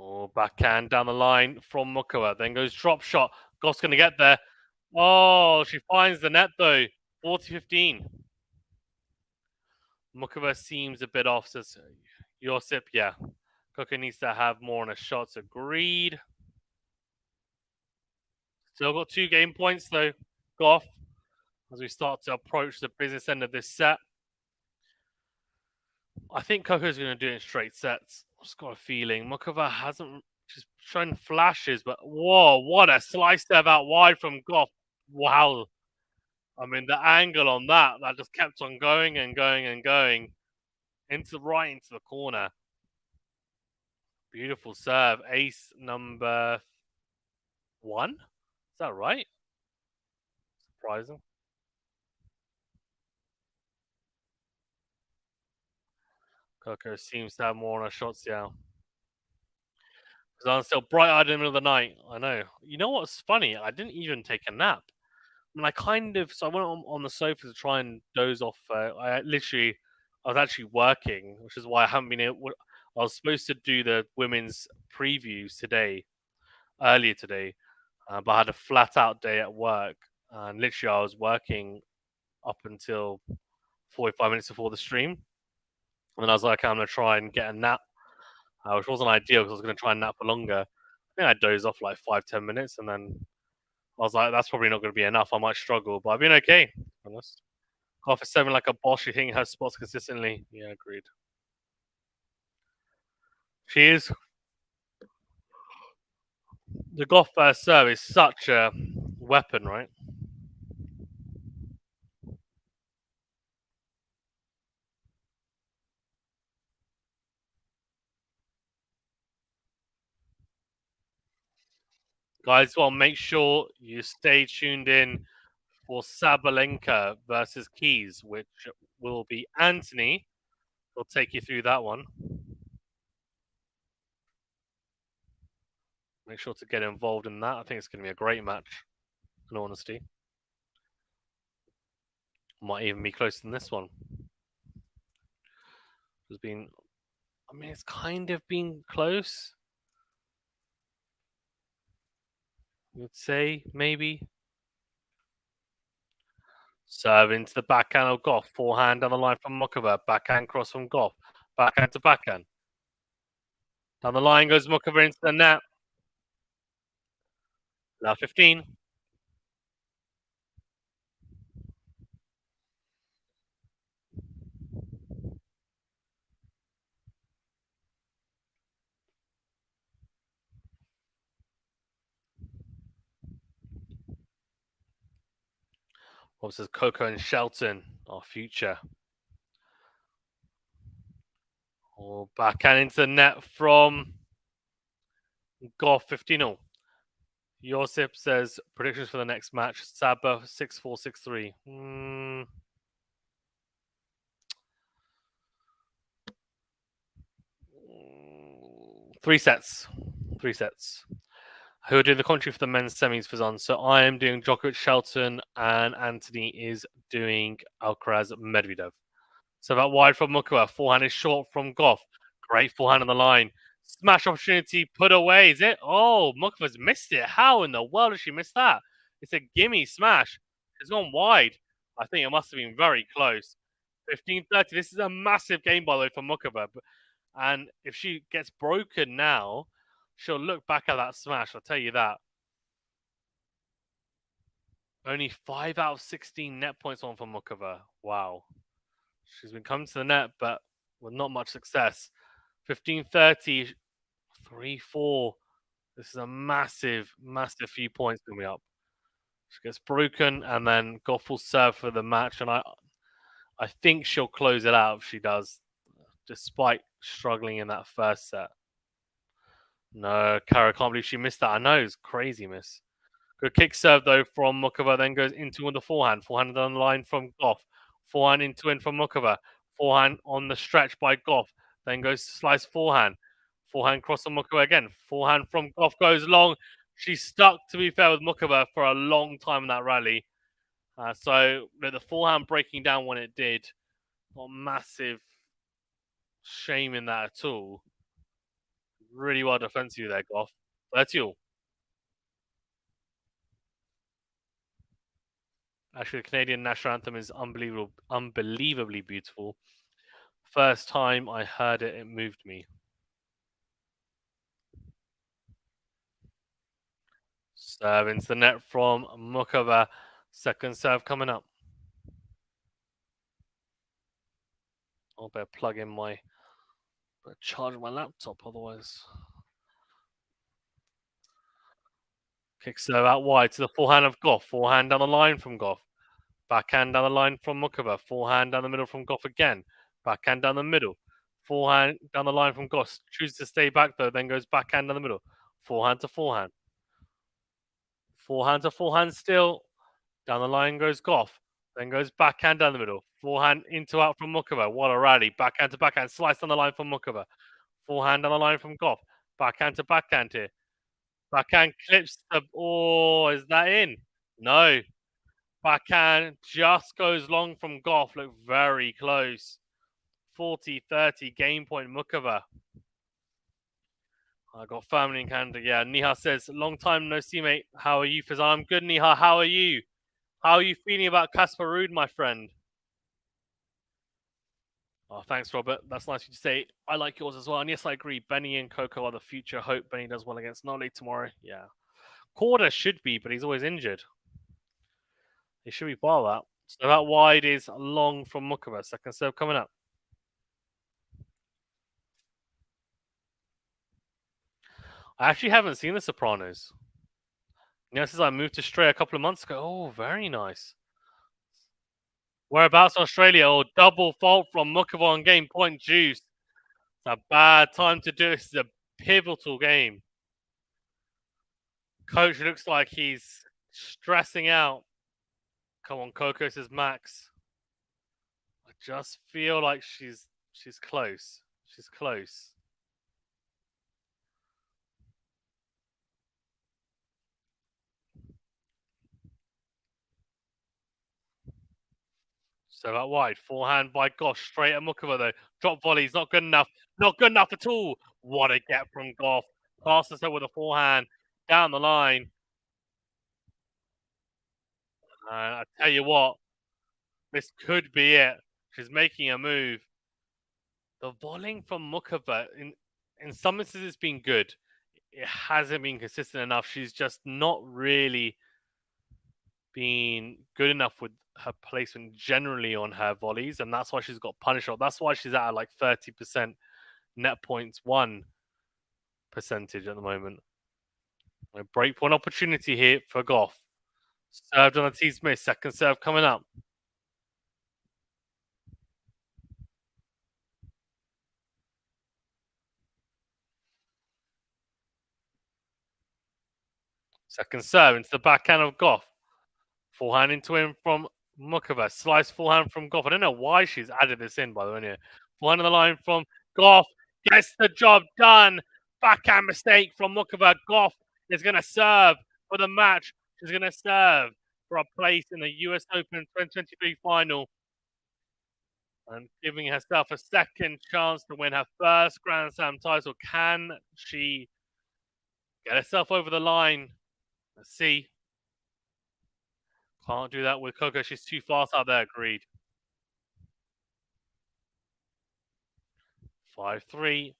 Oh, backhand down the line from Muchova. Then goes drop shot. Gauff's going to get there. Oh, she finds the net though. 40-15. Muchova seems a bit off. Says Josip, yeah. Coco needs to have more on his shots. Agreed. Still got 2 game points though. Gauff, as we start to approach the business end of this set. I think Coco's going to do it in straight sets. I've just got a feeling. Muchova hasn't. She's shown flashes, but whoa, what a slice there out wide from Gauff. Wow. I mean, the angle on that just kept on going and going and going right into the corner. Beautiful serve. Ace number 1. Is that right? Surprising. Coco seems to have more on her shots now. Because I'm still bright eyed in the middle of the night. I know. You know what's funny? I didn't even take a nap. And I went on the sofa to try and doze off. I was actually working, which is why I haven't been able. I was supposed to do the women's previews earlier today, but I had a flat out day at work, and literally I was working up until 45 minutes before the stream, and then I was like, okay, I'm gonna try and get a nap, which wasn't ideal because I was gonna try and nap for longer. I think I dozed off like 5-10 minutes, and then I was like, that's probably not going to be enough. I might struggle, but I've been okay. To be honest. Half a 7 like a boss. She hitting her spots consistently. Yeah, agreed. She is. The Gauff first serve is such a weapon, right? Guys, well, make sure you stay tuned in for Sabalenka versus Keys, which will be Anthony. We'll take you through that one. Make sure to get involved in that. I think it's going to be a great match, in honesty. Might even be closer than this one. It's kind of been close. You'd say, maybe. Serve into the backhand of Gauff. Forehand down the line from Muchova. Backhand cross from Gauff. Backhand to backhand. Down the line goes Muchova into the net. Now 15. What says Coco and Shelton, our future. Oh, backhand into the net from Gauff, 15-0. Josip says predictions for the next match. Saba 6-4, 6-3. 3 sets. 3 sets. Who are doing the commentary for the men's semis for Zon? So I am doing Djokovic, Shelton, and Anthony is doing Alcaraz, Medvedev. So that wide from Muchova. Forehand is short from Gauff. Great forehand on the line. Smash opportunity put away. Is it? Oh, Muchova's missed it. How in the world did she miss that? It's a gimme smash. It's gone wide. I think it must have been very close. 15-30. This is a massive game, by the way, for Muchova. And if she gets broken now, she'll look back at that smash. I'll tell you that. Only 5 out of 16 net points on for Muchova. Wow. She's been coming to the net, but with not much success. 15-30, 3-4. This is a massive, massive few points coming up. She gets broken, and then Gauff will serve for the match, and I think she'll close it out if she does, despite struggling in that first set. No, Kara can't believe she missed that. I know, it's crazy miss. Good kick serve though from Muchova, then goes into on the forehand. Forehand on the line from Gauff. Forehand into in from Muchova. Forehand on the stretch by Gauff. Then goes slice forehand. Forehand cross on Muchova again. Forehand from Gauff goes long. She's stuck, to be fair, with Muchova for a long time in that rally. So the forehand breaking down when it did, not massive shame in that at all. Really well defensive there, Gauff. That's you. Actually, the Canadian national anthem is unbelievably beautiful. First time I heard it, it moved me. Serve into the net from Muchova. Second serve coming up. I'll better plug in charge my laptop, otherwise. Kick serve out wide to the forehand of Gauff. Forehand down the line from Gauff. Backhand down the line from Muchova. Forehand down the middle from Gauff again. Backhand down the middle. Forehand down the line from Gauff. Chooses to stay back though, then goes backhand down the middle. Forehand to forehand. Forehand to forehand still. Down the line goes Gauff. Then goes backhand down the middle. Forehand into out from Muchova. What a rally. Backhand to backhand. Slice down the line from Muchova. Forehand down the line from Gauff. Backhand to backhand here. Backhand clips the. Oh, is that in? No. Backhand just goes long from Gauff. Look very close. 40-30 game point Muchova. I got family in Canada. Yeah, Niha says, long time no see, mate. How are you? Fizz? I'm good, Niha. How are you? How are you feeling about Casper Ruud, my friend? Oh, thanks, Robert. That's nice of you to say. I like yours as well. And yes, I agree. Benny and Coco are the future. Hope Benny does well against Nolly tomorrow. Yeah. Corda should be, but he's always injured. He should be part of that. So that wide is long from Muchova. Second serve coming up. I actually haven't seen The Sopranos. Since I moved to Australia a couple of months ago. Oh, very nice. Whereabouts in Australia? Oh, double fault from Muchova on game point juice. It's a bad time to do it. This is a pivotal game. Coach looks like he's stressing out. Come on, Coco, says Max. I just feel like she's close. She's close. So out wide, forehand by Gauff, straight at Muchova though. Drop volley's not good enough. Not good enough at all. What a get from Gauff. Passes her with a forehand down the line. I tell you what, this could be it. She's making a move. The volleying from Muchova in some instances it's been good. It hasn't been consistent enough. She's just not really been good enough with her placement generally on her volleys, and that's why she's got punished. That's why she's at like 30% net points one percentage at the moment. A breakpoint opportunity here for Gauff. Served on a T Smith. Second serve coming up. Second serve into the backhand of Gauff. Forehand into him from Muchova. Slice forehand from Gauff. I don't know why she's added this in, by the way. Forehand on the line from Gauff. Gets the job done. Backhand mistake from Muchova. Gauff is going to serve for the match. She's going to serve for a place in the US Open 2023 final. And giving herself a second chance to win her first Grand Slam title. Can she get herself over the line? Let's see. Can't do that with Coco. She's too fast out there. Agreed. 5-3.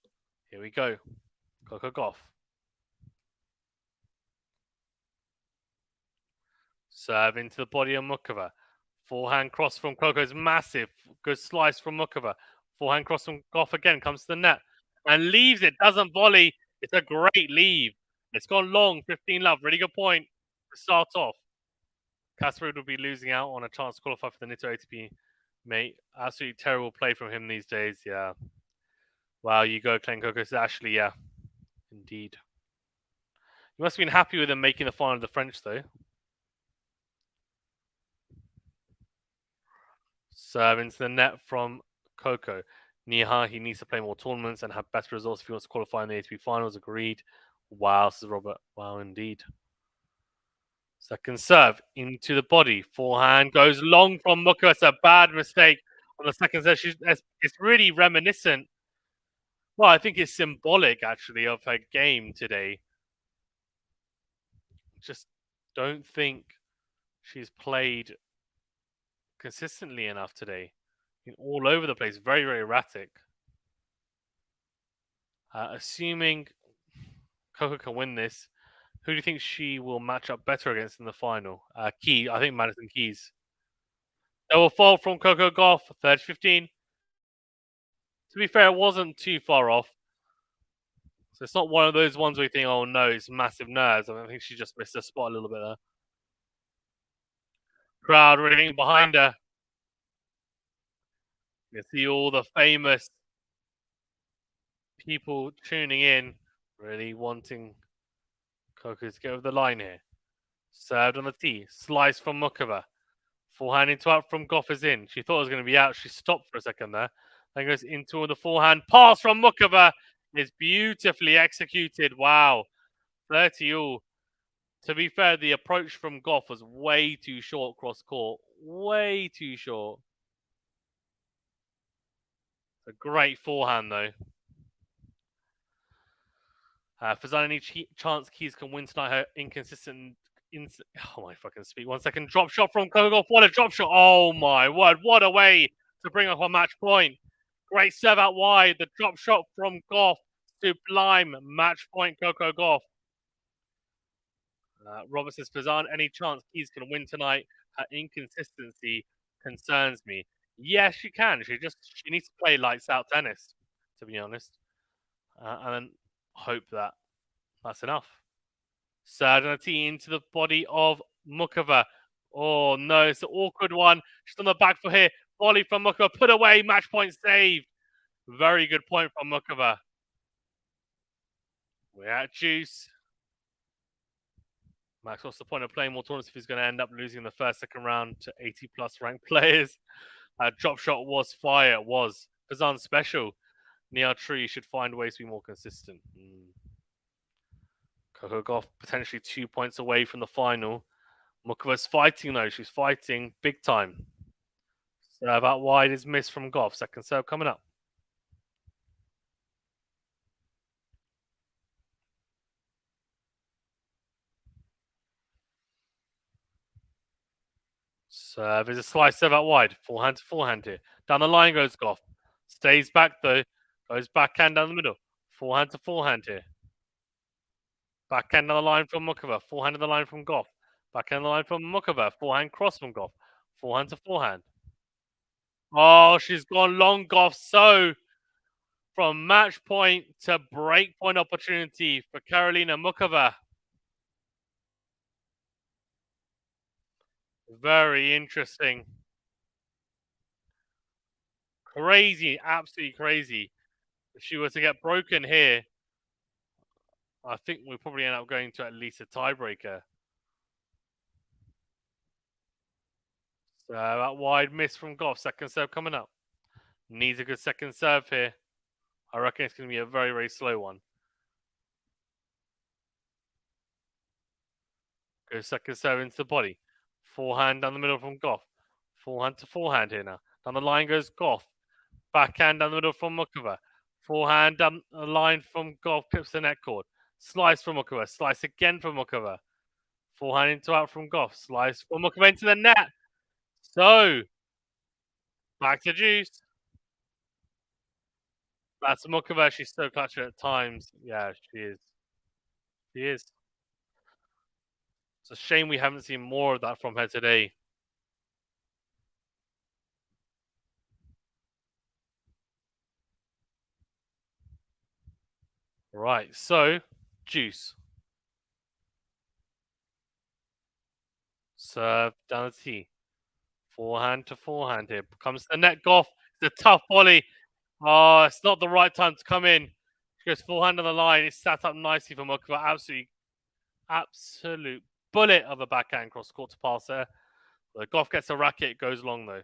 Here we go. Coco Gauff. Serve into the body of Muchova. Forehand cross from Coco is massive. Good slice from Muchova. Forehand cross from Gauff again. Comes to the net. And leaves it. Doesn't volley. It's a great leave. It's gone long. 15 love. Really good point to start off. Kasparov will be losing out on a chance to qualify for the Nitto ATP, mate. Absolutely terrible play from him these days. Yeah. Wow, you go, Clayton Coco. Actually, yeah. Indeed. You must have been happy with him making the final of the French, though. Serve into the net from Coco. Niha, he needs to play more tournaments and have better results if he wants to qualify in the ATP finals. Agreed. Wow, says Robert. Wow, indeed. Second serve into the body. Forehand goes long from Muka. It's a bad mistake on the second serve. It's really reminiscent. Well, I think it's symbolic, actually, of her game today. Just don't think she's played consistently enough today. All over the place. Very, very erratic. Assuming Coco can win this, who do you think she will match up better against in the final? I think Madison Keys. Double fault from Coco Gauff, 30-15. To be fair, it wasn't too far off. So it's not one of those ones where you think, oh no, it's massive nerves. I think she just missed her spot a little bit there. Crowd really behind her. You see all the famous people tuning in, really wanting Coco to get over the line here. Served on the tee. Slice from Muchova. Forehand into out from Gauff is in. She thought it was going to be out. She stopped for a second there. Then goes into the forehand. Pass from Muchova is beautifully executed. Wow. 30 all. To be fair, the approach from Gauff was way too short cross court. Way too short. A great forehand, though. If there's any chance Keys can win tonight, her inconsistent. Oh my fucking speak. 1 second. Drop shot from Kogoff. What a drop shot. Oh my word. What a way to bring up a match point. Great serve out wide. The drop shot from Gauff. Sublime match point, Coco Gauff. Robert says, Fazan, any chance Keys can win tonight? Her inconsistency concerns me. Yes, she can. She needs to play lights out tennis, to be honest. And then hope that that's enough. Sardanati into the body of Muchova. Oh no, it's an awkward one. She's on the back foot here. Volley from Muchova. Put away. Match point saved. Very good point from Muchova. We're at juice. Max, what's the point of playing more tournaments if he's going to end up losing the first, second round to 80 plus ranked players? Drop shot was fire. It was. Fazan special. Nia Tree should find ways to be more consistent. Coco Gauff potentially 2 points away from the final. Muchova's fighting though. She's fighting big time. Serve out wide is missed from Gauff. Second serve coming up. Serve is a slice serve out wide. Forehand to forehand here. Down the line goes Gauff. Stays back though. Goes backhand down the middle. Forehand to forehand here. Backhand on the line from Muchova. Forehand on the line from Gauff. Backhand on the line from Muchova. Forehand cross from Gauff. Forehand to forehand. Oh, she's gone long, Gauff. So, from match point to break point opportunity for Karolina Muchova. Very interesting. Crazy, absolutely crazy. If she were to get broken here, I think we'll probably end up going to at least a tiebreaker. So that wide miss from Gauff. Second serve coming up. Needs a good second serve here. I reckon it's going to be a very, very slow one. Goes second serve into the body. Forehand down the middle from Gauff. Forehand to forehand here now. Down the line goes Gauff. Backhand down the middle from Muchova. Forehand down the line from Gauff. Clips the net cord. Slice from Muchova. Slice again from Muchova. Forehand into out from Gauff. Slice from Muchova into the net. So, back to juice. That's Muchova. She's so clutch at times. Yeah, she is. She is. It's a shame we haven't seen more of that from her today. Right, so Juice. Serve down the tee. Forehand to forehand here. Comes the net Gauff. It's a tough volley. Oh, it's not the right time to come in. She goes forehand on the line. It's sat up nicely for Muchova. Absolute bullet of a backhand cross court to pass there. The Gauff gets a racket. It goes long though.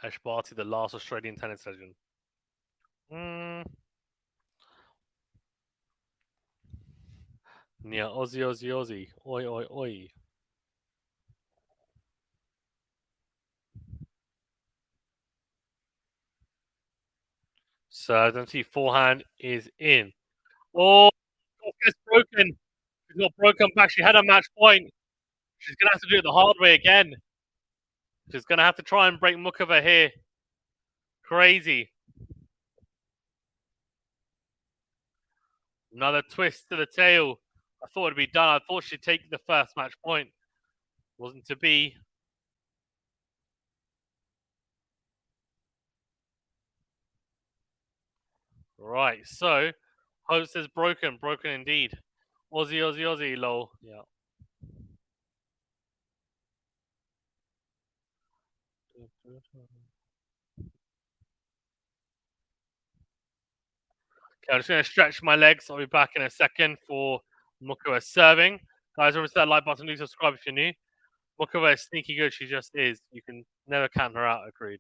Ash Barty, the last Australian tennis legend. Yeah, Aussie, Aussie, Aussie. Oi, oi, oi. So don't see forehand is in. Oh, gets broken. She's not broken back. She had a match point. She's gonna have to do it the hard way again. She's gonna have to try and break Muchova here. Crazy. Another twist to the tail. I thought it'd be done. I thought she'd take the first match point. Wasn't to be. Right, so host is broken. Broken indeed. Aussie, Aussie, Aussie, lol. Yeah. Okay, I'm just going to stretch my legs. I'll be back in a second for Muchova serving. Guys, remember to hit that like button. Do subscribe if you're new. Muchova is sneaky good. She just is. You can never count her out. Agreed.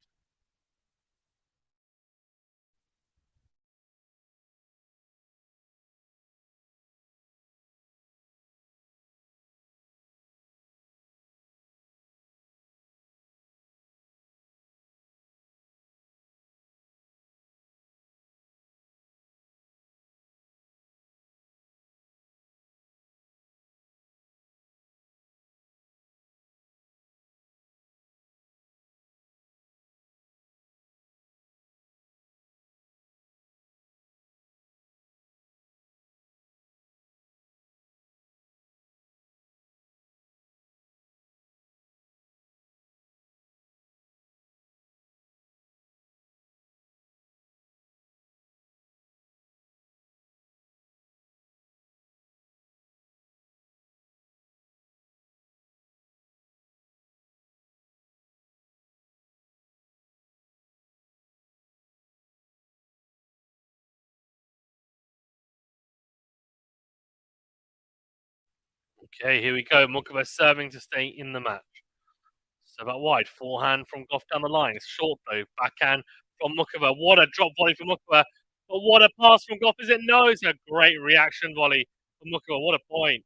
Okay, here we go. Muchova serving to stay in the match. So about wide. Forehand from Gauff down the line. It's short though. Backhand from Muchova. What a drop volley from Muchova. But what a pass from Gauff. Is it? No, it's a great reaction volley from Muchova. What a point.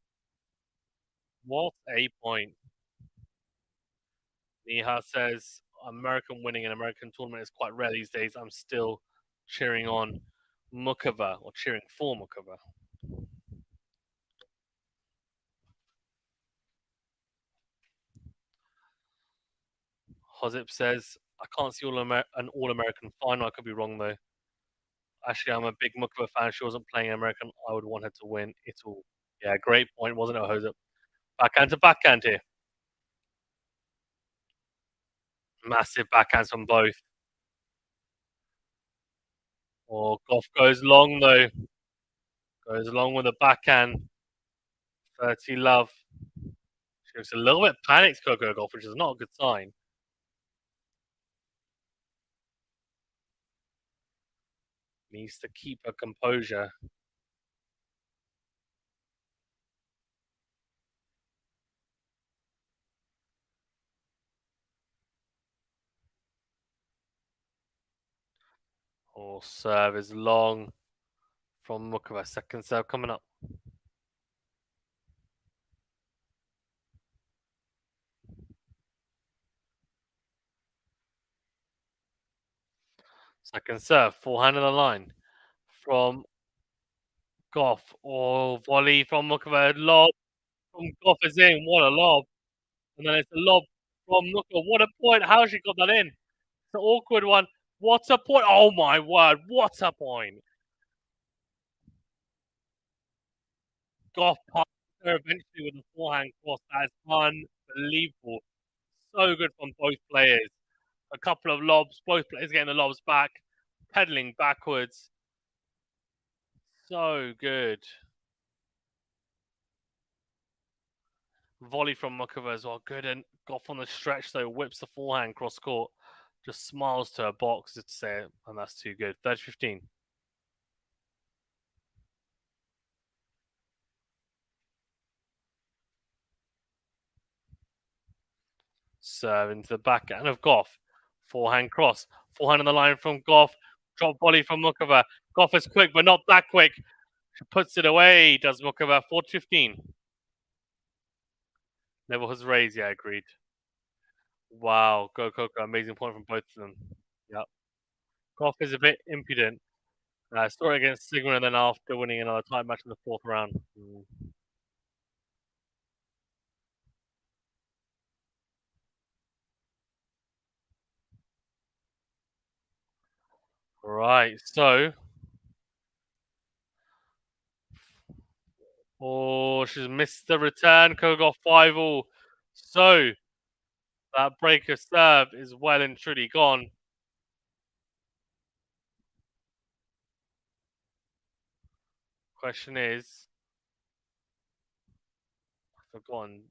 What a point. Niha says American winning an American tournament is quite rare these days. I'm still cheering on Muchova or cheering for Muchova. Hozip says I can't see an All-American final. I could be wrong though. Actually, I'm a big Muchova fan. She wasn't playing American. I would want her to win it all. Yeah, great point, wasn't it, Hozip? Backhand to backhand here. Massive backhands from both. Oh, Gauff goes long though. Goes along with a backhand. 30 love. She looks a little bit panicked, Coco Gauff, which is not a good sign. Needs to keep her composure. Oh, serve is long from Muchova. Second serve coming up. Second serve, forehand on the line from Gauff. Oh, volley from Muchova. Lob from Gauff is in. What a lob. And then it's a lob from Muchova. What a point. How she got that in? It's an awkward one. What a point! Oh my word! What a point! Gauff passed her eventually with a forehand cross. That is unbelievable. So good from both players. A couple of lobs, both players getting the lobs back, pedaling backwards. So good. Volley from Muchova as well. Good, and Gauff on the stretch though whips the forehand cross court. Just smiles to her box to say it, and that's too good. 30-15. Serve into the backhand of Gauff. Forehand cross. Forehand on the line from Gauff. Drop volley from Muchova. Gauff is quick, but not that quick. She puts it away, does Muchova. 4-15. Level has raised, yeah, agreed. Wow, go Coco. Amazing point from both of them. Yep. Gauff is a bit impudent. Story against Sigmund, and then after winning another time match in the fourth round. Right, so. Oh, she's missed the return. Coco got 5-all. So, that breaker serve is well and truly gone. Question is. I've forgotten.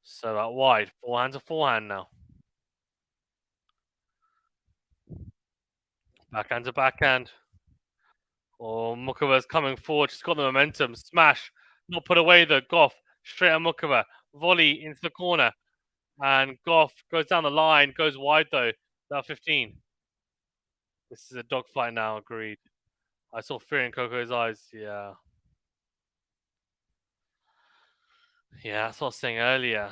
So, that wide. Forehand to forehand now. Backhand to backhand. Oh, Mukova's coming forward. She's got the momentum. Smash. Not put away the Gauff. Straight at Mukova. Volley into the corner. And Gauff goes down the line. Goes wide though. About 15. This is a dogfight now. Agreed. I saw fear in Coco's eyes. Yeah. Yeah, that's what I was saying earlier.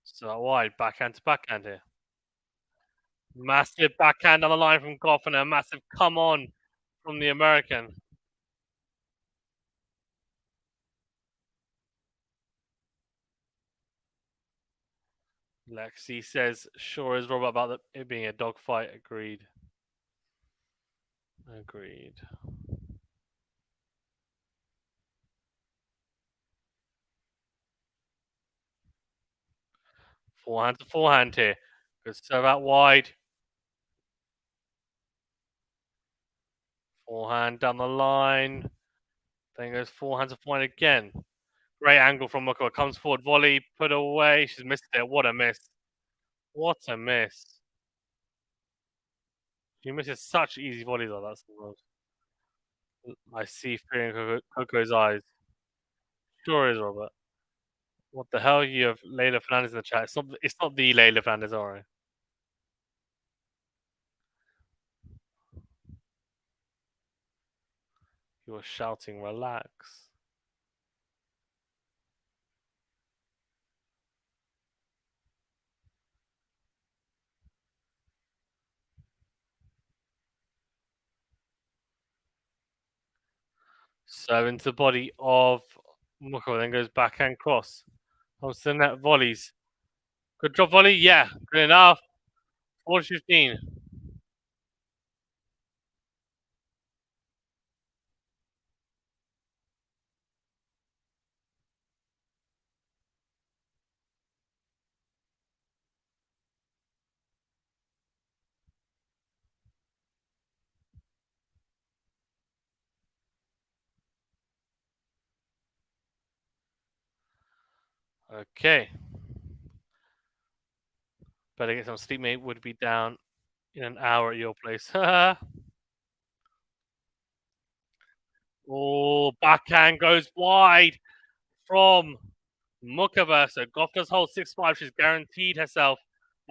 So wide. Backhand to backhand here. Massive backhand on the line from Gauff and a massive come on from the American. Lexi says, sure is Robert about it being a dogfight. Agreed. Agreed. Forehand to forehand here. Good serve out wide. Forehand down the line. Then goes forehand to forehand again. Great angle from Mukowa. Comes forward, volley, put away. She's missed it. What a miss. What a miss. She misses such easy volleys like that sometimes. I see fear in Coco's eyes. Sure is, Robert. What the hell? You have Layla Fernandez in the chat. It's not the Layla Fernandez, alright. You were shouting, relax. Serve into the body of Mukowa, then goes backhand cross. Comes to the net volleys. Good drop volley? Yeah, good enough. 4-15. Okay. Better get some sleep, mate. Would be down in an hour at your place. Oh, backhand goes wide from Muchova. So Gauff does hold 6-5. She's guaranteed herself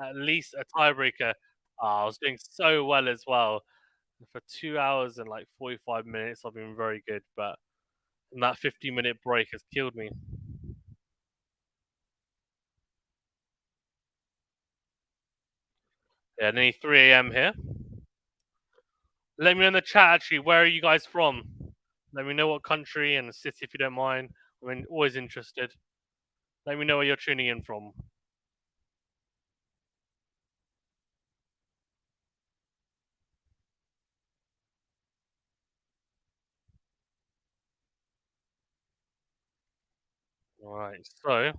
at least a tiebreaker. Oh, I was doing so well as well. For 2 hours and like 45 minutes, I've been very good, but that 50-minute break has killed me. Yeah, nearly 3 a.m. here. Let me know in the chat actually, where are you guys from? Let me know what country and city if you don't mind. I mean, always interested. Let me know where you're tuning in from. Alright, so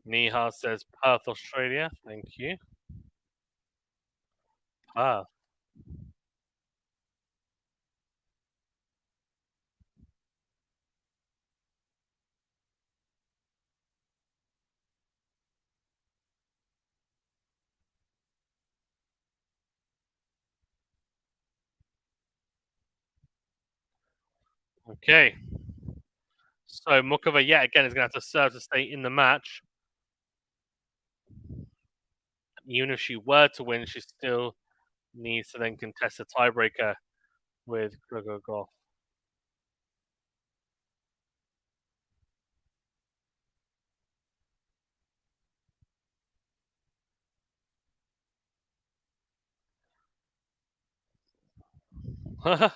Niha says Perth, Australia. Thank you. Ah, okay. So Muchova yet again is going to have to serve to stay in the match. Even if she were to win, she still needs to then contest a tiebreaker with Coco Gauff.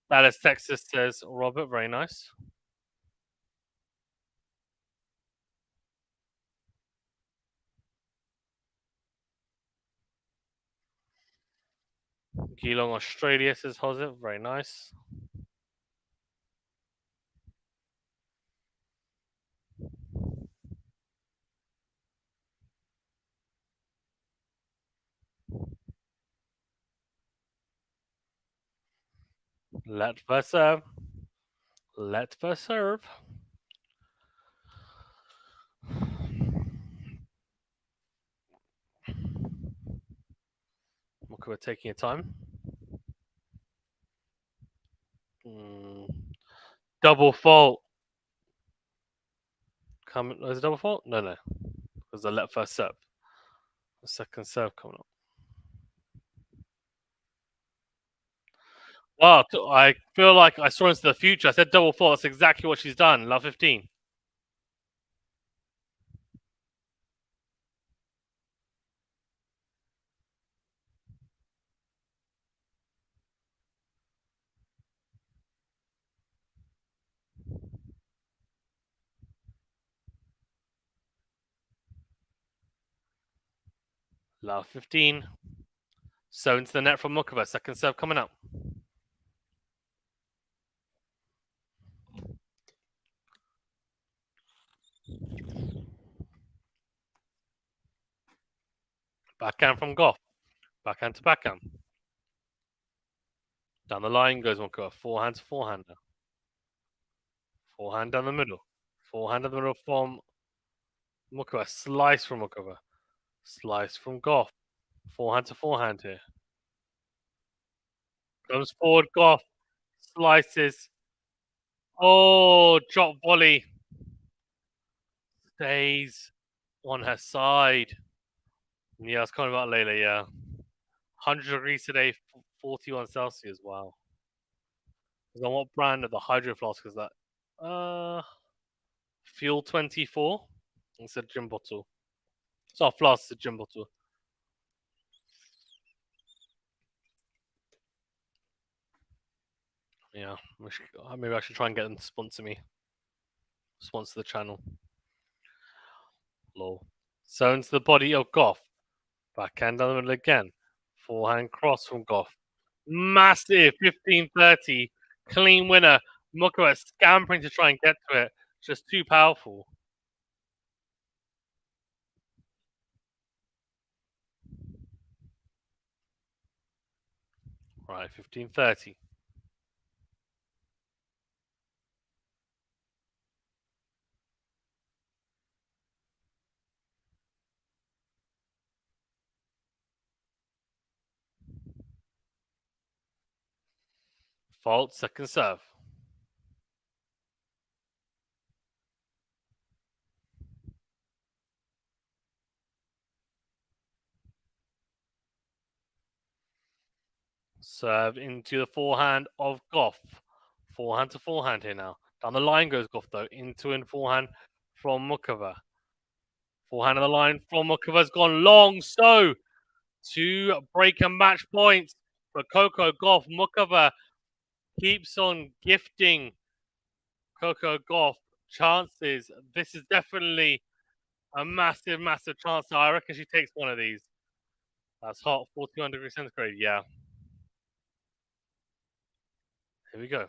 Dallas, Texas says Robert, very nice. Geelong, Australia says Hosip, very nice. Let for serve. Let for serve. Muchova taking your time. Double fault. Is it double fault? No, no. There's a let first serve. The second serve coming up. Wow, I feel like I saw into the future. I said double fault. That's exactly what she's done. Love 15. Love 15. So into the net from Muchova. Second serve coming up. Backhand from Gauff. Backhand to backhand. Down the line goes Muchova. Forehand to forehander. Forehand down the middle. Forehand down the middle from Muchova. Slice from Muchova. Slice from Gauff. Forehand to forehand here. Comes forward Gauff. Slices. Oh, drop volley. Stays on her side. Yeah, I was calling about Layla, yeah. 100 degrees today, 41 Celsius. Wow. On what brand of the hydro flask is that? Fuel 24. It's a gin bottle. It's not a flask, it's a gin bottle. Yeah, maybe I should try and get them to sponsor me. Sponsor the channel. Lol. So into the body of Gauff. Backhand down the middle again. Forehand cross from Gauff. Massive 15-30. Clean winner. Muchova scampering to try and get to it. Just too powerful. Right, 15-30. Fault, second serve. Serve into the forehand of Gauff. Forehand to forehand here now. Down the line goes Gauff though. Into and forehand from Muchova. Forehand on the line from Muchova's gone long. So to break a match point for Coco Gauff. Muchova keeps on gifting Coco Gauff chances. This is definitely a massive, massive chance. I reckon she takes one of these. That's hot. 41 degrees centigrade. Yeah. Here we go.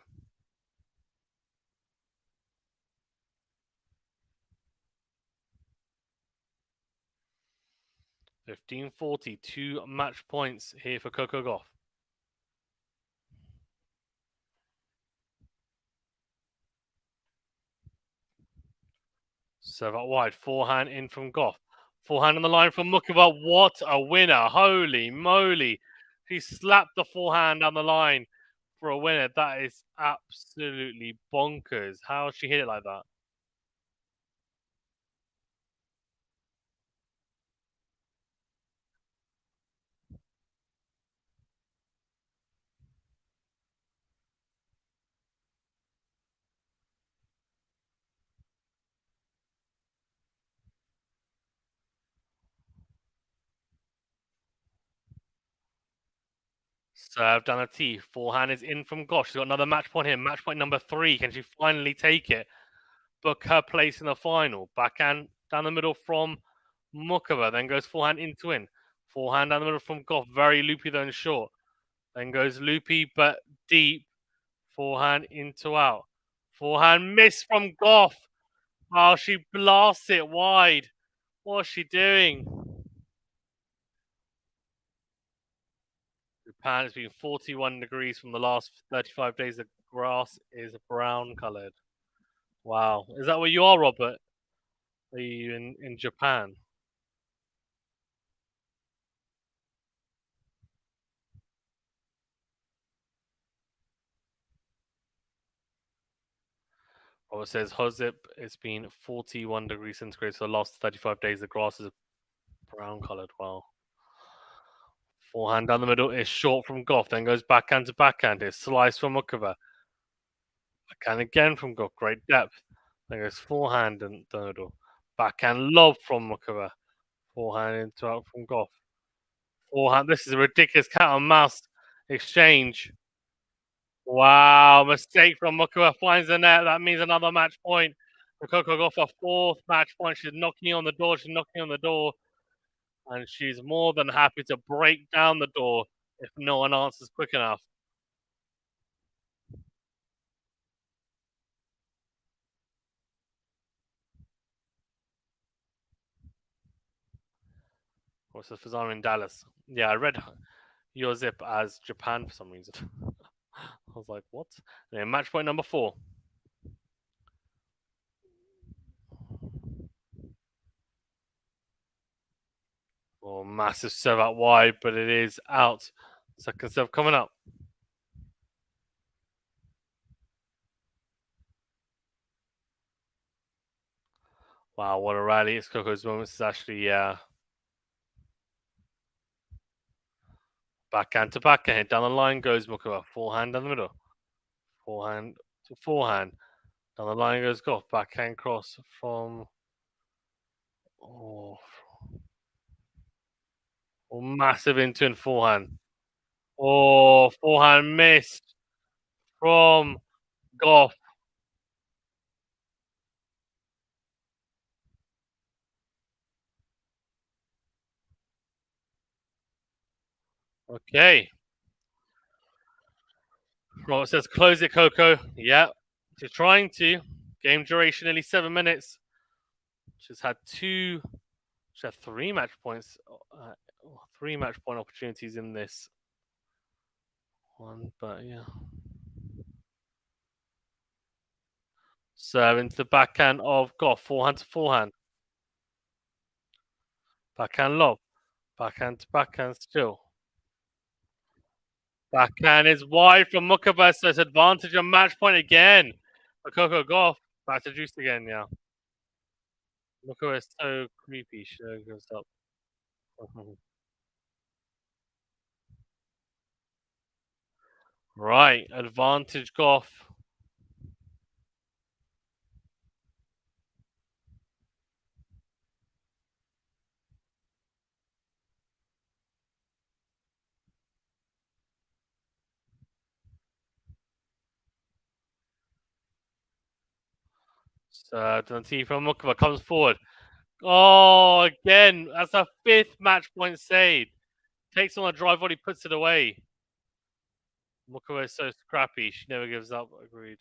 15-40. 2 match points here for Coco Gauff. Serve out wide. Forehand in from Gauff. Forehand on the line from Muchova. What a winner. Holy moly. She slapped the forehand down the line for a winner. That is absolutely bonkers. How she hit it like that? Serve down the tee. Forehand is in from Gauff. She's got another match point here. Match point number 3. Can she finally take it? Book her place in the final. Backhand down the middle from Muchova. Then goes forehand into in. Forehand down the middle from Gauff. Very loopy though and short. Then goes loopy but deep. Forehand into out. Forehand miss from Gauff. Oh, she blasts it wide. What's she doing? Japan has been 41 degrees from the last 35 days. The grass is brown coloured. Wow. Is that where you are, Robert? Are you in Japan? Robert says, Hozip, it's been 41 degrees centigrade for the last 35 days. The grass is brown coloured. Wow. Forehand down the middle is short from Gauff. Then goes backhand to backhand. It's slice from Muchova. Backhand again from Gauff. Great depth. Then goes forehand and the middle. Backhand lob from Muchova. Forehand into out from Gauff. Forehand. This is a ridiculous cat and mouse exchange. Wow, mistake from Muchova. Finds the net. That means another match point for Coco Gauff. A 4th match point. She's knocking on the door. She's knocking on the door. And she's more than happy to break down the door if no one answers quick enough. What's the Fazano in Dallas? Yeah, I read your zip as Japan for some reason. I was like, what? Anyway, match point number 4. Oh, massive serve out wide, but it is out. Second serve coming up. Wow, what a rally. It's Coco's moment. It's actually, backhand to backhand. Down the line goes Muchova. Forehand down the middle. Forehand to forehand. Down the line goes Gauff. Backhand cross from. Oh, massive into and forehand. Oh, forehand missed from Gauff. Okay. Robert says, close it, Coco. Yeah. She's trying to. Game duration nearly 7 minutes. She's had 3 match points. 3 match point opportunities in this one, but yeah. Serve into the backhand of Gauff. Forehand to forehand. Backhand lob. Backhand to backhand still. Backhand is wide from Muchova, so it's advantage on match point again for Coco Gauff. Back to juice again, yeah. Muchova is so creepy. She goes up. Right, advantage Gauff. So Dante from Muchova comes forward. Oh, again, that's a fifth match point saved. Takes on a drive volley, puts it away. Muchova is so scrappy. She never gives up. Agreed.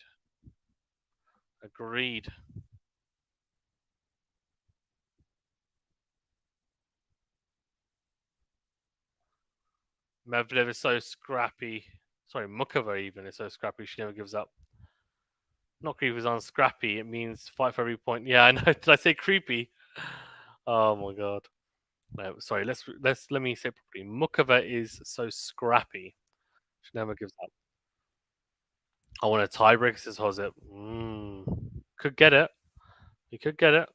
Agreed. Mevlev is so scrappy. Sorry, Muchova even is so scrappy. She never gives up. Not creepy is on scrappy. It means fight for every point. Yeah, I know. Did I say creepy? Oh my god. No, sorry. Let me say properly. Muchova is so scrappy. She never gives up. I want a tiebreak. Says Hozip. Could get it. He could get it.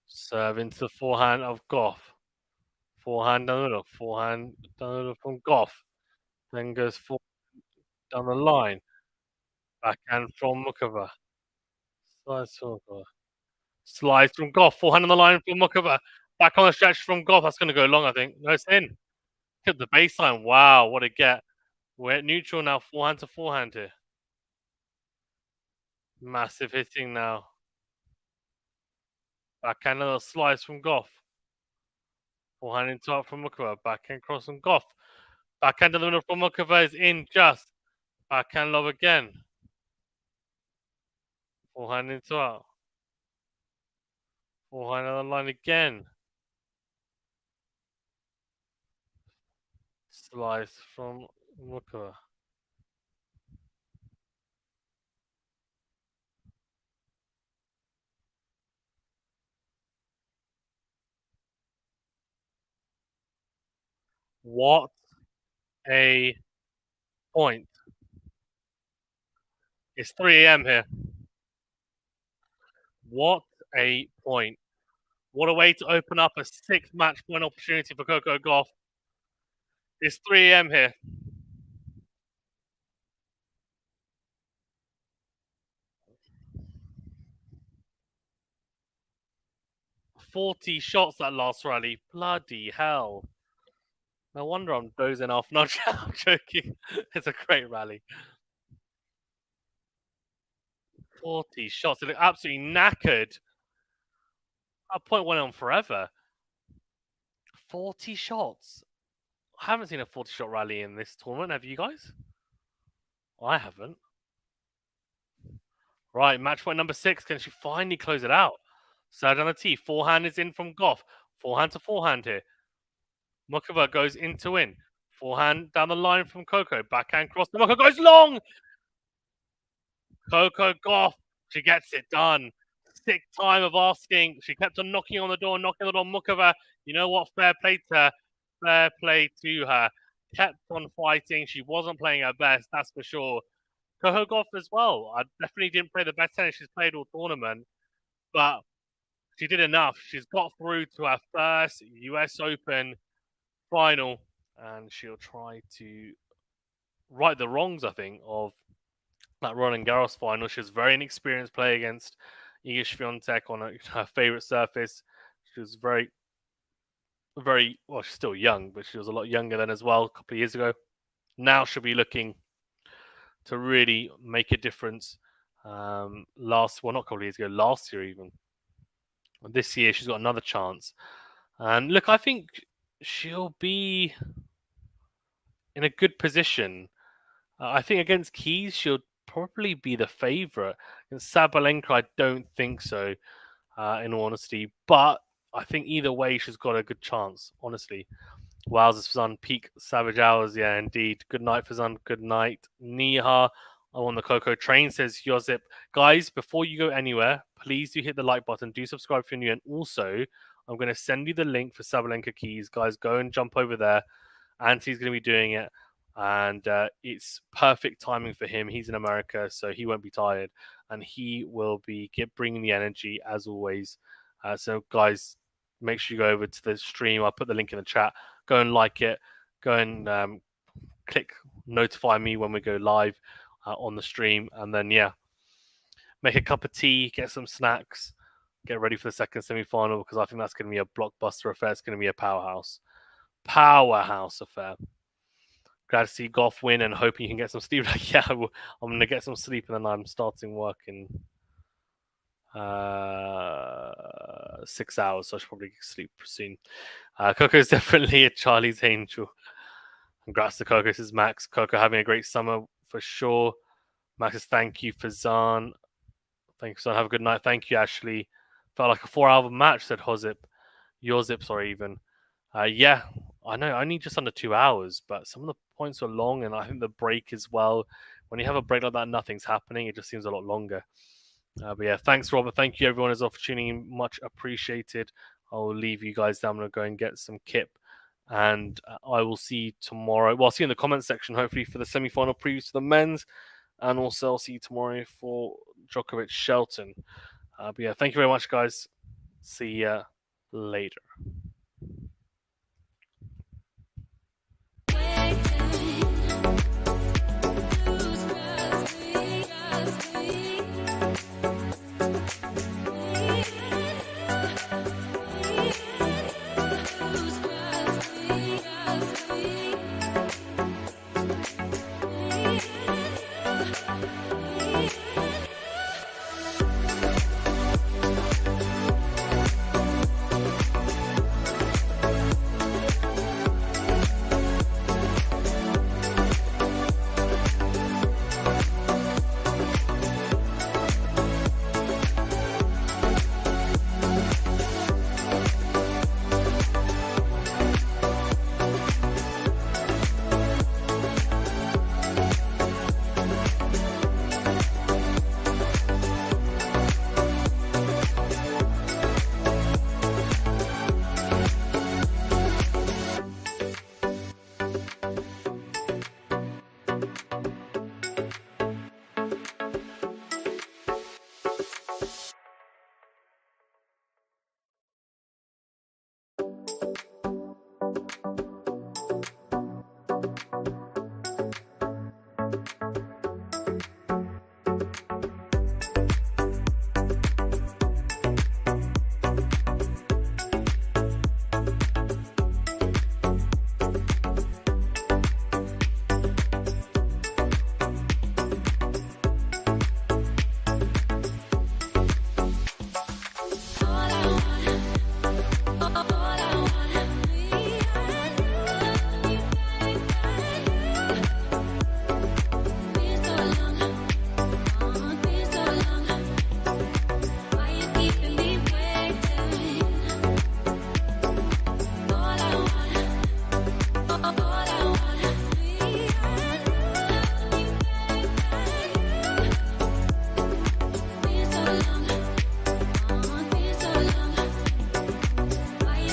Serve into the forehand of Gauff. Forehand down the middle. Forehand down the middle from Gauff. Then goes down the line. Backhand from Muchova. Slice from Muchova. Slice from Gauff. Forehand on the line from Muchova. Back on the stretch from Gauff. That's going to go long, I think. No, it's in. Hit the baseline. Wow, what a get. We're at neutral now. Forehand to forehand here. Massive hitting now. Backhand little slice from Gauff. Forehand into up from Muchova. Backhand cross from Gauff. Backhand to the middle from Muchova is in just. Backhand lob again. Forehand into out. Forehand on the line again. Slice from Muchova. What a point. It's 3 a.m. here. What a point. What a way to open up a sixth match point opportunity for Coco Gauff. It's 3 a.m. here. "40 shots that last rally. Bloody hell. No wonder I'm dozing off. No, I'm joking. It's a great rally. 40 shots. They look absolutely knackered. That point went on forever. 40 shots. I haven't seen a 40 shot rally in this tournament. Have you guys? I haven't. Right, match point number 6. Can she finally close it out? Serve on the tee. Forehand is in from Gauff. Forehand to forehand here. Muchova goes in to win. Forehand down the line from Coco. Backhand cross. The Muchova goes long. Coco Gauff. She gets it done. Sixth time of asking. She kept on knocking on the door, knocking on the door. Muchova, you know what? Fair play to her. Fair play to her. Kept on fighting. She wasn't playing her best, that's for sure. Coco Gauff as well. I definitely didn't play the best tennis she's played all tournament, but she did enough. She's got through to her first US Open final, and she'll try to right the wrongs, I think, of that Roland Garros final. She was very inexperienced play against Iga Swiatek on her favorite surface. She was very well. She's still young, but she was a lot younger then as well. A couple of years ago. Now she'll be looking to really make a difference. Not a couple of years ago, last year even. This year she's got another chance. And look, I think she'll be in a good position. I think against Keys, she'll probably be the favourite. Against Sabalenka, I don't think so, in all honesty. But I think either way, she's got a good chance, honestly. Wowzers, Fazan, peak savage hours. Yeah, indeed. Good night, Fazan. Good night, Niha. I'm on the Coco train, says Yosip. Guys, before you go anywhere, please do hit the like button. Do subscribe if you're new. And also, I'm going to send you the link for Sabalenka Keys. Guys, go and jump over there. Anti's going to be doing it. And it's perfect timing for him. He's in America, so he won't be tired. And he will be bringing the energy, as always. So, guys, make sure you go over to the stream. I'll put the link in the chat. Go and like it. Go and click notify me when we go live on the stream. And then, yeah, make a cup of tea, get some snacks, get ready for the second semi-final, because I think that's going to be a blockbuster affair. It's going to be a powerhouse affair. Glad to see Gauff win and hoping you can get some sleep. Yeah, I'm going to get some sleep, and then I'm starting work in 6 hours, so I should probably sleep soon. Coco is definitely a Charlie's angel. Congrats to Coco. This is Max. Coco having a great summer for sure. Max says thank you for Zan. Thanks, Zan. Have a good night. Thank you, Ashley. Felt like a 4-hour match, said Hozip. Yorzip, sorry, even. Yeah, I know. Only just under 2 hours, but some of the points were long, and I think the break as well. When you have a break like that, nothing's happening. It just seems a lot longer. But yeah, thanks, Robert. Thank you, everyone, as well, for tuning in. Much appreciated. I'll leave you guys down. I'm going to go and get some kip. And I will see you tomorrow. Well, I'll see you in the comments section, hopefully, for the semi-final previews to the men's. And also, I'll see you tomorrow for Djokovic Shelton. But yeah, thank you very much, guys. See ya later.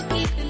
Keep